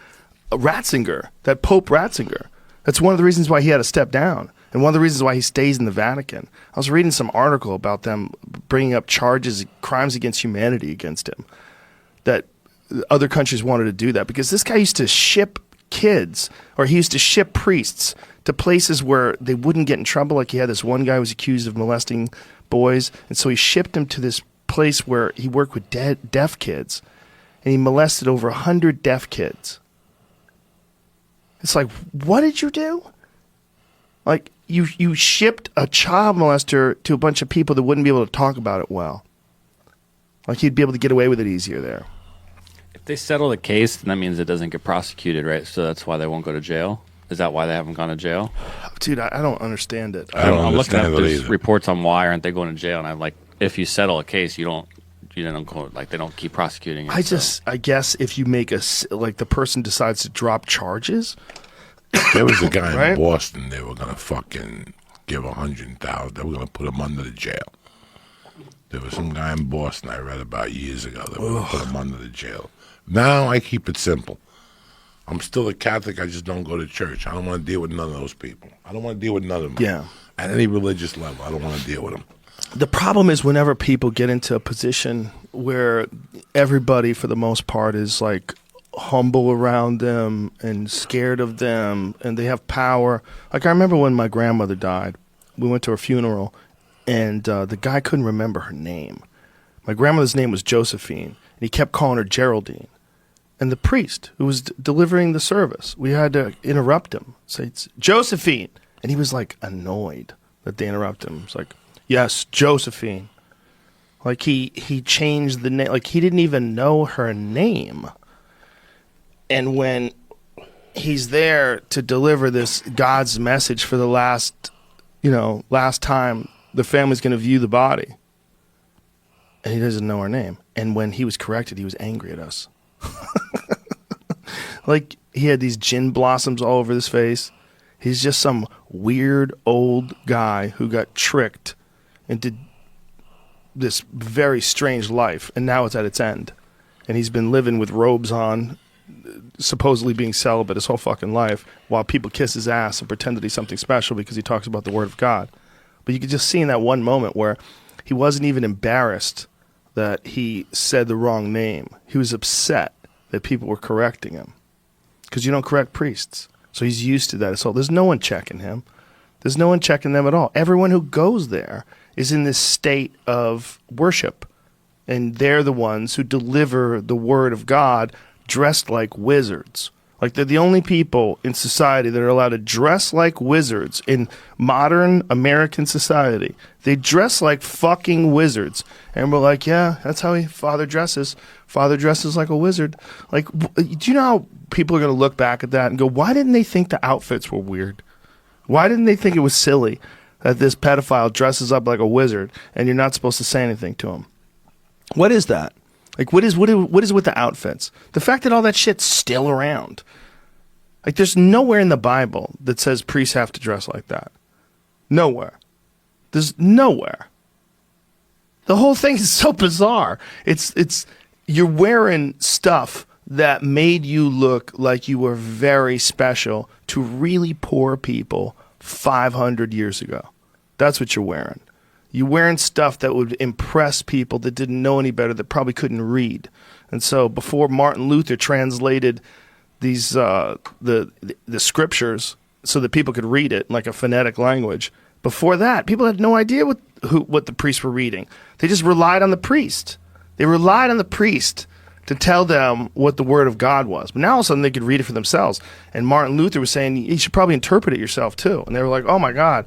Ratzinger, that Pope Ratzinger. That's one of the reasons why he had to step down. And one of the reasons why he stays in the Vatican. I was reading some article about them bringing up charges, crimes against humanity against him. That other countries wanted to do that because this guy used to ship kids, or he used to ship priests to places where they wouldn't get in trouble. Like, he had this one guy who was accused of molesting boys, and so he shipped them to this place where he worked with deaf kids, and he molested over 100 deaf kids. It's like, what did you do? Like, you shipped a child molester to a bunch of people that wouldn't be able to talk about it well. Like, you'd be able to get away with it easier there. If they settle the case, then that means it doesn't get prosecuted, right? So that's why they won't go to jail? Is that why they haven't gone to jail? Dude, I don't understand it. I'm looking at there's reports on why aren't they going to jail, and I'm like, if you settle a case, you don't go, like, they don't keep prosecuting it. I guess if you make the person decides to drop charges. There was a guy right? in Boston. They were gonna fucking give $100,000. They were gonna put him under the jail. There was some guy in Boston I read about years ago that would put him under the jail. Now I keep it simple. I'm still a Catholic. I just don't go to church. I don't want to deal with none of those people. I don't want to deal with none of them. Yeah. At any religious level, I don't want to deal with them. The problem is whenever people get into a position where everybody, for the most part, is like humble around them and scared of them, and they have power. Like, I remember when my grandmother died, we went to her funeral, and the guy couldn't remember her name. My grandmother's name was Josephine, and he kept calling her Geraldine. And the priest who was delivering the service, we had to interrupt him, say, it's Josephine. And he was like annoyed that they interrupted him. It's like, yes, Josephine. Like, he changed the name. Like, he didn't even know her name. And when he's there to deliver this God's message for the last time the family's going to view the body, and he doesn't know her name. And when he was corrected, he was angry at us. Like, he had these gin blossoms all over his face. He's just some weird old guy who got tricked into this very strange life, and now it's at its end. And he's been living with robes on, supposedly being celibate his whole fucking life, while people kiss his ass and pretend that he's something special because he talks about the Word of God. But you could just see in that one moment where he wasn't even embarrassed that he said the wrong name. He was upset that people were correcting him, because you don't correct priests. So he's used to that. So there's no one checking him. There's no one checking them at all. Everyone who goes there is in this state of worship, and they're the ones who deliver the Word of God dressed like wizards. Like, they're the only people in society that are allowed to dress like wizards in modern American society. They dress like fucking wizards. And we're like, yeah, that's how Father dresses. Father dresses like a wizard. Like, do you know how people are going to look back at that and go, why didn't they think the outfits were weird? Why didn't they think it was silly that this pedophile dresses up like a wizard and you're not supposed to say anything to him? What is that? Like, what is with the outfits? The fact that all that shit's still around. Like, there's nowhere in the Bible that says priests have to dress like that. Nowhere. There's nowhere. The whole thing is so bizarre. It's you're wearing stuff that made you look like you were very special to really poor people 500 years ago. That's what you're wearing. You're wearing stuff that would impress people that didn't know any better, that probably couldn't read. And so before Martin Luther translated these the scriptures so that people could read it in like a phonetic language, before that, people had no idea what the priests were reading. They just relied on the priest. They relied on the priest to tell them what the Word of God was. But now all of a sudden they could read it for themselves. And Martin Luther was saying, you should probably interpret it yourself too. And they were like, oh my God.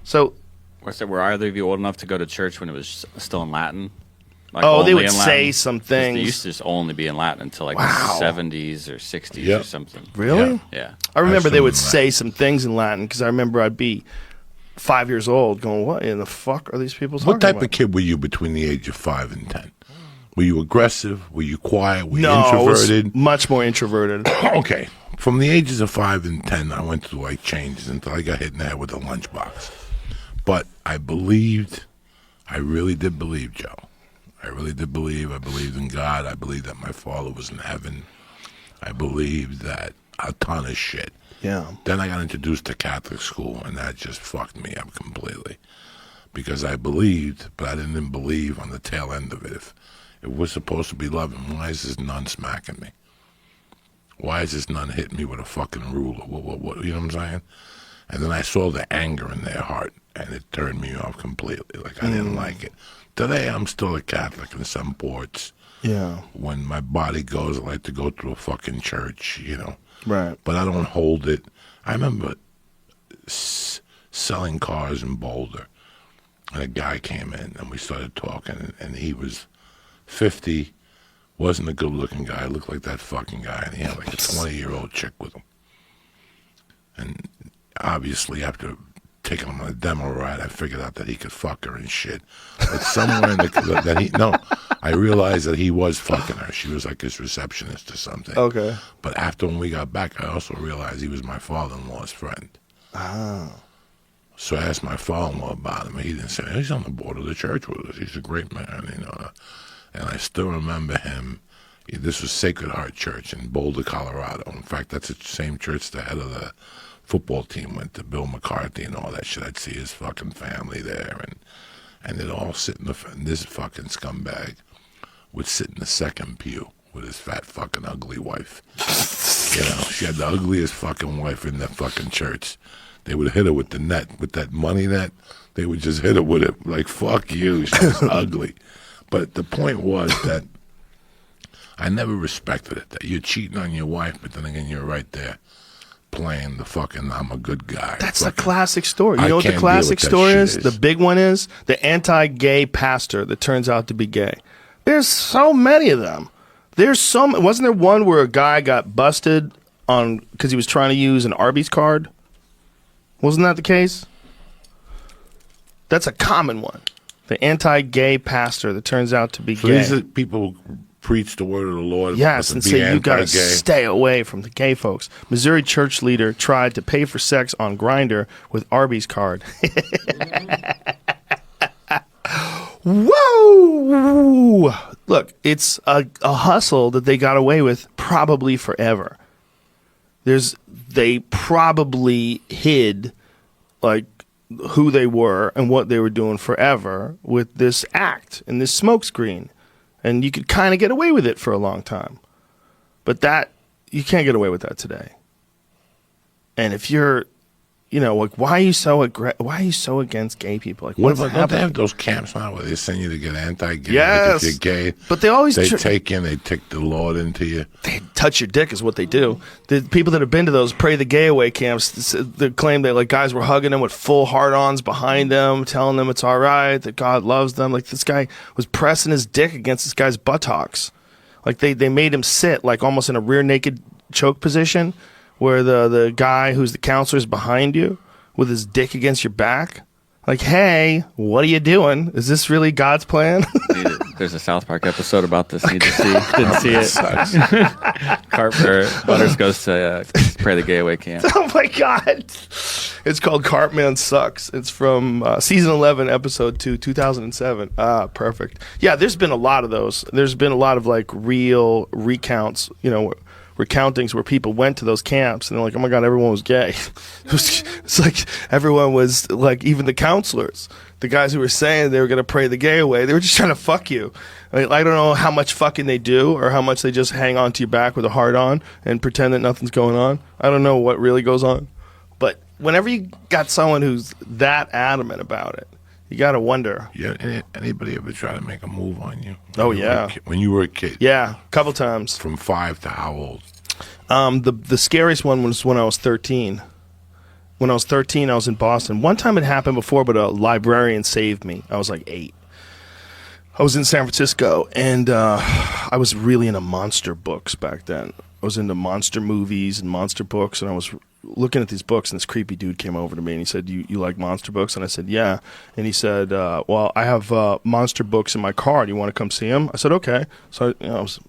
So... I said, were either of you old enough to go to church when it was still in Latin? Like, they would say some things. They used to just only be in Latin until like the 70s or 60s or something. Really? Yeah. I remember they would say some things in Latin, because I remember I'd be 5 years old going, what in the fuck are these people talking about? What type of kid were you between the age of 5 and 10? Were you aggressive? Were you quiet? Were you introverted? I was much more introverted. Okay. From the ages of 5 and 10, I went through like changes until I got hit in the head with a lunchbox. But I really did believe, Joe. I really did believe. I believed in God. I believed that my father was in heaven. I believed that a ton of shit. Yeah. Then I got introduced to Catholic school, and that just fucked me up completely. Because I believed, but I didn't believe on the tail end of it. If it was supposed to be loving, why is this nun smacking me? Why is this nun hitting me with a fucking ruler? What, you know what I'm saying? And then I saw the anger in their heart, and it turned me off completely. Like, I didn't like it. Today, I'm still a Catholic in some ports. Yeah. When my body goes, I like to go to a fucking church, you know. Right. But I don't hold it. I remember selling cars in Boulder, and a guy came in, and we started talking, and he was 50, wasn't a good-looking guy, looked like that fucking guy, and he had like a 20-year-old chick with him. And obviously, after taking him on a demo ride, I figured out that he could fuck her and shit. But somewhere in I realized that he was fucking her. She was like his receptionist or something. Okay. But after when we got back, I also realized he was my father-in-law's friend. Ah. So I asked my father-in-law about him. He didn't say, he's on the board of the church with us. He's a great man, you know. And I still remember him. This was Sacred Heart Church in Boulder, Colorado. In fact, that's the same church the head of the football team went to, Bill McCarthy and all that shit. I'd see his fucking family there. And they'd all sit in this fucking scumbag would sit in the second pew with his fat fucking ugly wife. You know, she had the ugliest fucking wife in that fucking church. They would hit her with the net, with that money net. They would just hit her with it like, fuck you, she's ugly. But the point was that I never respected it, that you're cheating on your wife, but then again, you're right there playing the fucking I'm a good guy. That's a classic story. You know what the classic story is? The big one is the anti-gay pastor that turns out to be gay. There's so many of them. Wasn't there one where a guy got busted on because he was trying to use an Arby's card? Wasn't that the case? That's a common one. The anti-gay pastor that turns out to be gay. These are people who preach the word of the Lord. Yes, and say you got to stay away from the gay folks. Missouri church leader tried to pay for sex on Grindr with Arby's card. Whoa! Look, it's a hustle that they got away with probably forever. They probably hid like who they were and what they were doing forever with this act and this smokescreen. And you could kind of get away with it for a long time. But you can't get away with that today. And if you're, like, why are you so against gay people? Like, what about, don't they have those camps now where they send you to get anti-gay? Yes. Like if you're gay, but they take the Lord into you. They touch your dick is what they do. The people that have been to those pray the gay away camps, they claim that like guys were hugging them with full hard-ons behind them, telling them it's all right, that God loves them. Like this guy was pressing his dick against this guy's buttocks. Like they made him sit like almost in a rear naked choke position where the guy who's the counselor is behind you with his dick against your back. Like, hey, what are you doing? Is this really God's plan? There's a South Park episode about this. Need to see. Didn't see it. Butters goes to pray the gay away camp. Oh, my God. It's called Cartman Sucks. It's from season 11, episode 2, 2007. Ah, perfect. Yeah, there's been a lot of those. There's been a lot of, like, real recounts, recountings where people went to those camps and they're like, oh my God, everyone was gay. It's like everyone was like, even the counselors, the guys who were saying they were going to pray the gay away, they were just trying to fuck you. I don't know how much fucking they do or how much they just hang on to your back with a hard on and pretend that nothing's going on. I don't know what really goes on. But whenever you got someone who's that adamant about it, you got to wonder. Yeah, anybody ever try to make a move on you? When you were a kid? Yeah, a couple times. From 5 to how old? The scariest one was when I was 13. When I was 13, I was in Boston. One time it happened before, but a librarian saved me. I was like 8. I was in San Francisco, and I was really into monster books back then. I was into monster movies and monster books, and I was looking at these books, and this creepy dude came over to me, and he said, you like monster books? And I said, yeah. And he said, well, I have monster books in my car. Do you want to come see them? I said, okay. So I was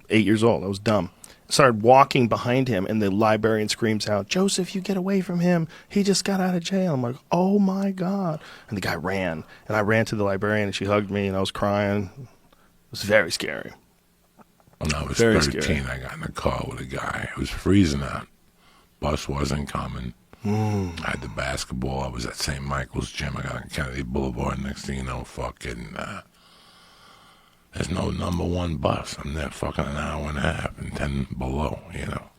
8 years old. I was dumb. I started walking behind him, and the librarian screams out, Joseph, you get away from him. He just got out of jail. I'm like, oh, my God. And the guy ran, and I ran to the librarian, and she hugged me, and I was crying. It was very scary. When I was 13, I got in a car with a guy who was freezing out. Bus wasn't coming. I had the basketball. I was at St. Michael's gym. I got on Kennedy Boulevard. Next thing you know, fucking, there's no number 1 bus. I'm there fucking an hour and a half and 10 below,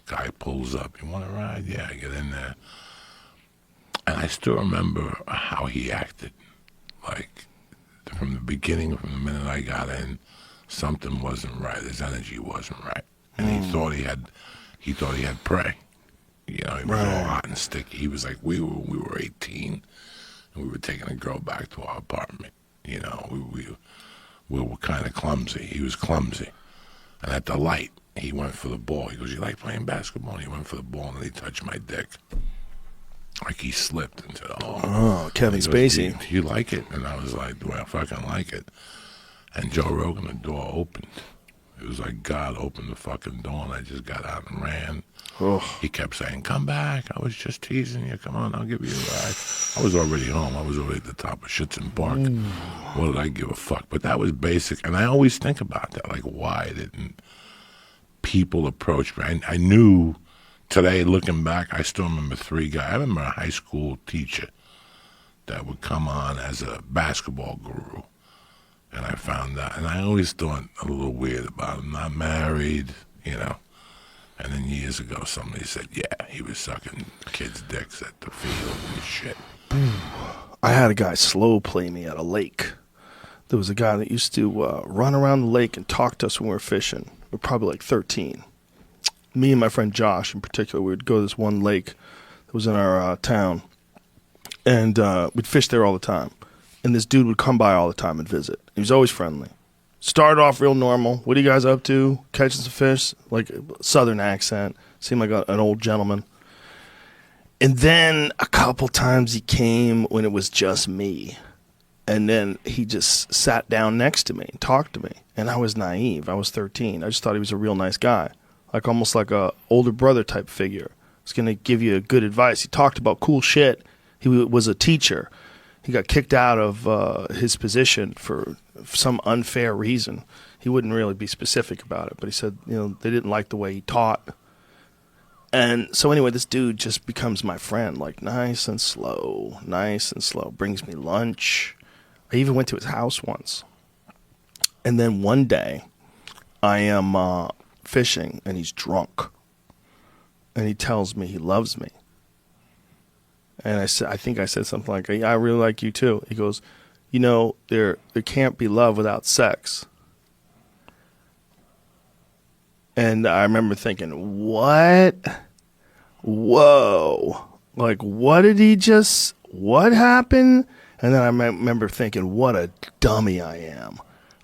Guy pulls up. You want to ride? Yeah, I get in there. And I still remember how he acted. Like, from the beginning, from the minute I got in, something wasn't right. His energy wasn't right. And he thought he had he thought he had prey. You know, he was all hot and sticky. He was like, we were 18, and we were taking a girl back to our apartment. You know, we were kind of clumsy. He was clumsy. And at the light, he went for the ball. He goes, you like playing basketball? And he went for the ball, and he touched my dick. Like he slipped and said, Kevin Spacey. Do you like it? And I was like, do I fucking like it? And Joe Rogan, the door opened. It was like God opened the fucking door, and I just got out and ran. He kept saying, come back. I was just teasing you. Come on, I'll give you a ride. I was already home. I was already at the top of Schützen Park. What did I give a fuck? But that was basic. And I always think about that. Like, why didn't people approach me? I knew today, looking back, I still remember 3 guys. I remember a high school teacher that would come on as a basketball guru. And I found out. And I always thought a little weird about him. Not married, you know. And then years ago, somebody said, yeah, he was sucking kids' dicks at the field and shit. I had a guy slow play me at a lake. There was a guy that used to run around the lake and talk to us when we were fishing. We were probably like 13. Me and my friend Josh in particular, we would go to this one lake that was in our town. And we'd fish there all the time. And this dude would come by all the time and visit. He was always friendly. Started off real normal. What are you guys up to? Catching some fish? Like a southern accent. Seemed like an old gentleman. And then a couple times he came when it was just me. And then he just sat down next to me and talked to me. And I was naive. I was 13. I just thought he was a real nice guy. Like almost like a older brother type figure. He's going to give you good advice. He talked about cool shit. He was a teacher. He got kicked out of his position for some unfair reason. He wouldn't really be specific about it, but he said, you know, they didn't like the way he taught. And so anyway, this dude just becomes my friend, like nice and slow, brings me lunch. I even went to his house once. And then one day, I am fishing, and he's drunk. And he tells me he loves me. And I think I said something like, yeah, I really like you too. He goes, you know, there can't be love without sex. And I remember thinking, what? Whoa. Like, what happened? And then I remember thinking, what a dummy I am.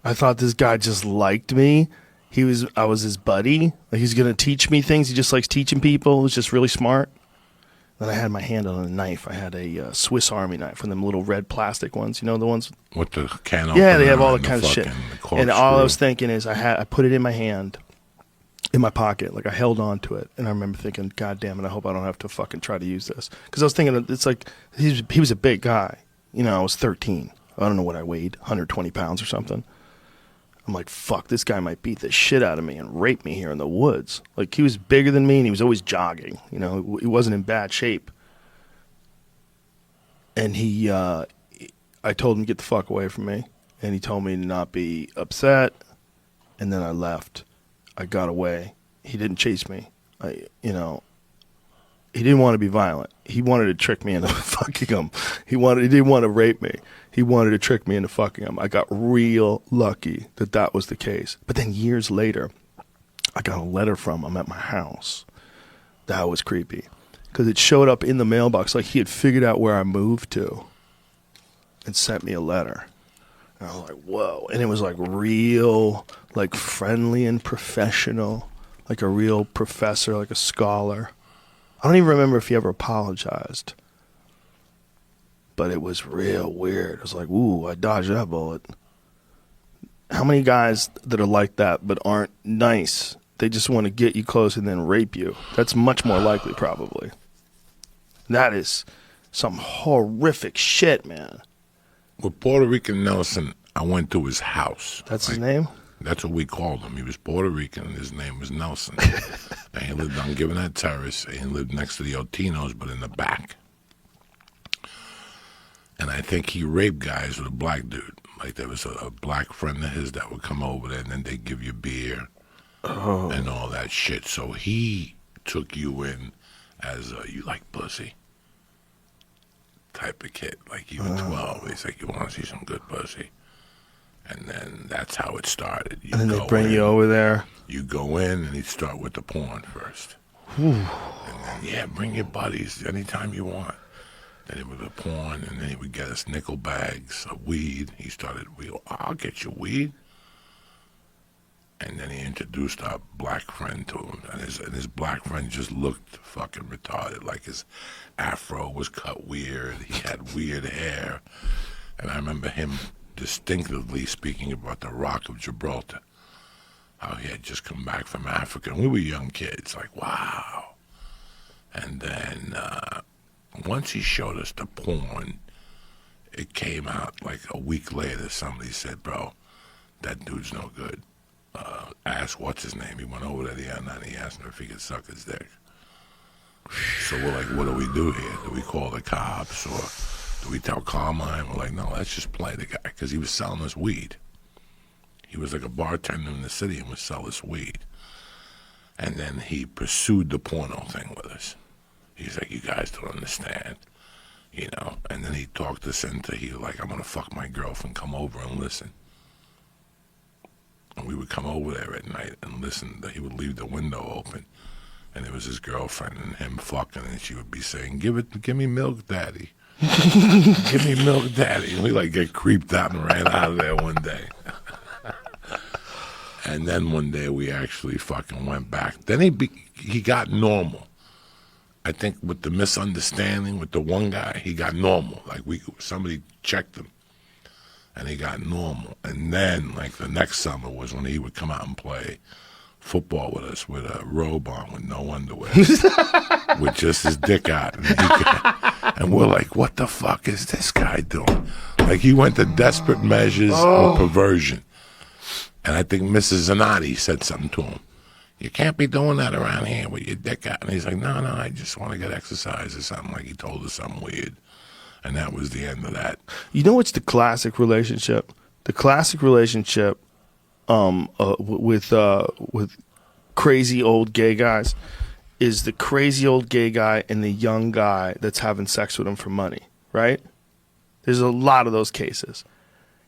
I thought this guy just liked me. I was his buddy. Like, he's going to teach me things. He just likes teaching people. He's just really smart. Then I had my hand on a knife. I had a Swiss Army knife, one of them little red plastic ones. You know the ones? With the can opener? Yeah, they have all the kind of shit. And all screw. I was thinking is I put it in my hand, in my pocket. Like I held on to it. And I remember thinking, God damn it, I hope I don't have to fucking try to use this. Because I was thinking, it's like, he was a big guy. You know, I was 13. I don't know what I weighed, 120 pounds or something. I'm like, fuck, this guy might beat the shit out of me and rape me here in the woods. Like, he was bigger than me, and he was always jogging. You know, he wasn't in bad shape. And I told him to get the fuck away from me, and he told me to not be upset, and then I left. I got away. He didn't chase me. He didn't want to be violent. He wanted to trick me into fucking him. He didn't want to rape me. He wanted to trick me into fucking him. I got real lucky that was the case. But then years later, I got a letter from him at my house. That was creepy. Because it showed up in the mailbox like he had figured out where I moved to and sent me a letter. And I was like, whoa. And it was like real, like friendly and professional. Like a real professor, like a scholar. I don't even remember if he ever apologized. But it was real weird. It was like, ooh, I dodged that bullet. How many guys that are like that but aren't nice? They just want to get you close and then rape you. That's much more likely, probably. That is some horrific shit, man. With Puerto Rican Nelson, I went to his house. That's his name? That's what we called him. He was Puerto Rican, and his name was Nelson. And he lived on Gibbonette Terrace. He lived next to the Otinos, but in the back. And I think he raped guys with a black dude. Like, there was a black friend of his that would come over there, and then they'd give you beer and all that shit. So he took you in as a, you like pussy type of kid. Like, you were 12. He's like, you want to see some good pussy? And then that's how it started. And then they bring you over there? You go in, and he'd start with the porn first. And then, yeah, bring your buddies anytime you want. Then it would be porn, and then he would get us nickel bags of weed. He started, I'll get you weed. And then he introduced our black friend to him, and his black friend just looked fucking retarded. Like his afro was cut weird. He had weird hair. And I remember him distinctively speaking about the Rock of Gibraltar, how he had just come back from Africa. And we were young kids, like, wow. And then once he showed us the porn, it came out like a week later. Somebody said, bro, that dude's no good. Asked what's his name. He went over there the other night and he asked him if he could suck his dick. So we're like, what do we do here? Do we call the cops or do we tell Carmine? We're like, no, let's just play the guy, because he was selling us weed. He was like a bartender in the city and would sell us weed. And then he pursued the porno thing with us. He's like, you guys don't understand, you know. And then he talked us into, he was like, I'm going to fuck my girlfriend, come over and listen. And we would come over there at night and listen. He would leave the window open, and it was his girlfriend and him fucking, and she would be saying, give me milk, daddy. Give me milk, daddy. And we like get creeped out and ran out of there one day. And then one day we actually fucking went back. Then he got normal. I think with the misunderstanding with the one guy, he got normal. Like somebody checked him, and he got normal. And then like the next summer was when he would come out and play football with us with a robe on with no underwear, with just his dick out. And we're like, what the fuck is this guy doing? Like he went to desperate measures of perversion. And I think Mrs. Zanotti said something to him. You can't be doing that around here with your dick out. And he's like, no, I just want to get exercise or something. Like he told us something weird. And that was the end of that. You know what's the classic relationship? The classic relationship with crazy old gay guys is the crazy old gay guy and the young guy that's having sex with him for money, right? There's a lot of those cases.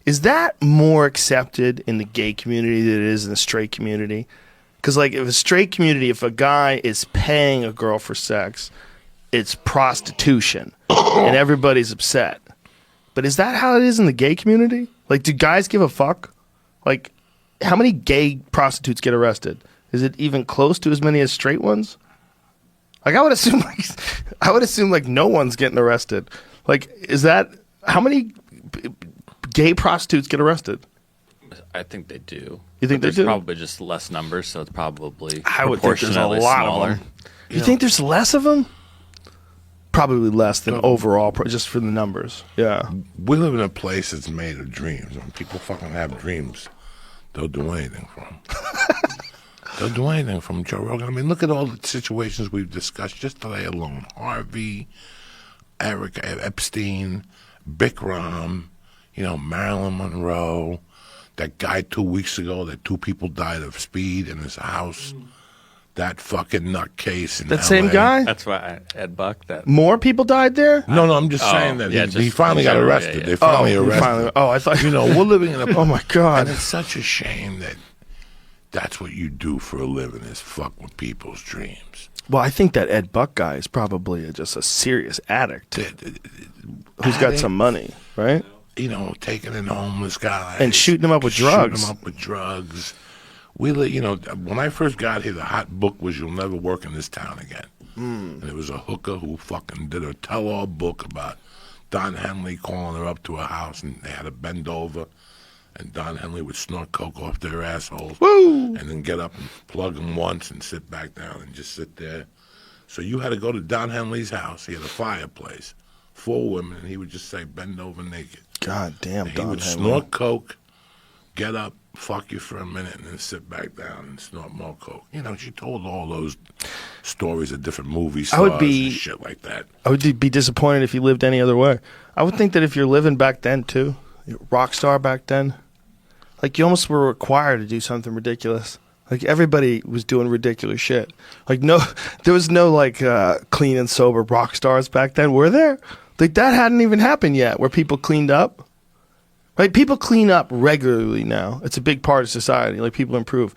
Is that more accepted in the gay community than it is in the straight community? Because, like, if a straight community, if a guy is paying a girl for sex, it's prostitution, and everybody's upset. But is that how it is in the gay community? Like, do guys give a fuck? Like, how many gay prostitutes get arrested? Is it even close to as many as straight ones? Like, I would assume like no one's getting arrested. Like, is that how many gay prostitutes get arrested? I think they do. You think they do? There's probably just less numbers, so it's probably I would think there's a lot smaller. of them. You think there's less of them? Probably less than overall, just for the numbers. Yeah. We live in a place that's made of dreams. When people fucking have dreams, they'll do anything for them. They'll do anything from Joe Rogan. I mean, look at all the situations we've discussed just today alone. Harvey, Eric Epstein, Bikram, Marilyn Monroe. That guy 2 weeks ago, that 2 people died of speed in his house. That fucking nutcase in That LA. same guy? That's why Ed Buck. That More people died there? No, I'm just saying that he finally got arrested. Yeah. They finally arrested him. I thought we're living in a... Oh, my God. And it's such a shame that that's what you do for a living, is fuck with people's dreams. Well, I think that Ed Buck guy is probably just a serious addict who's got some money, right? Taking in a homeless guy and shooting him up with drugs. When I first got here, the hot book was "You'll Never Work in This Town Again," and it was a hooker who fucking did a tell-all book about Don Henley calling her up to a house, and they had to bend over, and Don Henley would snort coke off their assholes, and then get up and plug them once and sit back down and just sit there. So you had to go to Don Henley's house. He had a fireplace, 4 women, and he would just say, "Bend over naked." God damn, He would snort coke, get up, fuck you for a minute, and then sit back down and snort more coke. She told all those stories of different movie stars and shit like that. I would be disappointed if you lived any other way. I would think that if you're living back then, too, rock star back then, like you almost were required to do something ridiculous. Like everybody was doing ridiculous shit. Like there was no like clean and sober rock stars back then, were there? Like that hadn't even happened yet, where people cleaned up. Right? People clean up regularly now. It's a big part of society. Like people improve.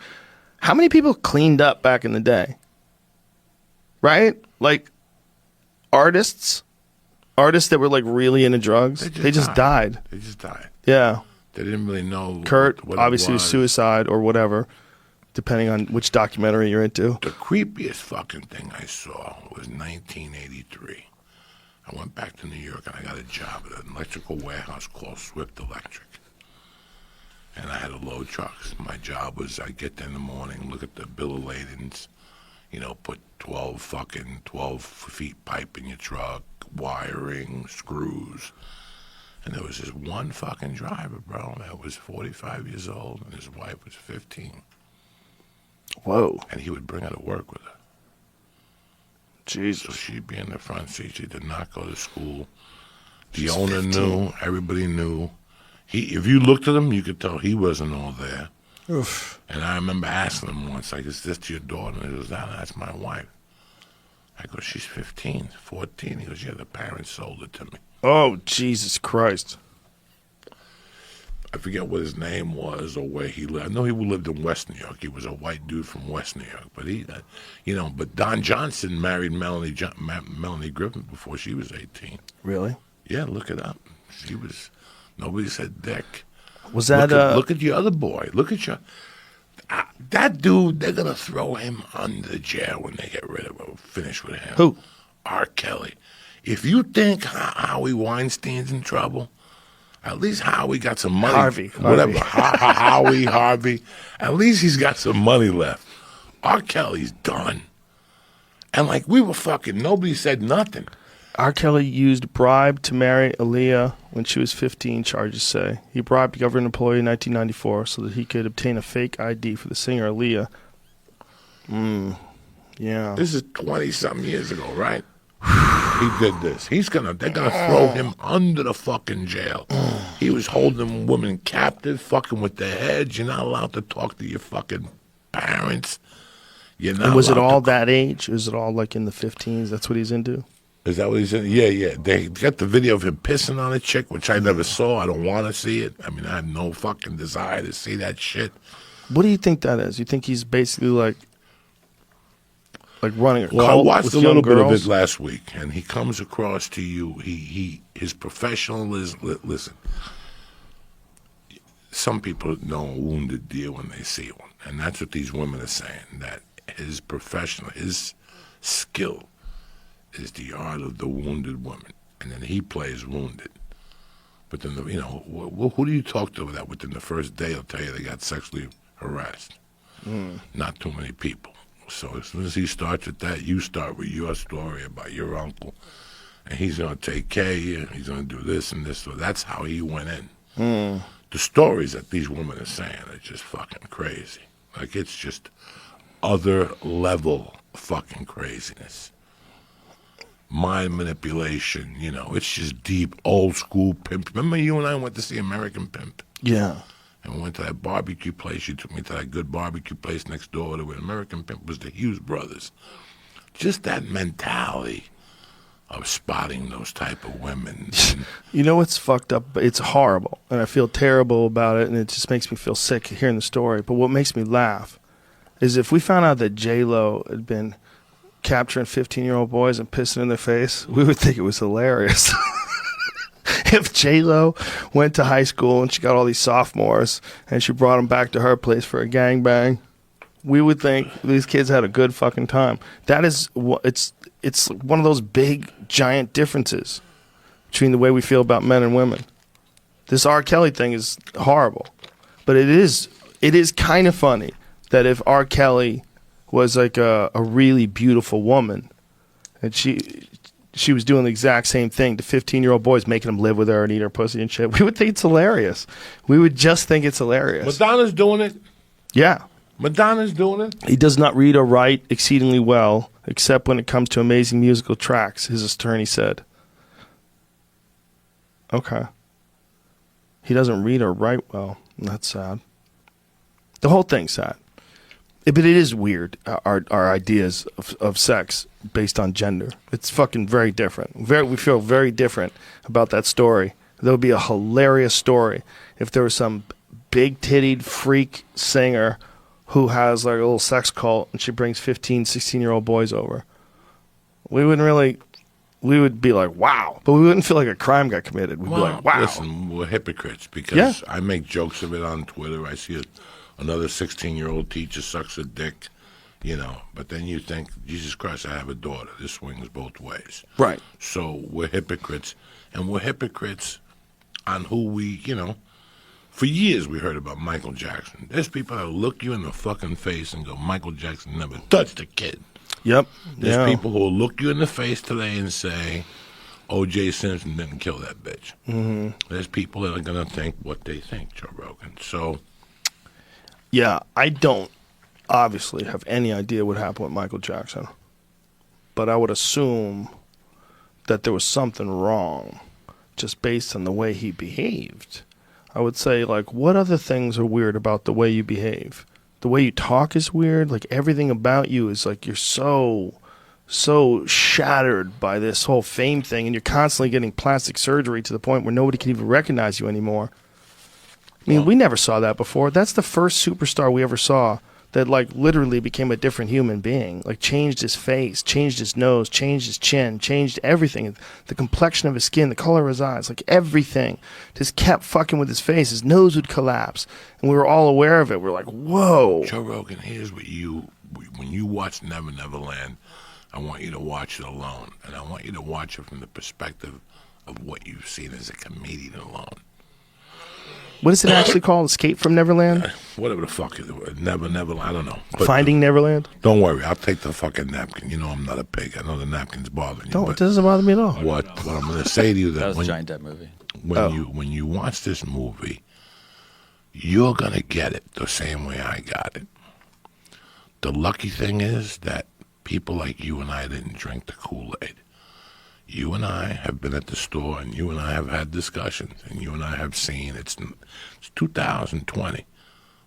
How many people cleaned up back in the day? right? Like artists that were like really into drugs, they just died. They just died. Yeah. They didn't really know. Kurt, what obviously, it was suicide or whatever, depending on which documentary you're into. The creepiest fucking thing I saw was 1983. I went back to New York and I got a job at an electrical warehouse called Swift Electric. And I had to load trucks. My job was I'd get there in the morning, look at the bill of ladings, put 12 feet pipe in your truck, wiring, screws. And there was this one fucking driver, bro, that was 45 years old, and his wife was 15. Whoa. And he would bring her to work with her. Jesus. So she'd be in the front seat. She did not go to school. The owner 15. Knew. Everybody knew. If you looked at him, you could tell he wasn't all there. Oof. And I remember asking him once, like, is this your daughter? And he goes, that's my wife. I go, she's 15, 14. He goes, yeah, the parents sold it to me. Oh, Jesus Christ. I forget what his name was or where he lived. I know he lived in West New York. He was a white dude from West New York. But but Don Johnson married Melanie Griffin before she was 18. Really? Yeah, look it up. Nobody said dick. Was that look at your other boy. Look at your that dude. They're gonna throw him under the jail when they get rid of him. Finish with him. Who? R. Kelly. If you think Howie Weinstein's in trouble, at least Howie got some money. Harvey. Whatever. Harvey. At least he's got some money left. R. Kelly's done. And like we were fucking. Nobody said nothing. R. Kelly used bribe to marry Aaliyah when she was 15, charges say. He bribed a government employee in 1994 so that he could obtain a fake ID for the singer Aaliyah. Yeah. This is 20-something years ago, right? He did this. They're gonna throw him under the fucking jail. He was holding women captive, fucking with their heads. You're not allowed to talk to your fucking parents. You're not. And was it all that age? Was it all like in the 15s? That's what he's into? Is that what he's in? Yeah. They got the video of him pissing on a chick, which I never saw. I don't want to see it. I mean, I have no fucking desire to see that shit. What do you think that is? You think he's basically like running a cult? Well, I watched with a little girls? bit of it last week, and he comes across to you. His professionalism. Listen, some people know a wounded deer when they see one, and that's what these women are saying. That his skill is the art of the wounded woman, and then he plays wounded. But then, who do you talk to that within the first day will tell you they got sexually harassed? Not too many people. So as soon as he starts with that, you start with your story about your uncle, and he's going to take care of you, he's going to do this and this. So that's how he went in. The stories that these women are saying are just fucking crazy. Like, it's just other level fucking craziness. Mind manipulation, it's just deep, old school pimp. Remember you and I went to see American Pimp? Yeah. And we went to that barbecue place. You took me to that good barbecue place next door to where American Pimp was the Hughes brothers. Just that mentality of spotting those type of women. You know what's fucked up? It's horrible, and I feel terrible about it, and it just makes me feel sick hearing the story. But what makes me laugh is if we found out that J-Lo had been capturing 15-year-old boys and pissing in their face, we would think it was hilarious. If J-Lo went to high school and she got all these sophomores and she brought them back to her place for a gangbang, we would think these kids had a good fucking time. That is, it's one of those big, giant differences between the way we feel about men and women. This R. Kelly thing is horrible, but it is kind of funny that if R. Kelly was like a really beautiful woman and she was doing the exact same thing to 15-year-old boys, making them live with her and eat her pussy and shit, we would think it's hilarious. We would just think it's hilarious. Madonna's doing it. Yeah. Madonna's doing it. He does not read or write exceedingly well, except when it comes to amazing musical tracks, his attorney said. Okay. He doesn't read or write well. That's sad. The whole thing's sad. But it is weird, our ideas of sex based on gender. It's fucking very different. We feel very different about that story. That would be a hilarious story if there was some big-tittied freak singer who has like a little sex cult and she brings 15, 16-year-old boys over. We wouldn't really. We would be like, wow, but we wouldn't feel like a crime got committed. We'd be like, wow. Listen, we're hypocrites because I make jokes of it on Twitter. I see another 16-year-old teacher sucks a dick, but then you think, Jesus Christ, I have a daughter. This swings both ways. Right. So we're hypocrites, and we're hypocrites on who we, for years we heard about Michael Jackson. There's people that look you in the fucking face and go, Michael Jackson never touched a kid. Yep. There's people who will look you in the face today and say, O.J. Simpson didn't kill that bitch. Mm-hmm. There's people that are going to think what they think, Joe Rogan. So, yeah, I don't obviously have any idea what happened with Michael Jackson, but I would assume that there was something wrong just based on the way he behaved. I would say, like, what other things are weird about the way you behave? The way you talk is weird. Like, everything about you is like you're so shattered by this whole fame thing, and you're constantly getting plastic surgery to the point where nobody can even recognize you anymore. I mean, we never saw that before. That's the first superstar we ever saw that, like, literally became a different human being. Like, changed his face, changed his nose, changed his chin, changed everything. The complexion of his skin, the color of his eyes, like, everything. Just kept fucking with his face. His nose would collapse. And we were all aware of it. We were like, whoa. Joe Rogan, here's what when you watch Never Never Land, I want you to watch it alone. And I want you to watch it from the perspective of what you've seen as a comedian alone. What is it actually called? Escape from Neverland? Whatever the fuck it is. Never, I don't know. But Finding Neverland? Don't worry. I'll take the fucking napkin. You know I'm not a pig. I know the napkin's bothering you. No, it doesn't bother me at all. What I'm going to say to you that was a Giant Depp movie. When you watch this movie, you're going to get it the same way I got it. The lucky thing is that people like you and I didn't drink the Kool-Aid. You and I have been at the store, and you and I have had discussions, and you and I have seen it's 2020,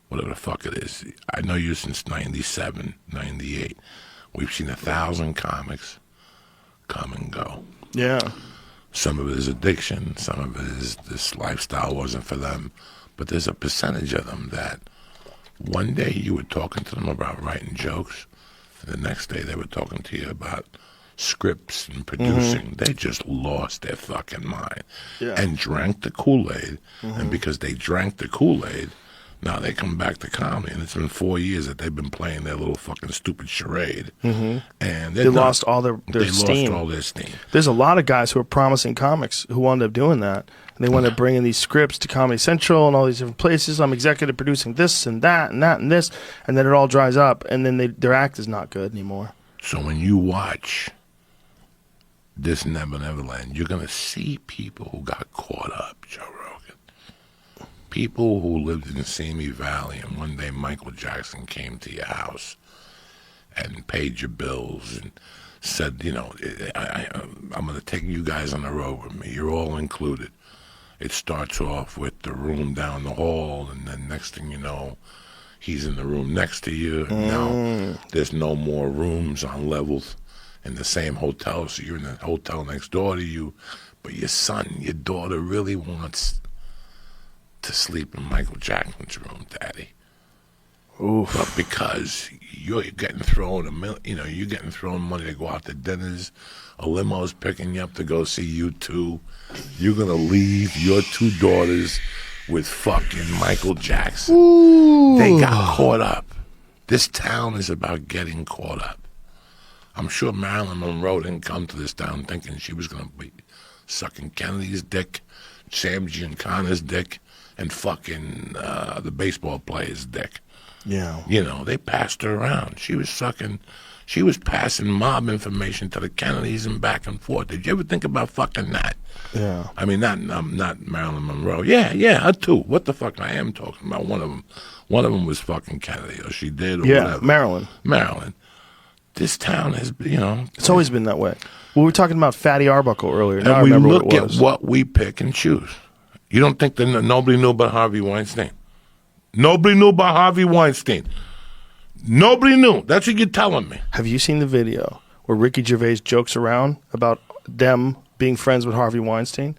whatever the fuck it is. I know you since 97, 98. We've seen 1,000 comics come and go. Yeah. Some of it is addiction. Some of it is this lifestyle wasn't for them. But there's a percentage of them that one day you were talking to them about writing jokes, and the next day they were talking to you about scripts and producing. Mm-hmm. They just lost their fucking mind and drank the Kool-Aid. Mm-hmm. And because they drank the Kool-Aid, now they come back to comedy, and it's been 4 years that they've been playing their little fucking stupid charade. Mm-hmm. And they lost all their steam. Lost all their steam. There's a lot of guys who are promising comics who wound up doing that. And they wound up bringing these scripts to Comedy Central and all these different places. I'm executive producing this and that and that and this. And then it all dries up, and then their act is not good anymore. So when you watch this Never Neverland, you're going to see people who got caught up, Joe Rogan. People who lived in Simi Valley, and one day Michael Jackson came to your house and paid your bills and said, I'm going to take you guys on the road with me. You're all included. It starts off with the room down the hall, and then next thing you know, he's in the room next to you. And now there's no more rooms on levels in the same hotel, so you're in the hotel next door to you, but your daughter really wants to sleep in Michael Jackson's room, Daddy. Oof. But because you're getting thrown you're getting thrown money to go out to dinners, a limo's picking you up to go see you two, you're gonna leave your two daughters with fucking Michael Jackson. Ooh. They got caught up. This town is about getting caught up. I'm sure Marilyn Monroe didn't come to this town thinking she was going to be sucking Kennedy's dick, Sam Giancana's dick, and fucking the baseball player's dick. Yeah. They passed her around. She was passing mob information to the Kennedys and back and forth. Did you ever think about fucking that? Yeah. I mean, not Marilyn Monroe. Yeah, her too. What the fuck? I am talking about one of them. One of them was fucking Kennedy, or she did, or whatever. Marilyn. This town has, It's always been that way. We were talking about Fatty Arbuckle earlier. Now I remember what it was. At what we pick and choose. You don't think that nobody knew about Harvey Weinstein? Nobody knew about Harvey Weinstein. Nobody knew. That's what you're telling me. Have you seen the video where Ricky Gervais jokes around about them being friends with Harvey Weinstein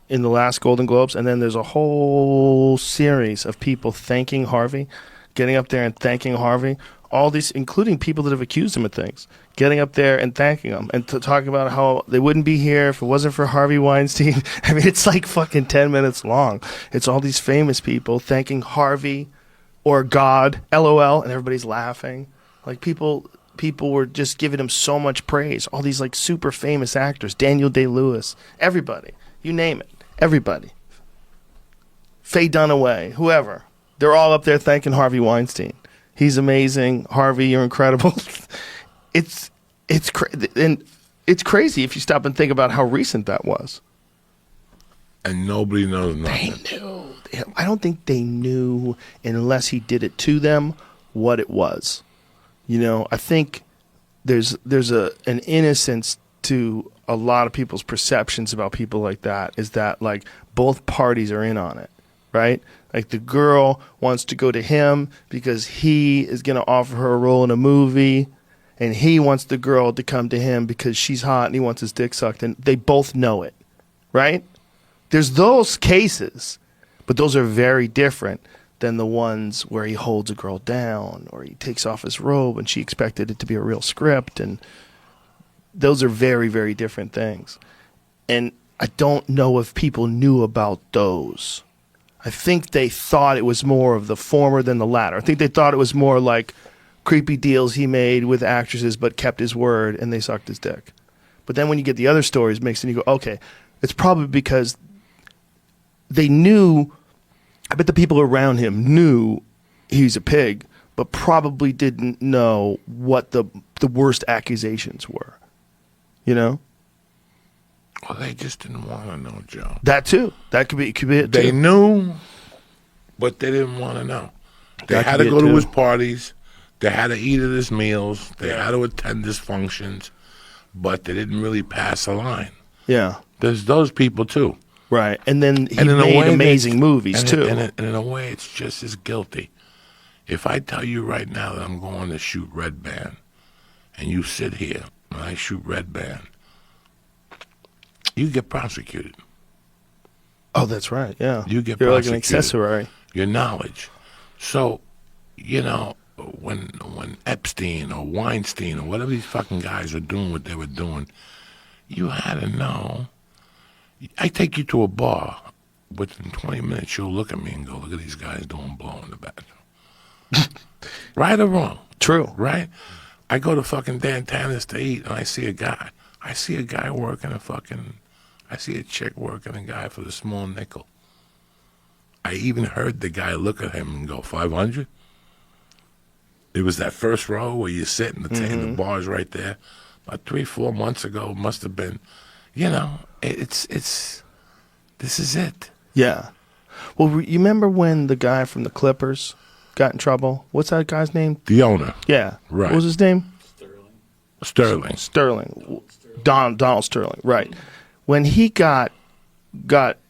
in the last Golden Globes? And then there's a whole series of people thanking Harvey, getting up there and thanking Harvey. all these, including people that have accused him of things, getting up there and thanking him and talking about how they wouldn't be here if it wasn't for Harvey Weinstein. I mean, it's like fucking 10 minutes long. It's all these famous people thanking Harvey or God, LOL, and everybody's laughing. Like people were just giving him so much praise. All these like super famous actors, Daniel Day-Lewis, everybody, you name it, everybody. Faye Dunaway, whoever. They're all up there thanking Harvey Weinstein. He's amazing. Harvey, you're incredible. It's crazy if you stop and think about how recent that was. And nobody knows nothing. They knew. I don't think they knew unless he did it to them what it was. You know, I think there's an innocence to a lot of people's perceptions about people like that, is that like both parties are in on it, right? Like the girl wants to go to him because he is going to offer her a role in a movie, and he wants the girl to come to him because she's hot and he wants his dick sucked, and they both know it, right? There's those cases, but those are very different than the ones where he holds a girl down or he takes off his robe and she expected it to be a real script, and those are very, very different things. And I don't know if people knew about those. I think they thought it was more of the former than the latter. I think they thought it was more like creepy deals he made with actresses but kept his word and they sucked his dick. But then when you get the other stories mixed in, you go, okay, it's probably because they knew, I bet the people around him knew he's a pig, but probably didn't know what the worst accusations were. You know? Well, they just didn't want to know, Joe. That too. That could be it too. They knew, but they didn't want to know. They had to go to his parties. They had to eat at his meals. They had to attend his functions, but they didn't really pass a line. Yeah. There's those people too. Right. And then he made amazing movies too. And in a way, it's just as guilty. If I tell you right now that I'm going to shoot Red Band, and you sit here and I shoot Red Band, you get prosecuted. Oh, that's right. Yeah. You get You're prosecuted. like an accessory. Your knowledge. So, you know, when Epstein or Weinstein or whatever these fucking guys were doing what they were doing, you had to know. I take you to a bar. Within 20 minutes, you'll look at me and go, look at these guys doing blow in the bathroom. Right or wrong? True. Right? I go to fucking Dan Tanner's to eat, and I see a guy. I see a guy working I see a chick working a guy for the small nickel. I even heard the guy look at him and go, 500? It was that first row where you sit and the bar's right there. About 3-4 months ago, it must have been. You know, this is it. Yeah. Well, you remember when the guy from the Clippers got in trouble? What's that guy's name? The owner. Yeah. Right. What was his name? Sterling. Donald Sterling. Right. When he got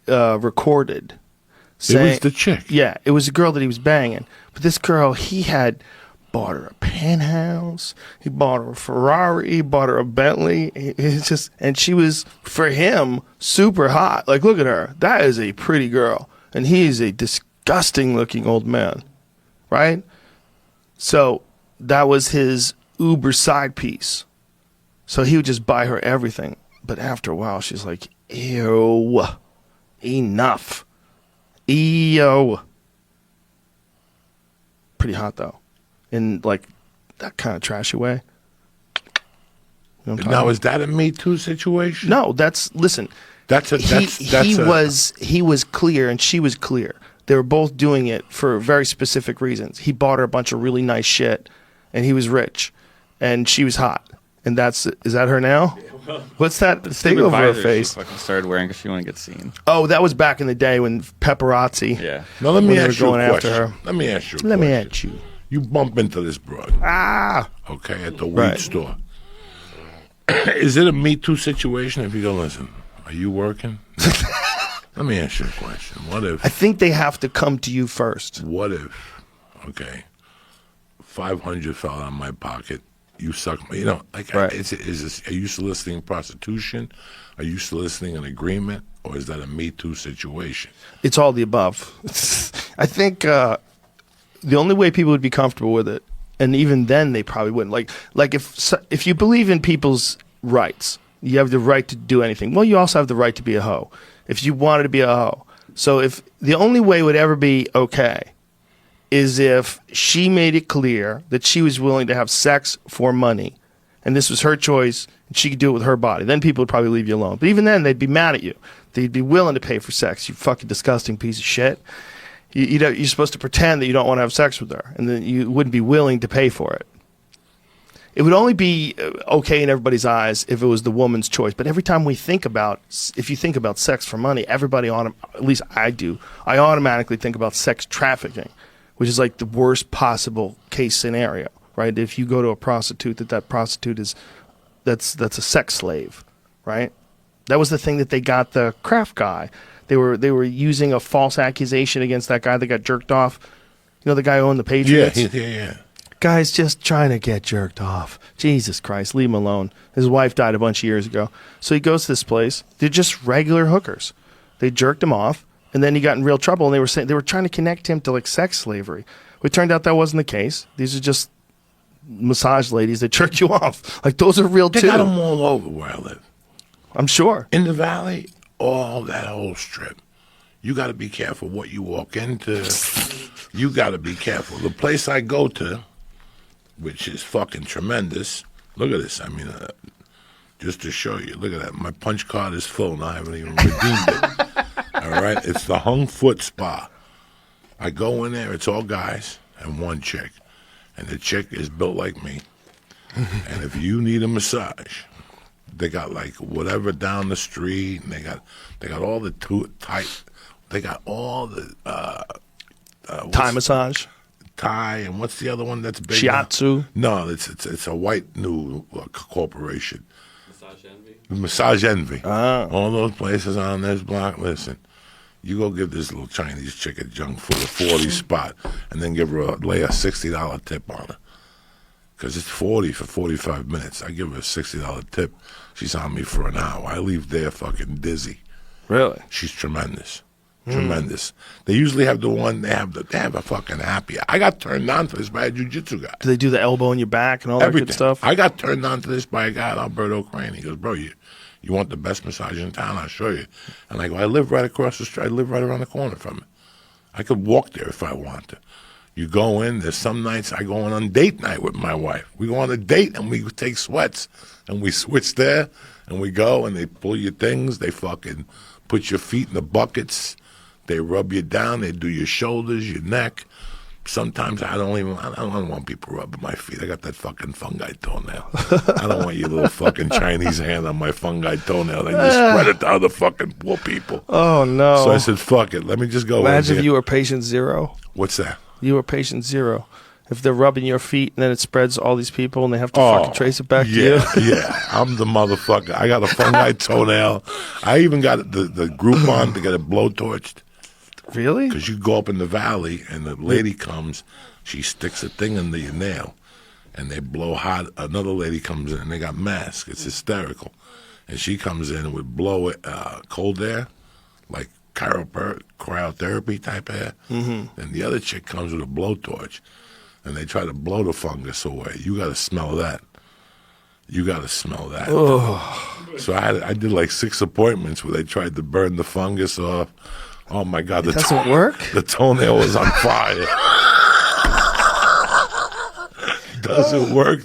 recorded. Saying, it was the chick. Yeah, it was a girl that he was banging. But this girl, he had bought her a penthouse. He bought her a Ferrari. He bought her a Bentley. It's just, and she was, for him, super hot. Like, look at her. That is a pretty girl. And he is a disgusting looking old man. Right? So that was his Uber side piece. So he would just buy her everything. But after a while, she's like, ew, enough. Ew. Pretty hot, though. In, like, that kind of trashy way. You know now, is that a Me Too situation? No, listen. He was clear and she was clear. They were both doing it for very specific reasons. He bought her a bunch of really nice shit, and he was rich, and she was hot. And is that her now? Yeah, what's that thing over her face? She fucking started wearing because she wanted to get seen. Oh, that was back in the day when paparazzi. Yeah. Now let me ask you a question. After her. Let me ask you a question. Let me ask you. You bump into this broad. Okay, at the weed store. Is it a Me Too situation if you go, listen, are you working? No. Let me ask you a question. What if... I think they have to come to you first. What if, okay, 500 fell out of my pocket, you suck me, you know, like, right. Are you soliciting prostitution? Are you soliciting an agreement? Or is that a Me Too situation? It's all the above. I think the only way people would be comfortable with it And even then, they probably wouldn't. Like if you believe in people's rights, you have the right to do anything. Well, you also have the right to be a hoe if you wanted to be a hoe. So if the only way would ever be okay is if she made it clear that she was willing to have sex for money, and this was her choice, and she could do it with her body, then people would probably leave you alone. But even then, they'd be mad at you. They'd be willing to pay for sex, you fucking disgusting piece of shit. You're supposed to pretend that you don't want to have sex with her, and then you wouldn't be willing to pay for it. It would only be okay in everybody's eyes if it was the woman's choice. But every time if you think about sex for money, everybody, at least I do, I automatically think about sex trafficking, which is like the worst possible case scenario, right? If you go to a prostitute, that prostitute that's a sex slave, right? That was the thing that they got the Kraft guy. They were using a false accusation against that guy that got jerked off. You know, the guy who owned the Patriots? Yeah. Guy's just trying to get jerked off. Jesus Christ, leave him alone. His wife died a bunch of years ago. So he goes to this place. They're just regular hookers. They jerked him off, and then he got in real trouble, and they were trying to connect him to like sex slavery. It turned out that wasn't the case. These are just massage ladies that jerk you off. Like, those are real, too. They got them all over where I live. I'm sure. In the valley, all that whole strip. You got to be careful what you walk into. You got to be careful. The place I go to, which is fucking tremendous. Look at this. I mean, just to show you. Look at that. My punch card is full, and I haven't even redeemed it. All right? It's the Hung Foot Spa. I go in there. It's all guys and one chick. And the chick is built like me. And if you need a massage, they got like whatever down the street, and they got all the tight. They got all the Thai massage, Thai, and what's the other one that's big? Shiatsu. No, it's a white new corporation. Massage Envy. Massage Envy. Oh. All those places on this block. Listen, you go give this little Chinese chick a junk food, a 40 spot, and then lay a $60 tip on her. Because it's 40 for 45 minutes. I give her a $60 tip. She's on me for an hour. I leave there fucking dizzy. Really? She's tremendous. Tremendous. They usually have the one, they have a fucking happy. I got turned on to this by a jiu-jitsu guy. Do they do the elbow in your back and all Everything. that good stuff? I got turned on to this by a guy at Alberto Crane. He goes, bro, you want the best massage in town? I'll show you. And I go, I live right across the street. I live right around the corner from it. I could walk there if I want to. You go in, there's some nights I go on date night with my wife. We go on a date and we take sweats and we switch there and we go and they pull your things. They fucking put your feet in the buckets. They rub you down. They do your shoulders, your neck. Sometimes I don't want people rubbing my feet. I got that fucking fungi toenail. I don't want your little fucking Chinese hand on my fungi toenail. They just spread it to other fucking poor people. Oh, no. So I said, fuck it. Let me just go. Imagine if you were patient zero. What's that? You were patient zero. If they're rubbing your feet and then it spreads to all these people and they have to fucking trace it back to you. Yeah. I'm the motherfucker. I got a fungi toenail. I even got the Groupon to get it blowtorched. Really? Because you go up in the valley and the lady comes, she sticks a thing under your nail, and they blow hot. Another lady comes in and they got masks. It's hysterical. And she comes in and would blow it, cold air, like cryotherapy type air. Mm-hmm. And the other chick comes with a blowtorch, and they try to blow the fungus away. You got to smell that. So I did like 6 appointments where they tried to burn the fungus off. Oh my God! It doesn't work? The toenail was on fire. Does it work?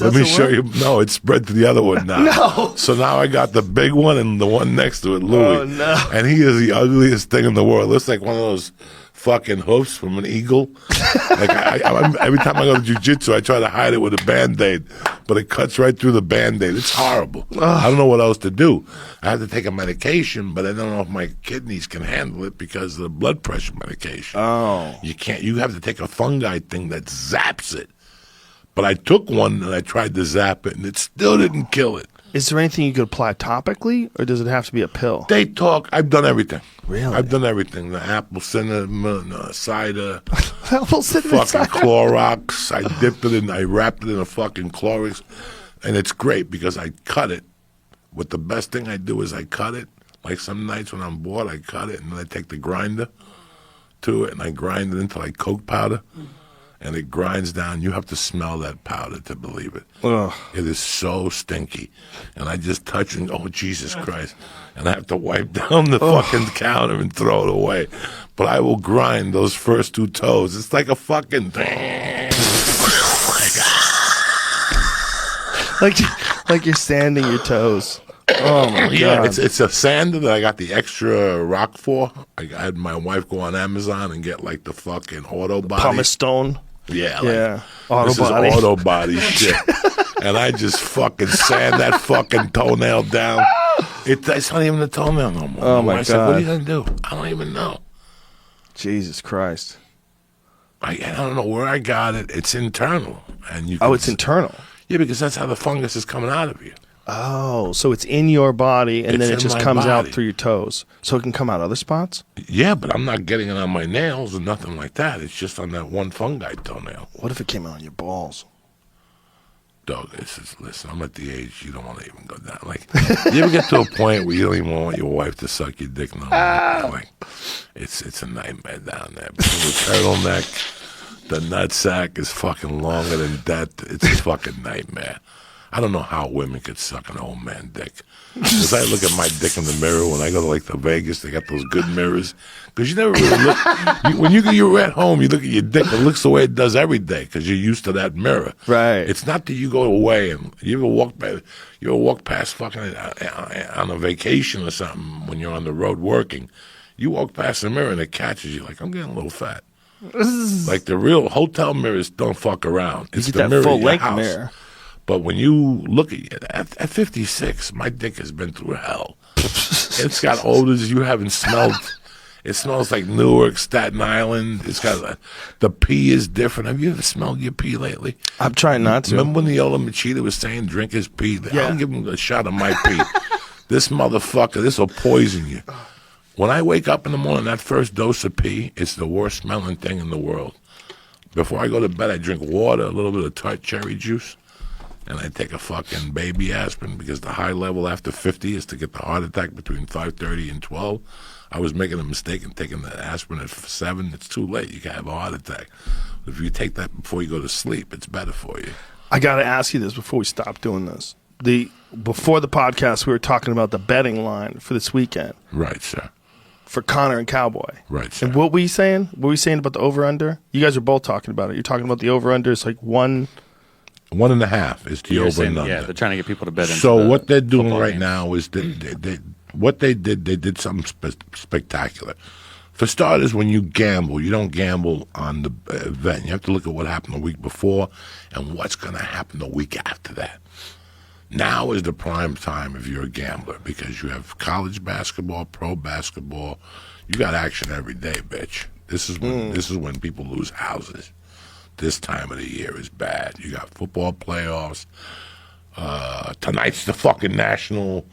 Let me show you. No, it spread to the other one now. No. So now I got the big one and the one next to it, Louis. Oh, no. And he is the ugliest thing in the world. Looks like one of those fucking hoofs from an eagle. Like every time I go to jiu-jitsu, I try to hide it with a Band-Aid, but it cuts right through the Band-Aid. It's horrible. I don't know what else to do. I have to take a medication, but I don't know if my kidneys can handle it because of the blood pressure medication. Oh. You can't. You have to take a fungi thing that zaps it. But I took one and I tried to zap it, and it still didn't kill it. Is there anything you could apply topically, or does it have to be a pill? They talk. I've done everything. Really? I've done everything. The apple cinnamon, cider, Apple cinnamon fucking cider. Clorox. I dipped it in. I wrapped it in a fucking Clorox, and it's great because I cut it. What the best thing I do is I cut it. Like some nights when I'm bored, I cut it, and then I take the grinder to it, and I grind it into like Coke powder. and it grinds down. You have to smell that powder to believe it. Ugh. It is so stinky. And I just touch it and, oh, Jesus Christ. And I have to wipe down the fucking counter and throw it away. But I will grind those first 2 toes. It's like a fucking thing. like you're sanding your toes. Oh my God! It's a sander that I got the extra rock for. I had my wife go on Amazon and get like the fucking auto body. Pumice stone. Yeah, yeah. This is auto body shit. And I just fucking sand that fucking toenail down. It's not even a toenail no more. Oh my God! I said, what are you gonna do? I don't even know. Jesus Christ! I don't know where I got it. It's internal, and you. It's internal. Yeah, because that's how the fungus is coming out of you. Oh, so it's in your body, and then it just comes out body. through your toes. So it can come out other spots? Yeah, but I'm not getting it on my nails or nothing like that. It's just on that one fungi toenail. What if it came out on your balls? Dog, listen, I'm at the age you don't want to even go down. Like, you ever get to a point where you don't even want your wife to suck your dick no more? Like, it's a nightmare down there. Between the turtleneck, the nutsack is fucking longer than that. It's a fucking nightmare. I don't know how women could suck an old man dick. Because I look at my dick in the mirror when I go to like the Vegas, they got those good mirrors. Because you never really look. When you're at home, you look at your dick, it looks the way it does every day because you're used to that mirror. Right. It's not that you go away and you ever walk past fucking on a vacation or something when you're on the road working. You walk past the mirror and it catches you like, I'm getting a little fat. Like the real hotel mirrors don't fuck around. It's you get the that mirror full-length mirror. But when you look at 56, my dick has been through hell. It's got odors you haven't smelled. It smells like Newark, Staten Island. It's got the pee is different. Have you ever smelled your pee lately? I'm trying not to. Remember when the Yola Machida was saying drink his pee? Yeah. I'll give him a shot of my pee. This motherfucker, this will poison you. When I wake up in the morning, that first dose of pee, it's the worst smelling thing in the world. Before I go to bed, I drink water, a little bit of tart cherry juice. And I take a fucking baby aspirin because the high level after 50 is to get the heart attack between 5:30 and 12. I was making a mistake in taking the aspirin at 7. It's too late. You can have a heart attack. If you take that before you go to sleep, it's better for you. I got to ask you this before we stop doing this. Before the podcast, we were talking about the betting line for this weekend. Right, sir. For Connor and Cowboy. Right, sir. And what were you saying? What were you saying about the over-under? You guys are both talking about it. You're talking about the over-under. It's like 1.5 is the over and under. Yeah, they're trying to get people to bet into So what they're doing right games. now is they did something spectacular. For starters, when you gamble, you don't gamble on the event. You have to look at what happened the week before and what's going to happen the week after that. Now is the prime time if you're a gambler because you have college basketball, pro basketball. You got action every day, bitch. This is when people lose houses. This time of the year is bad. You got football playoffs. Tonight's the fucking national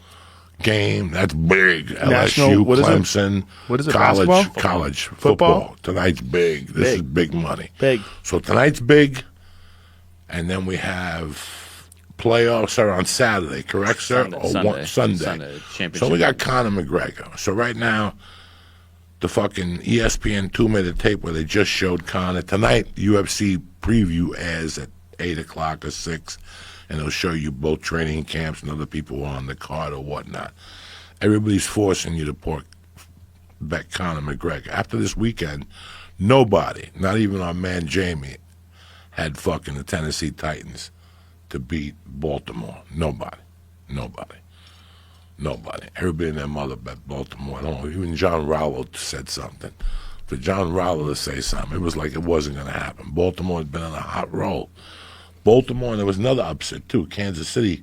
game. That's big. LSU, what Clemson. What is it? College football. Tonight's big. This is big money. Big. So tonight's big, and then we have playoffs are on Saturday, correct, sir? Sunday. Championship. So we got Conor McGregor. So right now, the fucking ESPN 2 made a tape where they just showed Conor. Tonight, UFC preview airs at 8 o'clock or 6, and they'll show you both training camps and other people on the card or whatnot. Everybody's forcing you to bet Conor McGregor. After this weekend, nobody, not even our man Jamie, had fucking the Tennessee Titans to beat Baltimore. Nobody. Everybody and their mother bet Baltimore. I don't know, even John Rowell said something. For John Rowell to say something, it was like it wasn't going to happen. Baltimore had been on a hot roll. Baltimore, and there was another upset, too. Kansas City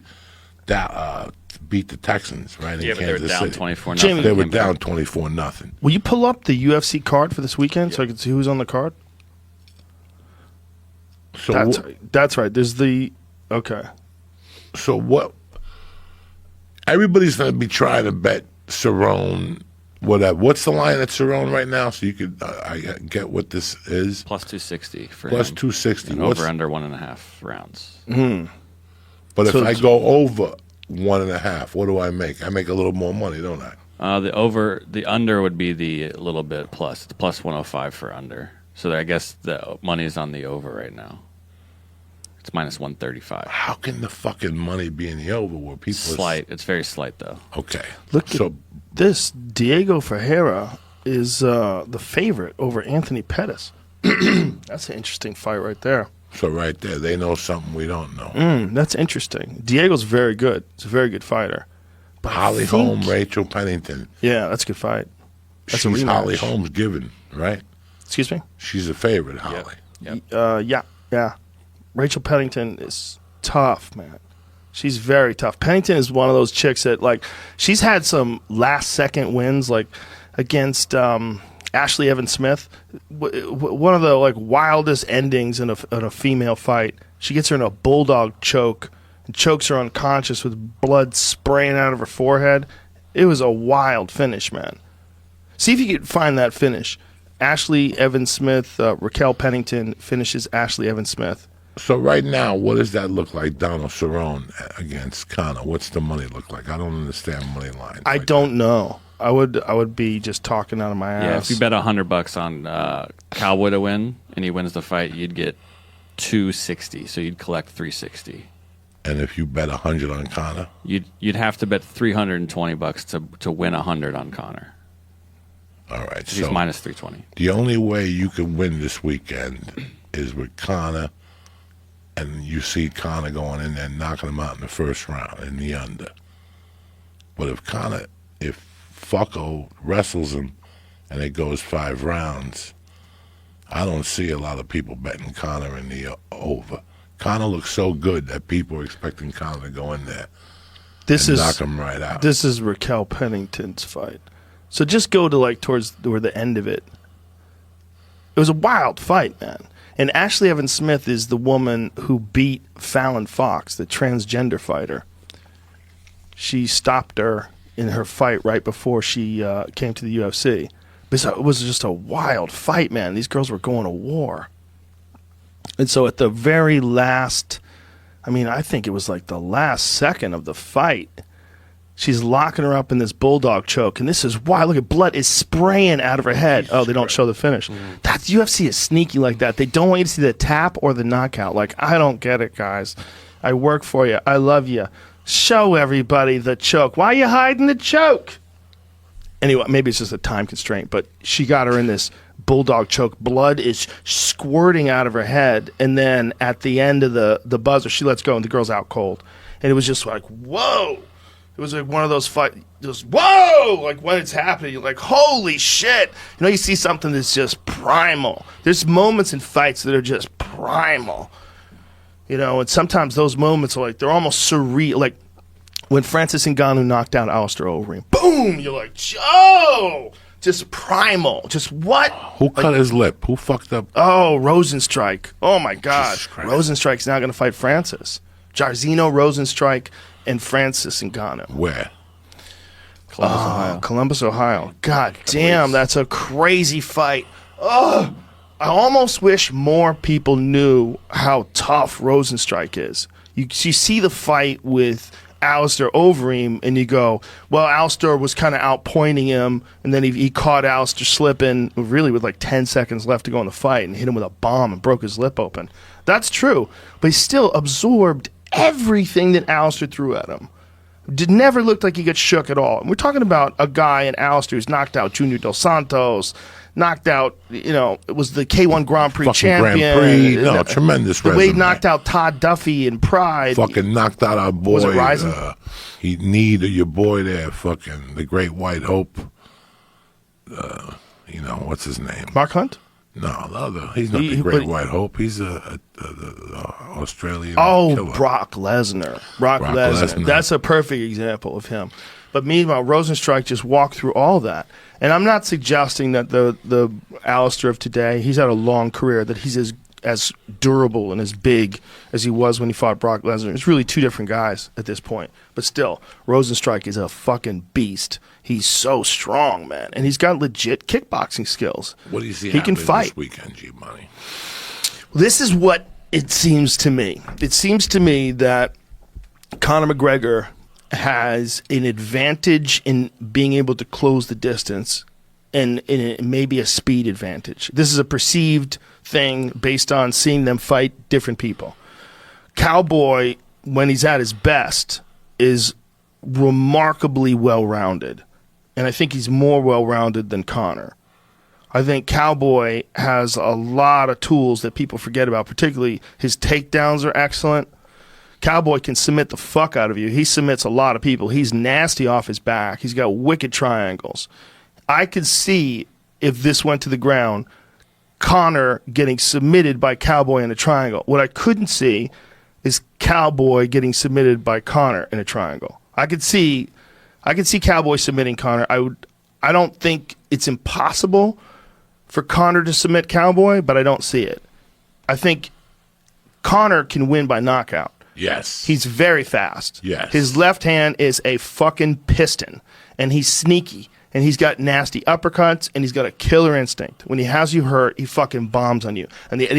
beat the Texans, right, in Kansas City. They were down 24-0. They were down 24-0. Will you pull up the UFC card for this weekend so I can see who's on the card? So That's right. There's the... Okay. So what? Everybody's going to be trying to bet Cerrone, whatever. What's the line at Cerrone right now? So you could I get what this is. Plus 260 for Plus him. 260. And over under 1.5 rounds. But if I go over 1.5, what do I make? I make a little more money, don't I? The under would be the little bit plus. It's plus 105 for under. So I guess the money is on the over right now. It's minus 135. How can the fucking money be in the over where people Slight. It's very slight, though. Okay. Look at this. Diego Ferreira is the favorite over Anthony Pettis. That's an interesting fight right there. So right there, they know something we don't know. That's interesting. Diego's very good. He's a very good fighter. But Holly Holm, Rachel Pennington. Yeah, that's a good fight. That's She's a Holly Holm's given, right? Excuse me? She's a favorite, Holly. Yep. Yeah. Rachel Pennington is tough, man. She's very tough. Pennington is one of those chicks that, like, she's had some last-second wins, like against Ashley Evans Smith. One of the like wildest endings in a female fight. She gets her in a bulldog choke and chokes her unconscious with blood spraying out of her forehead. It was a wild finish, man. See if you can find that finish. Ashley Evans Smith, Raquel Pennington finishes Ashley Evans Smith. So right now, what does that look like, Donald Cerrone against Conor? What's the money look like? I don't understand money lines. I don't know. I would be just talking out of my ass. Yeah, if you bet $100 on Cowboy to win and he wins the fight, you'd get $260. So you'd collect $360. And if you bet 100 on Conor, you'd have to bet $320 to win 100 on Conor. All right, He's so minus 320. The only way you can win this weekend is with Conor, and you see Conor going in there and knocking him out in the first round in the under. But if Fucko wrestles him and it goes 5 rounds, I don't see a lot of people betting Conor in the over. Conor looks so good that people are expecting Conor to go in there and knock him right out. This is Raquel Pennington's fight. So just go to like towards the end of it. It was a wild fight, man. And Ashley Evans Smith is the woman who beat Fallon Fox, the transgender fighter. She stopped her in her fight right before she came to the UFC. But it was just a wild fight, man. These girls were going to war. And so at the very last, I think it was like the last second of the fight, she's locking her up in this bulldog choke, and this is why. Look at blood is spraying out of her head. Oh, they don't show the finish. That's UFC is sneaky like that. They don't want you to see the tap or the knockout. Like, I don't get it, guys. I work for you. I love you. Show everybody the choke. Why are you hiding the choke? Anyway, maybe it's just a time constraint, but she got her in this bulldog choke. Blood is squirting out of her head, and then at the end of the buzzer, she lets go, and the girl's out cold. And it was just like, whoa. It was like one of those fights, just whoa! Like when it's happening, you're like, holy shit! You see something that's just primal. There's moments in fights that are just primal. And sometimes those moments are like, they're almost surreal. Like when Francis Ngannou knocked out Alistair Overeem. Boom! You're like, Joe! Just primal. Just what? Who cut his lip? Who fucked up? Oh, Rosenstrike. Oh my God. Rosenstrike's now going to fight Francis. Jairzinho, Rosenstrike, and Francis Ngannou. Where? Columbus, Ohio. God damn, that's a crazy fight. I almost wish more people knew how tough Rosenstrike is. You see the fight with Alistair Overeem, and you go, well, Alistair was kind of outpointing him, and then he caught Alistair slipping, really with like 10 seconds left to go in the fight, and hit him with a bomb and broke his lip open. That's true, but he still absorbed everything that Alistair threw at him. Never looked like he got shook at all. And we're talking about a guy in Alistair who's knocked out Junior Dos Santos, knocked out, it was the K1 Grand Prix champion. Grand Prix. Tremendous resume. The way he knocked out Todd Duffy in Pride. Fucking knocked out our boy. Was it Rising? He kneed your boy there, fucking the Great White Hope. What's his name? Mark Hunt? No, the other. He's not the Great White Hope. He's a Australian killer. Brock Lesnar. Brock Lesnar. That's a perfect example of him. But meanwhile, Rosenstrike just walked through all that. And I'm not suggesting that the Alistair of today, he's had a long career, that he's as durable and as big as he was when he fought Brock Lesnar. It's really two different guys at this point. But still, Rosenstrike is a fucking beast. He's so strong, man. And he's got legit kickboxing skills. What do you see he can fight this weekend, G-Money? This is what it seems to me. It seems to me that Conor McGregor has an advantage in being able to close the distance and it may be a speed advantage. This is a perceived thing based on seeing them fight different people. Cowboy, when he's at his best, is remarkably well-rounded. And I think he's more well-rounded than Conor. I think Cowboy has a lot of tools that people forget about, particularly his takedowns are excellent. Cowboy can submit the fuck out of you. He submits a lot of people. He's nasty off his back. He's got wicked triangles. I could see, if this went to the ground, Conor getting submitted by Cowboy in a triangle. What I couldn't see is Cowboy getting submitted by Conor in a triangle. I could see Cowboy submitting Conor. I don't think it's impossible for Conor to submit Cowboy, but I don't see it. I think Conor can win by knockout. Yes. He's very fast. Yes. His left hand is a fucking piston, and he's sneaky, and he's got nasty uppercuts, and he's got a killer instinct. When he has you hurt, he fucking bombs on you. And the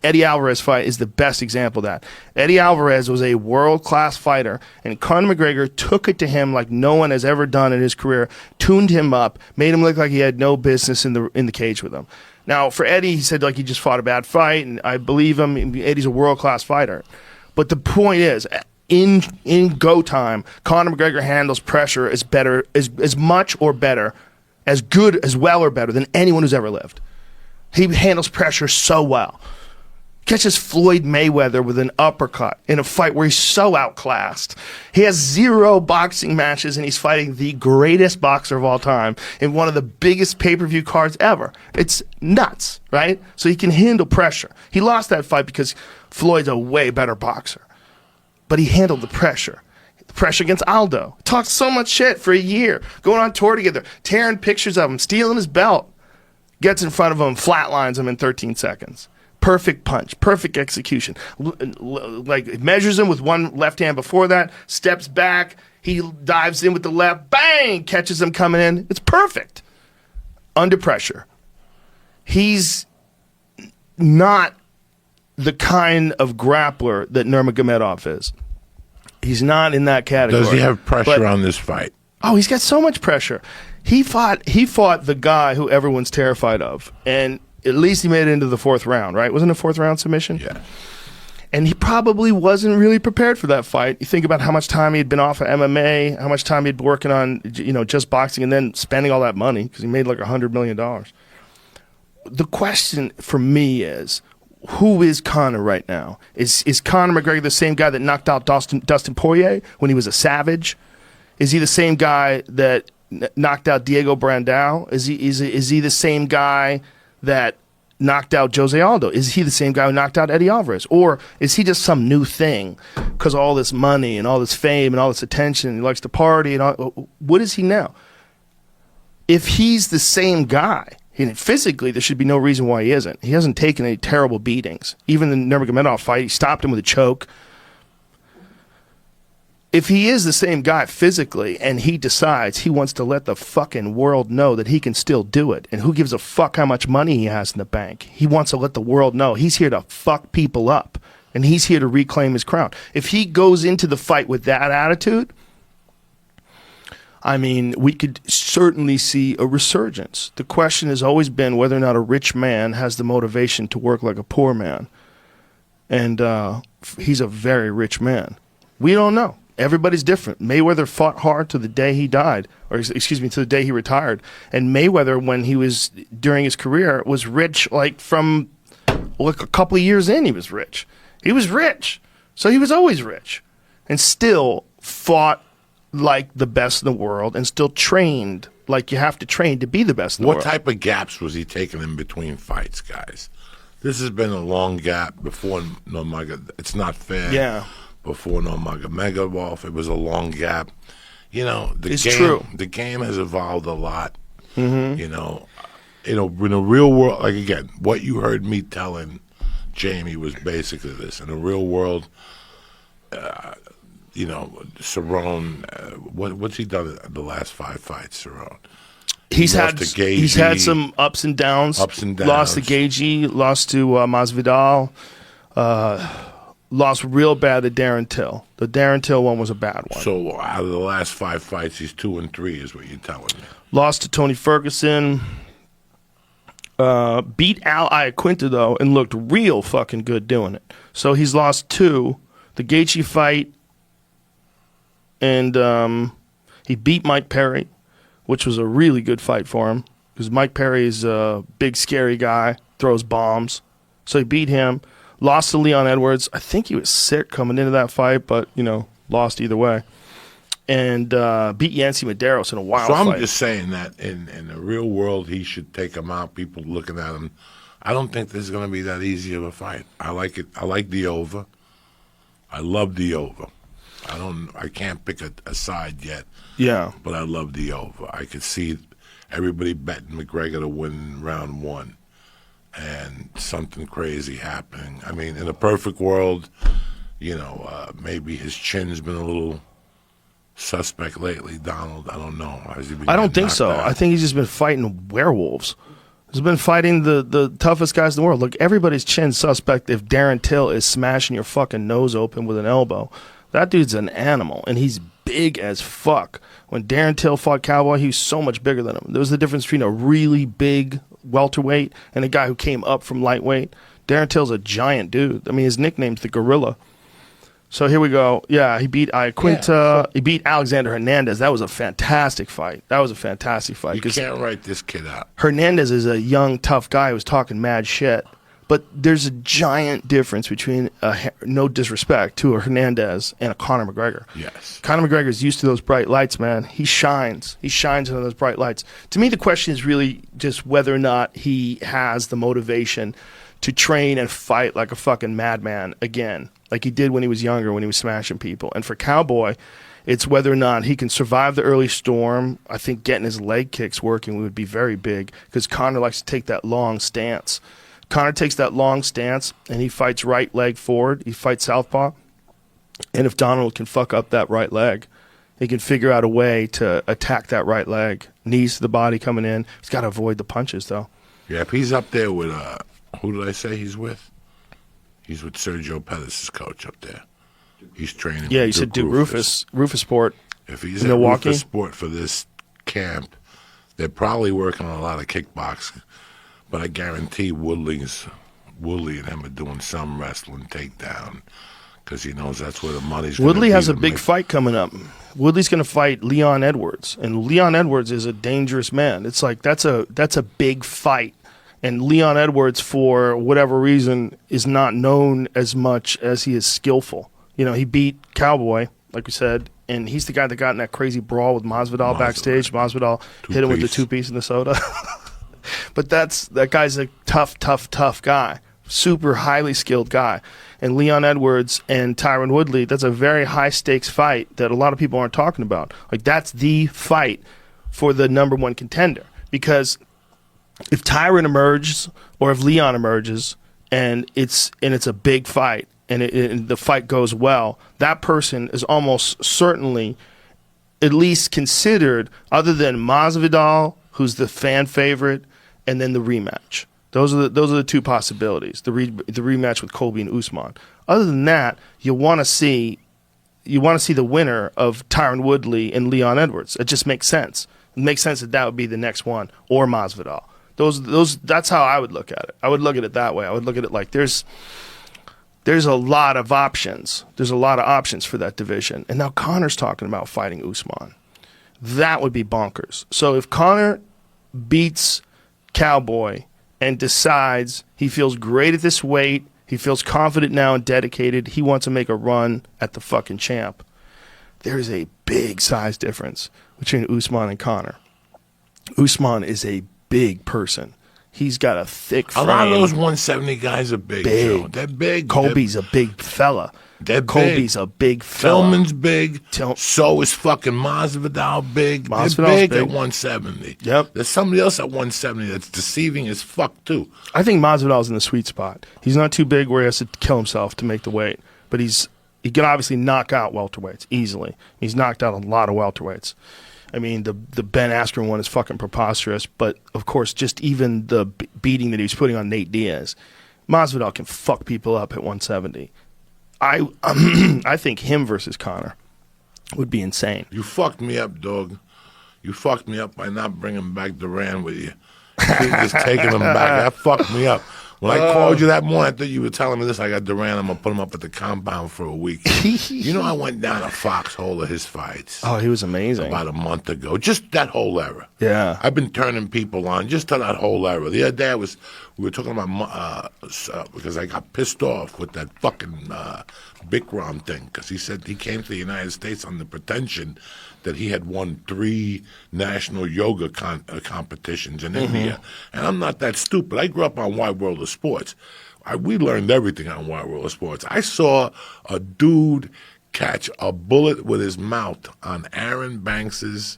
Eddie Alvarez fight is the best example of that. Eddie Alvarez was a world-class fighter, and Conor McGregor took it to him like no one has ever done in his career, tuned him up, made him look like he had no business in the cage with him. Now, for Eddie, he said like he just fought a bad fight, and I believe him. Eddie's a world-class fighter. But the point is, in go time, Conor McGregor handles pressure as much or better, as good, as well or better than anyone who's ever lived. He handles pressure so well. Catches Floyd Mayweather with an uppercut in a fight where he's so outclassed. He has 0 boxing matches, and he's fighting the greatest boxer of all time in one of the biggest pay-per-view cards ever. It's nuts, right? So he can handle pressure. He lost that fight because Floyd's a way better boxer. But he handled the pressure. The pressure against Aldo. Talked so much shit for a year. Going on tour together. Tearing pictures of him. Stealing his belt. Gets in front of him. Flatlines him in 13 seconds. Perfect punch. Perfect execution. Like, measures him with one left hand before that. Steps back. He dives in with the left. Bang! Catches him coming in. It's perfect. Under pressure. He's not the kind of grappler that Nurmagomedov is. He's not in that category. Does he have pressure on this fight? Oh, he's got so much pressure. He fought the guy who everyone's terrified of, and at least he made it into the 4th round, right? Wasn't it a 4th round submission? Yeah. And he probably wasn't really prepared for that fight. You think about how much time he had been off of MMA, how much time he'd been working on, just boxing, and then spending all that money because he made like $100 million. The question for me is, who is Conor right now? Is Conor McGregor the same guy that knocked out Dustin Poirier when he was a savage? Is he the same guy that knocked out Diego Brandao? Is he the same guy that knocked out Jose Aldo? Is he the same guy who knocked out Eddie Alvarez? Or is he just some new thing because of all this money and all this fame and all this attention and he likes to party and all? What is he now? If he's the same guy, and physically, there should be no reason why he isn't. He hasn't taken any terrible beatings. Even the Nurmagomedov fight, he stopped him with a choke. If he is the same guy physically and he decides he wants to let the fucking world know that he can still do it, and who gives a fuck how much money he has in the bank? He wants to let the world know he's here to fuck people up, and he's here to reclaim his crown. If he goes into the fight with that attitude, I mean, we could certainly see a resurgence. The question has always been whether or not a rich man has the motivation to work like a poor man. And he's a very rich man. We don't know. Everybody's different. Mayweather fought hard to the day he died, or excuse me, to the day he retired. And Mayweather, when he was during his career, was rich like from like a couple of years in. He was rich. He was rich, so he was always rich, and still fought like the best in the world, and still trained like you have to train to be the best in the world. What type of gaps was he taking in between fights, guys? This has been a long gap before It's not fair. Yeah. Before Nurmagomedov, it was a long gap. It's true. The game has evolved a lot. Mm-hmm. In a real world, like again, what you heard me telling Jamie was basically this. In the real world, Cerrone, what's he done in the last 5 fights, Cerrone? He's had some ups and downs. Ups and downs. Lost to Gagey, lost to Masvidal, Lost real bad to Darren Till. The Darren Till one was a bad one. So out of the last 5 fights, he's 2-3 is what you're telling me. Lost to Tony Ferguson. Beat Al Iaquinta, though, and looked real fucking good doing it. So he's lost 2. The Gaethje fight, and he beat Mike Perry, which was a really good fight for him, because Mike Perry is a big, scary guy, throws bombs. So he beat him. Lost to Leon Edwards. I think he was sick coming into that fight, but, lost either way. And beat Yancy Medeiros in a wild fight. So I'm just saying that in the real world, he should take him out. People looking at him. I don't think this is going to be that easy of a fight. I like it. I like the over. I love the over. I can't pick a side yet. Yeah. But I love the over. I could see everybody betting McGregor to win round 1. And something crazy happening. I mean, in a perfect world, maybe his chin's been a little suspect lately, Donald. I don't know. I don't think so. I think he's just been fighting werewolves. He's been fighting the toughest guys in the world. Look, everybody's chin's suspect if Darren Till is smashing your fucking nose open with an elbow. That dude's an animal, and he's big as fuck. When Darren Till fought Cowboy, he was so much bigger than him. There was the difference between a really big welterweight and a guy who came up from lightweight. Darren Till's a giant dude. I mean, his nickname's the Gorilla. So here we go. Yeah, he beat Iaquinta. Yeah. He beat Alexander Hernandez. That was a fantastic fight. You can't write this kid out. Hernandez is a young, tough guy who was talking mad shit. But there's a giant difference between, no disrespect, to a Hernandez and a Conor McGregor. Yes. Conor McGregor's used to those bright lights, man. He shines. He shines under those bright lights. To me, the question is really just whether or not he has the motivation to train and fight like a fucking madman again, like he did when he was younger, when he was smashing people. And for Cowboy, it's whether or not he can survive the early storm. I think getting his leg kicks working would be very big, because Conor likes to take that long stance. Conor takes that long stance, and he fights right leg forward. He fights southpaw. And if Donald can fuck up that right leg, he can figure out a way to attack that right leg. Knees to the body coming in. He's got to avoid the punches, though. Yeah, if he's up there with, who did I say he's with? He's with Sergio Pettis' coach up there. He's training. Yeah, you said Duke Rufus Sport. If he's at Milwaukee Rufus Sport for this camp, they're probably working on a lot of kickboxing. But I guarantee Woodley and him are doing some wrestling takedown, because he knows that's where the money's going to be. Woodley has a big fight coming up. Woodley's going to fight Leon Edwards, and Leon Edwards is a dangerous man. It's like that's a big fight, and Leon Edwards, for whatever reason, is not known as much as he is skillful. He beat Cowboy, like we said, and he's the guy that got in that crazy brawl with Masvidal backstage. Masvidal hit him with the 2-piece in the soda. But that guy's a tough guy, super highly skilled guy. And Leon Edwards and Tyron Woodley, that's a very high-stakes fight that a lot of people aren't talking about. Like, that's the fight for the number one contender. Because if Tyron emerges or if Leon emerges and it's a big fight and the fight goes well, that person is almost certainly at least considered, other than Masvidal, who's the fan favorite, and then the rematch. Those are the two possibilities. The rematch with Colby and Usman. Other than that, you want to see the winner of Tyron Woodley and Leon Edwards. It just makes sense. It makes sense that would be the next one, or Masvidal. That's how I would look at it. I would look at it that way. I would look at it like there's a lot of options. There's a lot of options for that division. And now Conor's talking about fighting Usman. That would be bonkers. So if Conor beats Cowboy and decides he feels great at this weight, he feels confident now and dedicated, he wants to make a run at the fucking champ, there's a big size difference between Usman and Conor. Usman is a big person. He's got a thick frame. A lot of those 170 guys are big. Joe. They're big. Colby's a big fella. Colby's a big fella. Tillman's big. So is fucking Masvidal big. They're big at 170. Yep. There's somebody else at 170 that's deceiving as fuck, too. I think Masvidal's in the sweet spot. He's not too big where he has to kill himself to make the weight. But he can obviously knock out welterweights easily. He's knocked out a lot of welterweights. I mean, the Ben Askren one is fucking preposterous. But, of course, just even the beating that he was putting on Nate Diaz, Masvidal can fuck people up at 170. I think him versus Conor would be insane. You fucked me up, dog. You fucked me up by not bringing back Duran with you. Just taking him back. That fucked me up. When I called you that morning, I thought you were telling me this. I got Duran. I'm going to put him up at the compound for a week. You know, I went down a foxhole of his fights. Oh, he was amazing. About a month ago. Just that whole era. Yeah. I've been turning people on just to that whole era. The other day we were talking about, because I got pissed off with that fucking Bikram thing, because he said he came to the United States on the pretension that he had won 3 national yoga competitions in India. And I'm not that stupid. I grew up on Wide World of Sports. We learned everything on Wide World of Sports. I saw a dude catch a bullet with his mouth on Aaron Banks's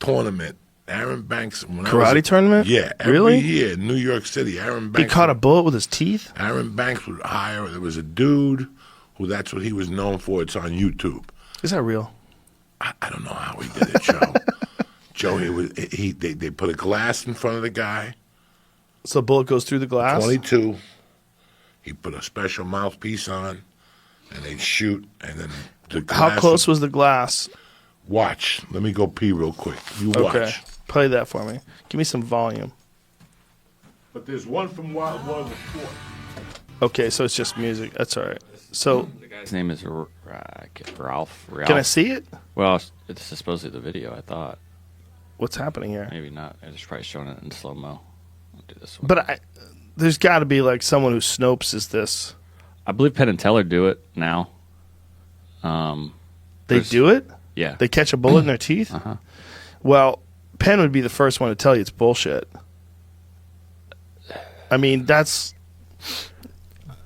tournament. Aaron Banks. Karate tournament? Yeah. Every year in New York City, Aaron Banks. He caught a bullet with his teeth? Aaron Banks would hire. There was a dude who that's what he was known for. It's on YouTube. Is that real? I don't know how he did it, Joe. Joe, they put a glass in front of the guy. So the bullet goes through the glass? 22. He put a special mouthpiece on, and they'd shoot, and then the glass. How close was the glass? Watch. Let me go pee real quick. You watch. Okay. Play that for me. Give me some volume. But there's one from Wild World of Sport. Okay, so it's just music. That's all right. So The guy's name is Ralph. can I see it? Well, it's supposedly the video, I thought. What's happening here? Maybe not. I just probably showing it in slow-mo. I'll do this one. But there's got to be like someone who Snopes is this. I believe Penn and Teller do it now. They do it? Yeah. They catch a bullet in their teeth? Uh-huh. Well, Penn would be the first one to tell you it's bullshit. I mean, that's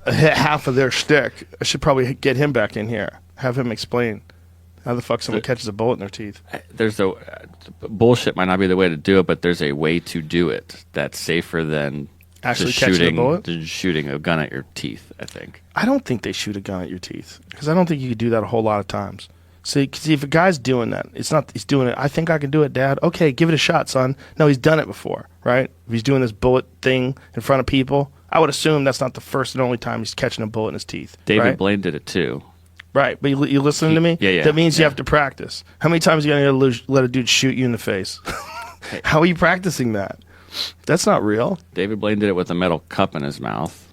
half of their shtick. I should probably get him back in here. Have him explain how the fuck someone catches a bullet in their teeth. There's bullshit might not be the way to do it, but there's a way to do it that's safer than Actually just catching a bullet? shooting a gun at your teeth, I think. I don't think they shoot a gun at your teeth because I don't think you could do that a whole lot of times. See, if a guy's doing that, it's not he's doing it. I think I can do it, Dad. Okay, give it a shot, son. No, he's done it before, right? If he's doing this bullet thing in front of people, I would assume that's not the first and only time he's catching a bullet in his teeth. David right? Blaine did it too. Right, but you listening to me? Yeah. That means you have to practice. How many times are you going to let a dude shoot you in the face? How are you practicing that? That's not real. David Blaine did it with a metal cup in his mouth.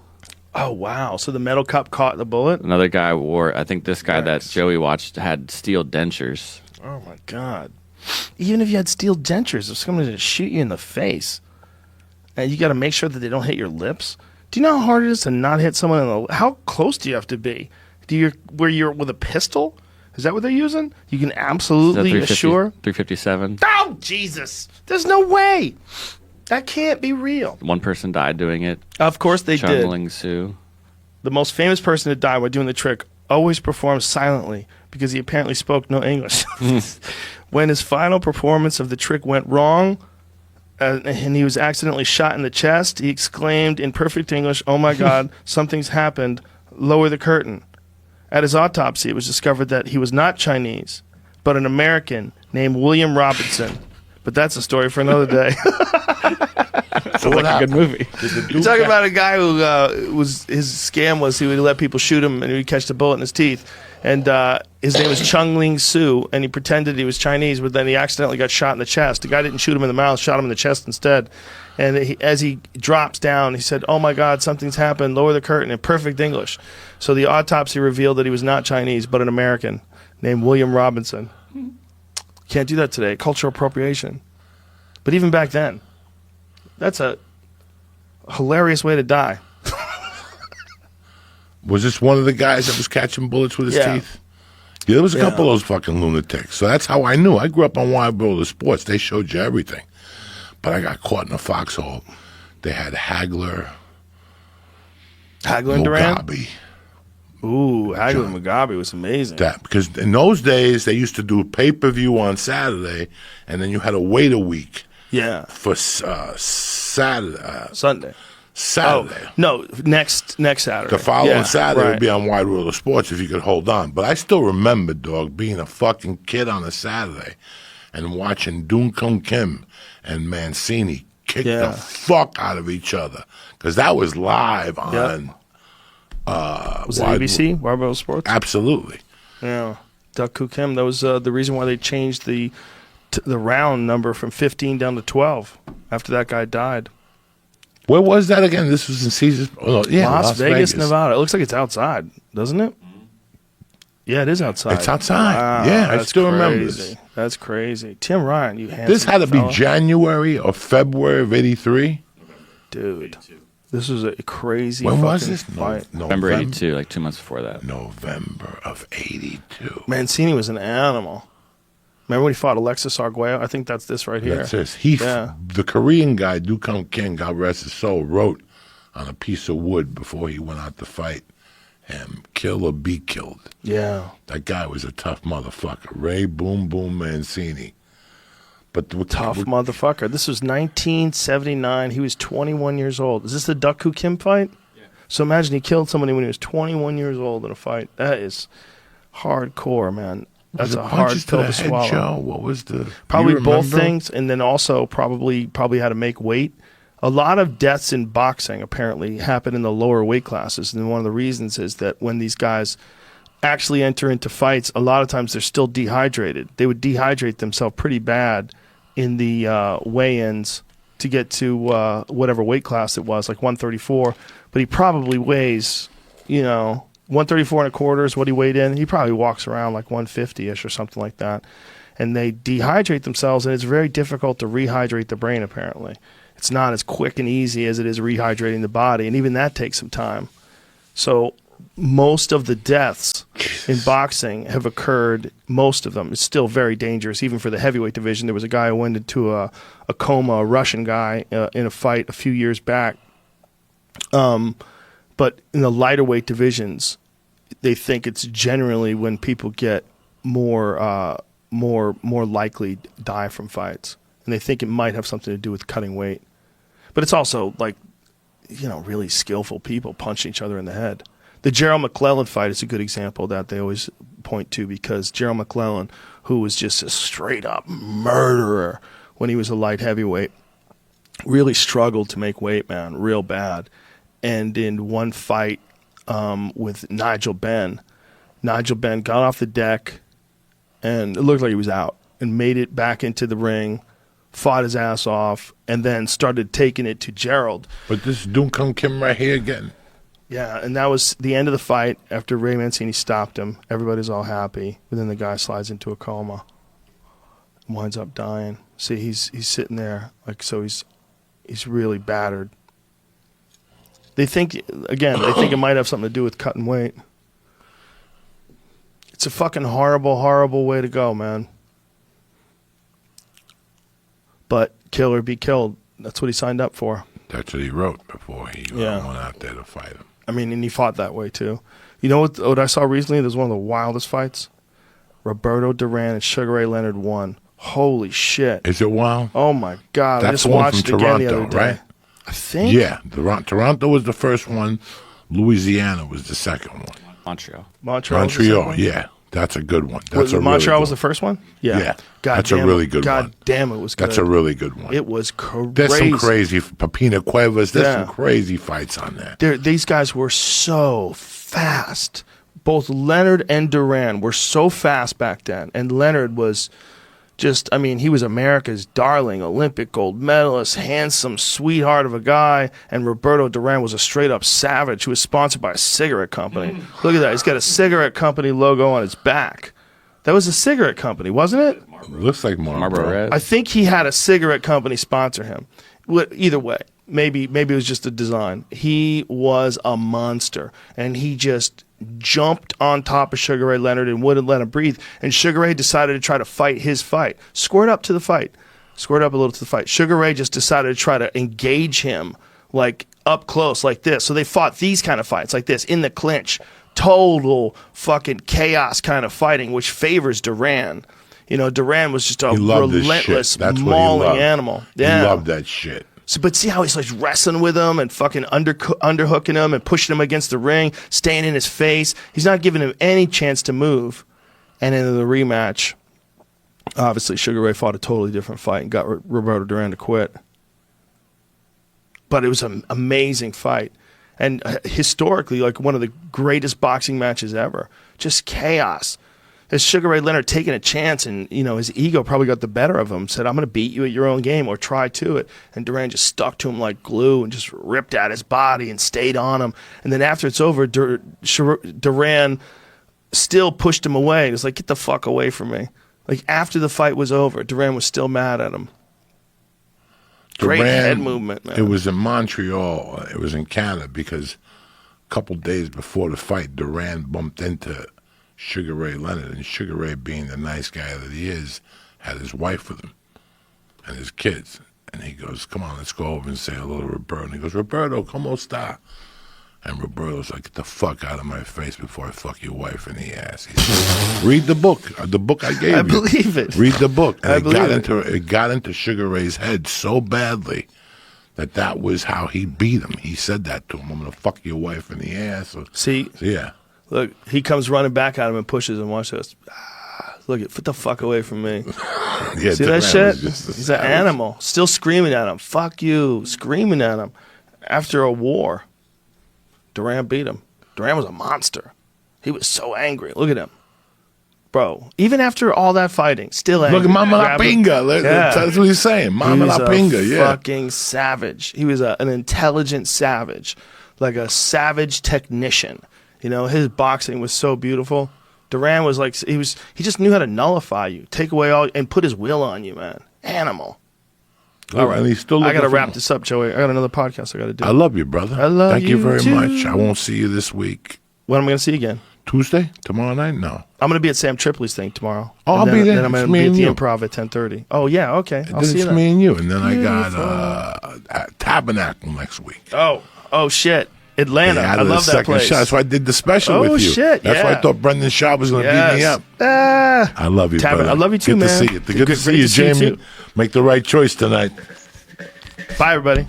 Oh, wow. So the metal cup caught the bullet? Another guy wore, I think this guy that Joey watched had steel dentures. Oh, my God. Even if you had steel dentures, if someone to shoot you in the face, and you got to make sure that they don't hit your lips. Do you know how hard it is to not hit someone in the How close do you have to be? Where you're with a pistol? Is that what they're using? You can absolutely assure 357. Oh, Jesus. There's no way. That can't be real. One person died doing it. Of course they did. Chung Soo. The most famous person to die while doing the trick always performs silently because he apparently spoke no English. When his final performance of the trick went wrong and he was accidentally shot in the chest, he exclaimed in perfect English, "Oh my God, something's happened. Lower the curtain." At his autopsy, it was discovered that he was not Chinese, but an American named William Robinson. But that's a story for another day. Sounds like a good movie. You're talking about a guy who his scam was he would let people shoot him and he would catch the bullet in his teeth. And his name was Chung Soo, and he pretended he was Chinese, but then he accidentally got shot in the chest. The guy didn't shoot him in the mouth, shot him in the chest instead. And as he drops down, he said, "Oh my God, something's happened. Lower the curtain," in perfect English. So the autopsy revealed that he was not Chinese, but an American named William Robinson. Can't do that today. Cultural appropriation. But even back then, that's a hilarious way to die. Was this one of the guys that was catching bullets with his teeth? Yeah, there was a couple of those fucking lunatics. So that's how I knew. I grew up on Wide World of Sports. They showed you everything. But I got caught in a foxhole. They had Hagler. Hagler and Duran? Mugabe. Ooh, Hagler and Mugabe was amazing. Because in those days, they used to do a pay-per-view on Saturday, and then you had to wait a week. Yeah. For Saturday. Sunday. Saturday. Oh, no, next Saturday. The following Saturday would be on Wide World of Sports if you could hold on. But I still remember, dog, being a fucking kid on a Saturday and watching Dun Kung Kim and Mancini kick the fuck out of each other. Because that was live on Was it ABC? Barbell Sports? Absolutely. Yeah. Duck Koo Kim. That was the reason why they changed the round number from 15 down to 12 after that guy died. Where was that again? This was in Caesars. Oh, yeah, Las Vegas, Nevada. It looks like it's outside, doesn't it? Yeah, it is outside. It's outside. Wow, yeah, I still remember crazy. this. That's crazy. Tim Ryan, you handsome This had to fella. be January or February of '83. Dude, this was a crazy When was fucking this? fight. November 82, like 2 months before that. November of '82. Mancini was an animal. Remember when he fought Alexis Arguello? I think that's this right here. That's this. Yeah. The Korean guy, Dukong King, God rest his soul, wrote on a piece of wood before he went out to fight him, kill or be killed. Yeah. That guy was a tough motherfucker. Ray Boom Boom Mancini. But Tough motherfucker. This was 1979. He was 21 years old. Is this the Duck Koo Kim fight? Yeah. So imagine he killed somebody when he was 21 years old in a fight. That is hardcore, man. That's a hard pill to swallow. Joe? What was the... Probably both things, and then also probably had to make weight. A lot of deaths in boxing apparently happen in the lower weight classes, and one of the reasons is that when these guys actually enter into fights, a lot of times they're still dehydrated. They would dehydrate themselves pretty bad in the weigh-ins to get to whatever weight class it was, like 134. But he probably weighs, 134 and a quarter is what he weighed in. He probably walks around like 150-ish or something like that. And they dehydrate themselves, and it's very difficult to rehydrate the brain, apparently. It's not as quick and easy as it is rehydrating the body, and even that takes some time. So most of the deaths in boxing have occurred, most of them. It's still very dangerous, even for the heavyweight division. There was a guy who went into a coma, a Russian guy, in a fight a few years back. But in the lighter weight divisions, they think it's generally when people get more likely die from fights. And they think it might have something to do with cutting weight. But it's also like, really skillful people punching each other in the head. The Gerald McClellan fight is a good example that they always point to, because Gerald McClellan, who was just a straight-up murderer when he was a light heavyweight, really struggled to make weight, man, real bad. And in one fight with Nigel Benn got off the deck, and it looked like he was out, and made it back into the ring, fought his ass off, and then started taking it to Gerald. But this Dukong Kim right here again. Yeah, and that was the end of the fight after Ray Mancini stopped him. Everybody's all happy. But then the guy slides into a coma, winds up dying. See, he's sitting there, like, so he's really battered. They think it might have something to do with cutting weight. It's a fucking horrible, horrible way to go, man. But kill or be killed. That's what he signed up for. That's what he wrote before he went out there to fight him. I mean, and he fought that way, too. You know what I saw recently? There's one of the wildest fights. Roberto Duran and Sugar Ray Leonard won. Holy shit. Is it wild? Oh, my God. That's I just the one watched from it again the Toronto, other day. right? I think. Yeah. Toronto was the first one. Louisiana was the second one. Montreal. Montreal, yeah. That's a good one. That's Montreal really was the first one? Yeah. God that's damn a really good one. God damn, it was good. That's a really good one. It was crazy. There's some crazy Papina Cuevas. There's some crazy fights on there. These guys were so fast. Both Leonard and Duran were so fast back then. And Leonard was he was America's darling, Olympic gold medalist, handsome, sweetheart of a guy. And Roberto Duran was a straight-up savage who was sponsored by a cigarette company. Look at that. He's got a cigarette company logo on his back. That was a cigarette company, wasn't it? Looks like Marlboro Red. I think he had a cigarette company sponsor him. Either way, maybe it was just a design. He was a monster, and he just jumped on top of Sugar Ray Leonard and wouldn't let him breathe. And Sugar Ray decided to try to fight his fight. Squared up a little to the fight. Sugar Ray just decided to try to engage him, like up close, like this. So they fought these kind of fights, like this, in the clinch. Total fucking chaos kind of fighting, which favors Duran. Duran was just a relentless, mauling animal. Yeah. He loved that shit. So, but see how he's like wrestling with him and fucking underhooking him and pushing him against the ring, staying in his face. He's not giving him any chance to move. And in the rematch, obviously Sugar Ray fought a totally different fight and got Roberto Duran to quit. But it was an amazing fight. and historically, like one of the greatest boxing matches ever. Just chaos. As Sugar Ray Leonard taking a chance, and his ego probably got the better of him. Said, "I'm going to beat you at your own game, or try to it." And Duran just stuck to him like glue and just ripped at his body and stayed on him. And then after it's over, Duran still pushed him away. It was like, "Get the fuck away from me!" Like after the fight was over, Duran was still mad at him. Great head movement, man. It was in Montreal. It was in Canada because a couple days before the fight, Duran bumped into Sugar Ray Leonard, and Sugar Ray, being the nice guy that he is, had his wife with him and his kids. And he goes, "Come on, let's go over and say hello to Roberto." And he goes, "Roberto, como esta?" And Roberto's like, "Get the fuck out of my face before I fuck your wife in the ass." He said, "Read the book I gave you. I believe it. Read the book." And it got into Sugar Ray's head so badly that was how he beat him. He said that to him, "I'm going to fuck your wife in the ass." Yeah. Look, he comes running back at him and pushes him. Watch this. Look, get the fuck away from me. Yeah, see that shit? He's an animal. Still screaming at him. Fuck you. Screaming at him. After a war, Duran beat him. Duran was a monster. He was so angry. Look at him. Bro, even after all that fighting, still angry. Look at Mama La Pinga. That's what he's saying. Mama La Pinga, yeah. Fucking savage. He was an intelligent savage. Like a savage technician. His boxing was so beautiful. Duran was like, he just knew how to nullify you, take away all, and put his will on you, man. Animal. All right. And he's still I got to wrap this up, Joey. I got another podcast I got to do. I love you, brother. I love you. Thank you very too. much. I won't see you this week. When am I going to see you again? Tuesday? Tomorrow night? No. I'm going to be at Sam Tripoli's thing tomorrow. Oh, I'll be there. Then I'm going to be at the Improv at 10:30. Oh, yeah, okay. I'll see you then. It's me and you. And then I got Tabernacle next week. Oh, shit. Atlanta. I love that place. Shot. That's why I did the special with you. Oh, shit, That's why I thought Brendan Schaub was going to beat me up. I love you, brother. I love you too, Good man. to see you. Good to see you, Jamie. Make the right choice tonight. Bye, everybody.